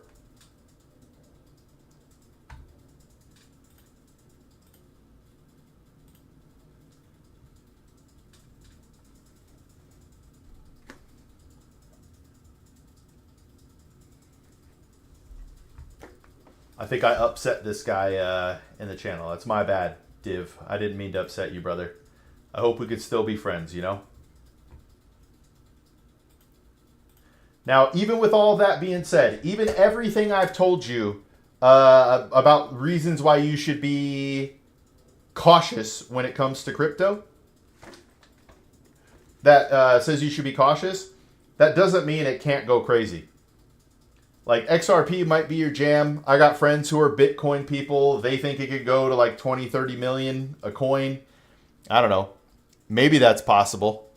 I think I upset this guy in the channel. That's my bad, Div. I didn't mean to upset you, brother. I hope we could still be friends, you know? Now, even with all that being said, even everything I've told you about reasons why you should be cautious when it comes to crypto, that says you should be cautious, that doesn't mean it can't go crazy. Like, XRP might be your jam. I got friends who are Bitcoin people. They think it could go to like 20, 30 million a coin. I don't know. Maybe that's possible.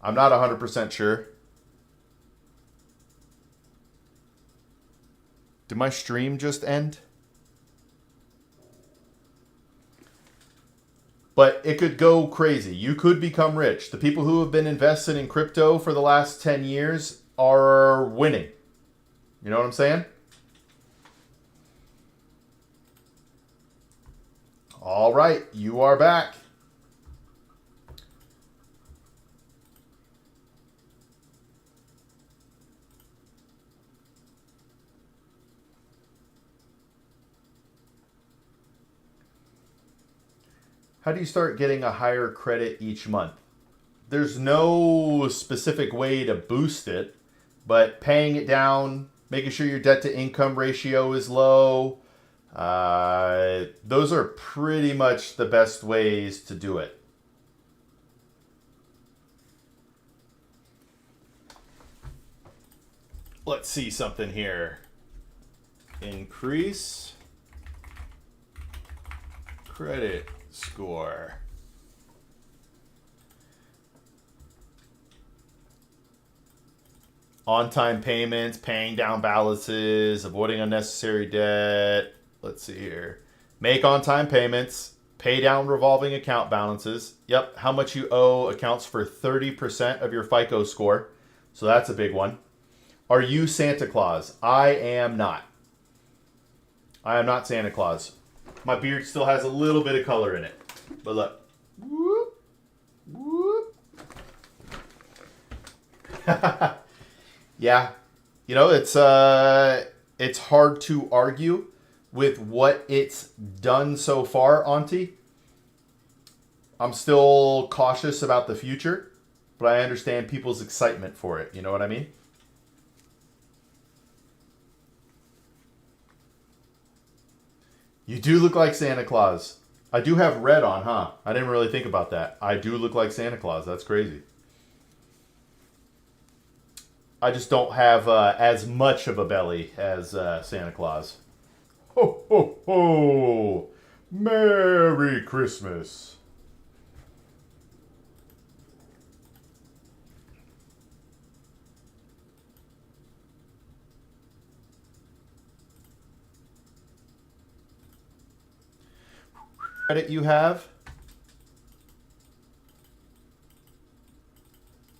I'm not 100% sure. Did my stream just end? But it could go crazy. You could become rich. The people who have been invested in crypto for the last 10 years are winning. You know what I'm saying? All right, you are back. How do you start getting a higher credit each month? There's no specific way to boost it, but paying it down, making sure your debt to income ratio is low, Those are pretty much the best ways to do it. Let's see something here. Increase credit score. On-time payments, paying down balances, avoiding unnecessary debt. Let's see here. Make on-time payments, pay down revolving account balances. Yep, how much you owe accounts for 30% of your FICO score. So that's a big one. Are you Santa Claus? I am not. I am not Santa Claus. My beard still has a little bit of color in it. But look. Whoop. Whoop. Yeah. You know, it's hard to argue with what it's done so far, Auntie. I'm still cautious about the future, but I understand people's excitement for it. You know what I mean? You do look like Santa Claus. I do have red on, huh? I didn't really think about that. I do look like Santa Claus. That's crazy. I just don't have as much of a belly as Santa Claus. Ho, ho, ho! Merry Christmas. Credit you have?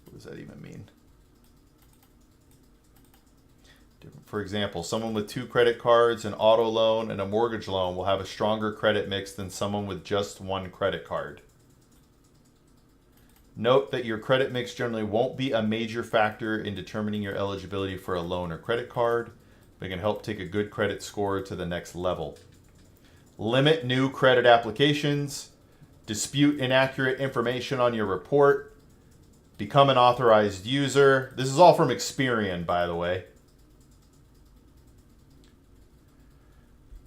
What does that even mean? For example, someone with 2 credit cards, an auto loan, and a mortgage loan will have a stronger credit mix than someone with just 1 credit card. Note that your credit mix generally won't be a major factor in determining your eligibility for a loan or credit card, but can help take a good credit score to the next level. Limit new credit applications, dispute inaccurate information on your report, become an authorized user. This is all from Experian, by the way.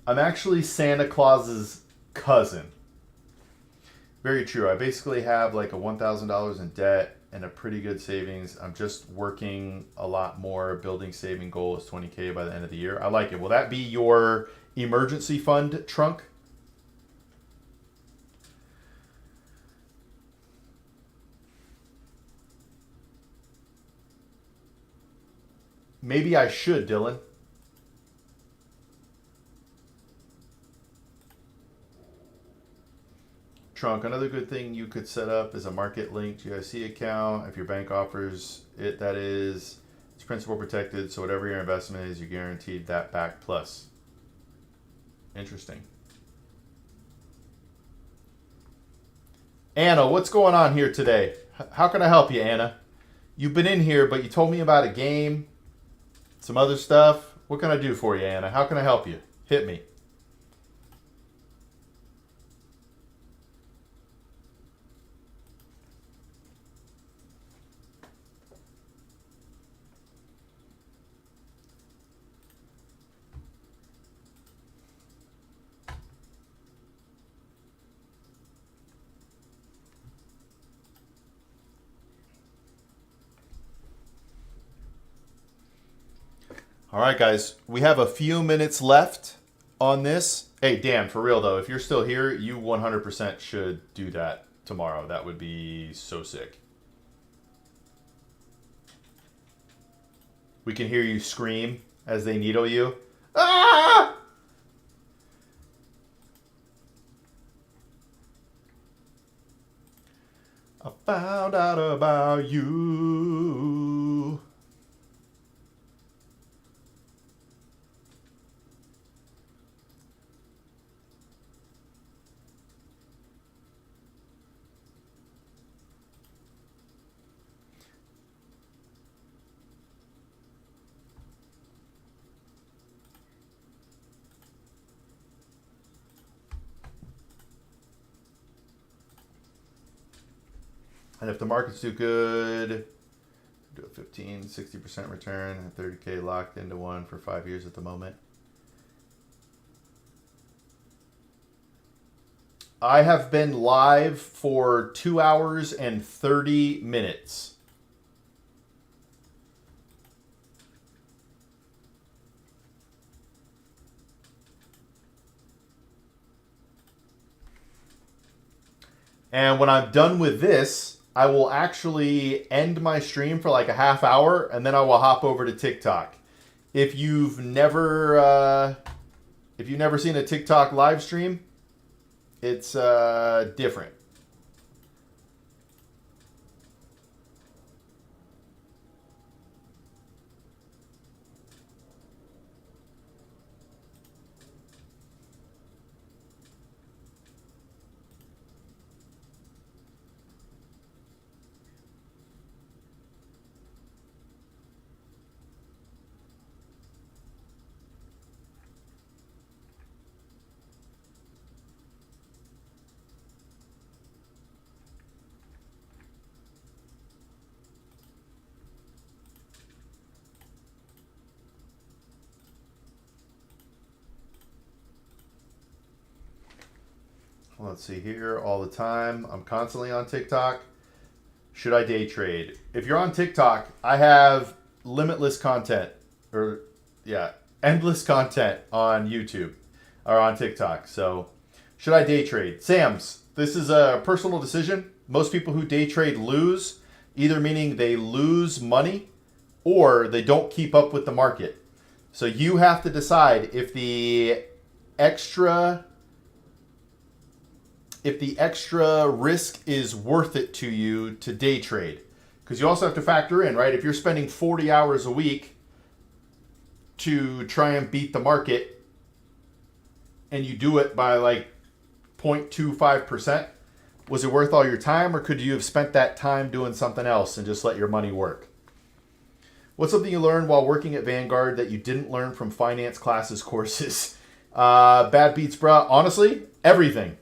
I'm actually Santa Claus's cousin. Very true. I basically have like a $1,000 in debt and a pretty good savings. I'm just working a lot more. Building saving goal is $20K by the end of the year. I like it. Will that be your emergency fund trunk? Maybe I should, Dylan. Trunk. Another good thing you could set up is a market linked GIC account. If your bank offers it, that is, it's principal protected, so whatever your investment is, you're guaranteed that back plus. Interesting. Anna, what's going on here today? How can I help you, Anna? You've been in here, but you told me about a game, some other stuff. What can I do for you, Anna? How can I help you? Hit me. All right, guys, we have a few minutes left on this. Hey, Dan, for real though, if you're still here, you 100% should do that tomorrow. That would be so sick. We can hear you scream as they needle you. Ah! I found out about you. And if the markets do good, do a 15, 60% return and 30K locked into one for 5 years at the moment. I have been live for 2 hours and 30 minutes. And when I'm done with this, I will actually end my stream for like a half hour, and then I will hop over to TikTok. If you've never seen a TikTok live stream, it's different. Let's see here, all the time. I'm constantly on TikTok. Should I day trade? If you're on TikTok, I have limitless content, endless content on YouTube or on TikTok. So, should I day trade? Sam's, this is a personal decision. Most people who day trade lose, either meaning they lose money or they don't keep up with the market. So you have to decide if the extra risk is worth it to you to day trade. Because you also have to factor in, right? If you're spending 40 hours a week to try and beat the market and you do it by like 0.25%, was it worth all your time, or could you have spent that time doing something else and just let your money work? What's something you learned while working at Vanguard that you didn't learn from finance classes courses? Bad beats, bruh. Honestly, everything.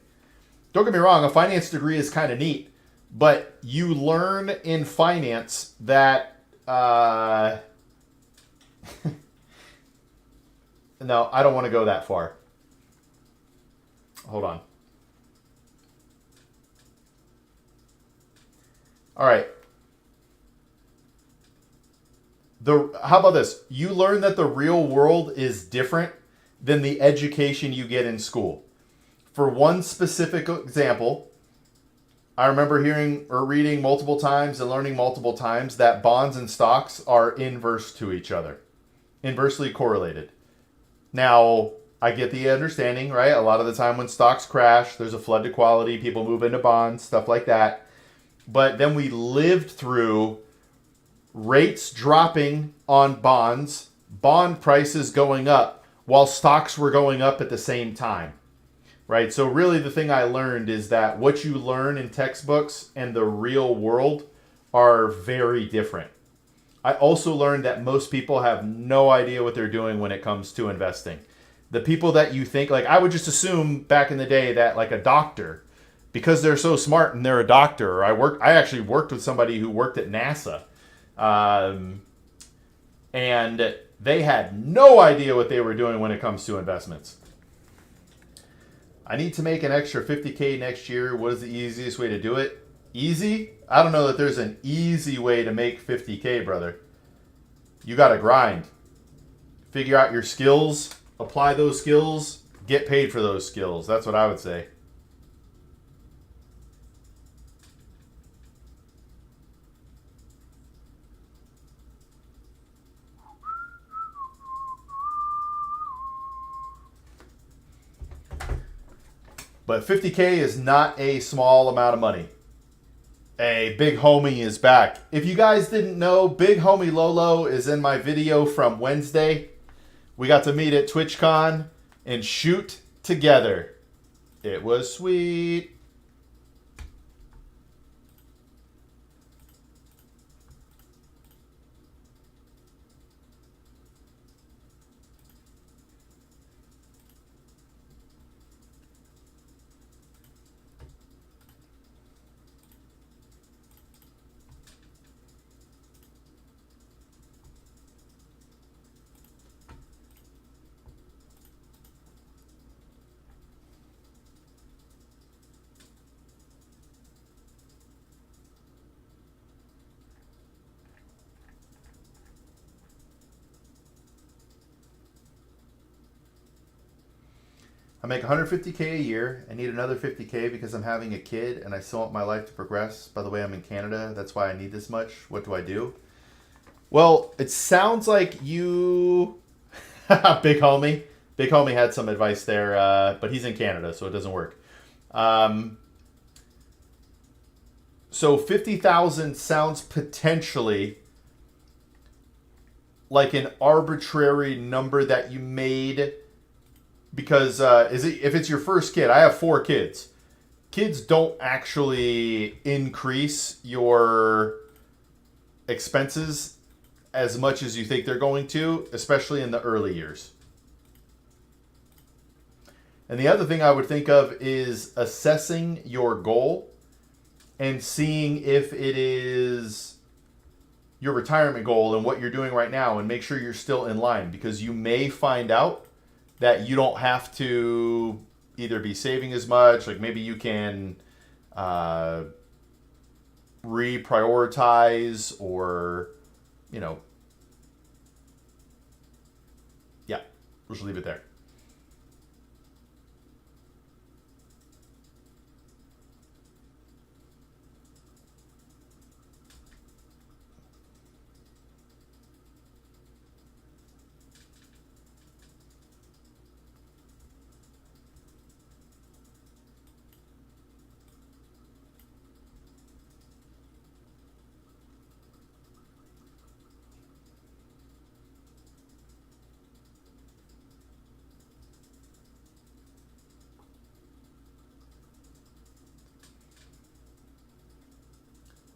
Don't get me wrong, a finance degree is kind of neat, but you learn in finance that... no, I don't want to go that far. Hold on. All right. How about this? You learn that the real world is different than the education you get in school. For one specific example, I remember hearing or reading multiple times and learning multiple times that bonds and stocks are inverse to each other, inversely correlated. Now, I get the understanding, right? A lot of the time when stocks crash, there's a flood to quality, people move into bonds, stuff like that. But then we lived through rates dropping on bonds, bond prices going up, while stocks were going up at the same time. Right? So really the thing I learned is that what you learn in textbooks and the real world are very different. I also learned that most people have no idea what they're doing when it comes to investing. The people that you think, like I would just assume back in the day that like a doctor, because they're so smart and they're a doctor, or I actually worked with somebody who worked at NASA, and they had no idea what they were doing when it comes to investments. I need to make an extra 50K next year. What is the easiest way to do it? Easy? I don't know that there's an easy way to make 50K, brother. You got to grind. Figure out your skills, apply those skills, get paid for those skills. That's what I would say. But 50K is not a small amount of money. Hey, Big Homie is back. If you guys didn't know, Big Homie Lolo is in my video from Wednesday. We got to meet at TwitchCon and shoot together. It was sweet. I make 150K a year. I need another 50K because I'm having a kid and I still want my life to progress. By the way, I'm in Canada. That's why I need this much. What do I do? Well, it sounds like you... Big homie. Big homie had some advice there, but he's in Canada, so it doesn't work. So 50,000 sounds potentially like an arbitrary number that you made because if it's your first kid, I have 4 kids. Kids don't actually increase your expenses as much as you think they're going to, especially in the early years. And the other thing I would think of is assessing your goal and seeing if it is your retirement goal and what you're doing right now, and make sure you're still in line, because you may find out that you don't have to either be saving as much, like maybe you can reprioritize, or, you know, yeah, we'll just leave it there.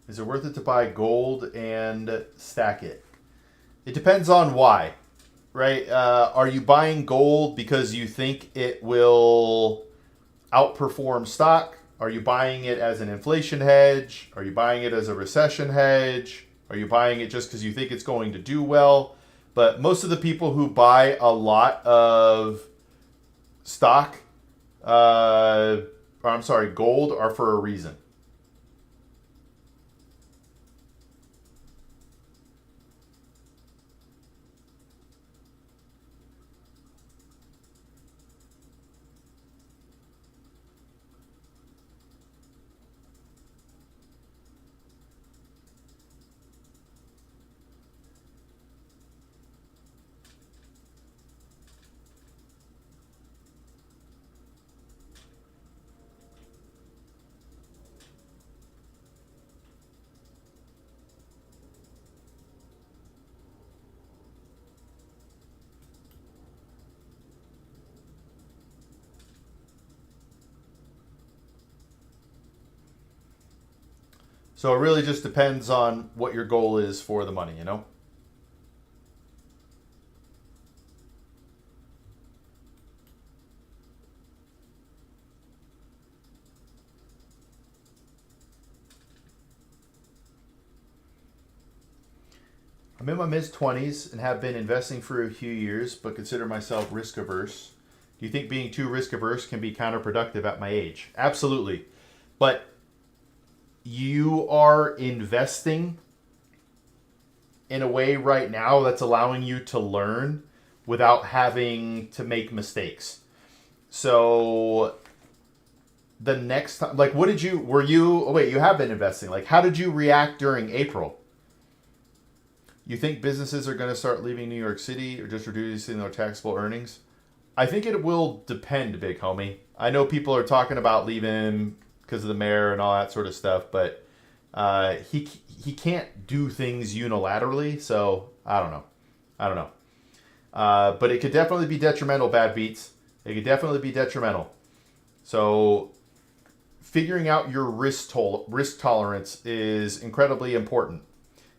Is it worth it to buy gold and stack it? It depends on why, right? Are you buying gold because you think it will outperform stock? Are you buying it as an inflation hedge? Are you buying it as a recession hedge? Are you buying it just because you think it's going to do well? But most of the people who buy a lot of stock, gold, are for a reason. So it really just depends on what your goal is for the money, you know? I'm in my mid-20s and have been investing for a few years, but consider myself risk-averse. Do you think being too risk-averse can be counterproductive at my age? Absolutely. But you are investing in a way right now that's allowing you to learn without having to make mistakes. So the next time, like, you have been investing. Like, how did you react during April? You think businesses are going to start leaving New York City or just reducing their taxable earnings? I think it will depend, big homie. I know people are talking about leaving because of the mayor and all that sort of stuff, but he can't do things unilaterally, so I don't know. But it could definitely be detrimental, bad beats. It could definitely be detrimental. So figuring out your risk tolerance is incredibly important.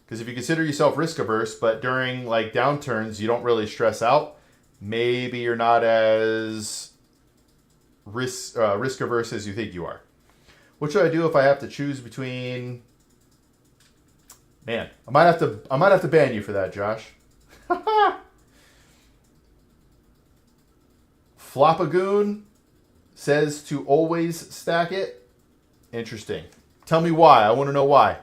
Because if you consider yourself risk averse, but during like downturns you don't really stress out, maybe you're not as risk averse as you think you are. What should I do if I have to choose between? Man, I might have to ban you for that, Josh. Flopagoon says to always stack it. Interesting. Tell me why. I want to know why.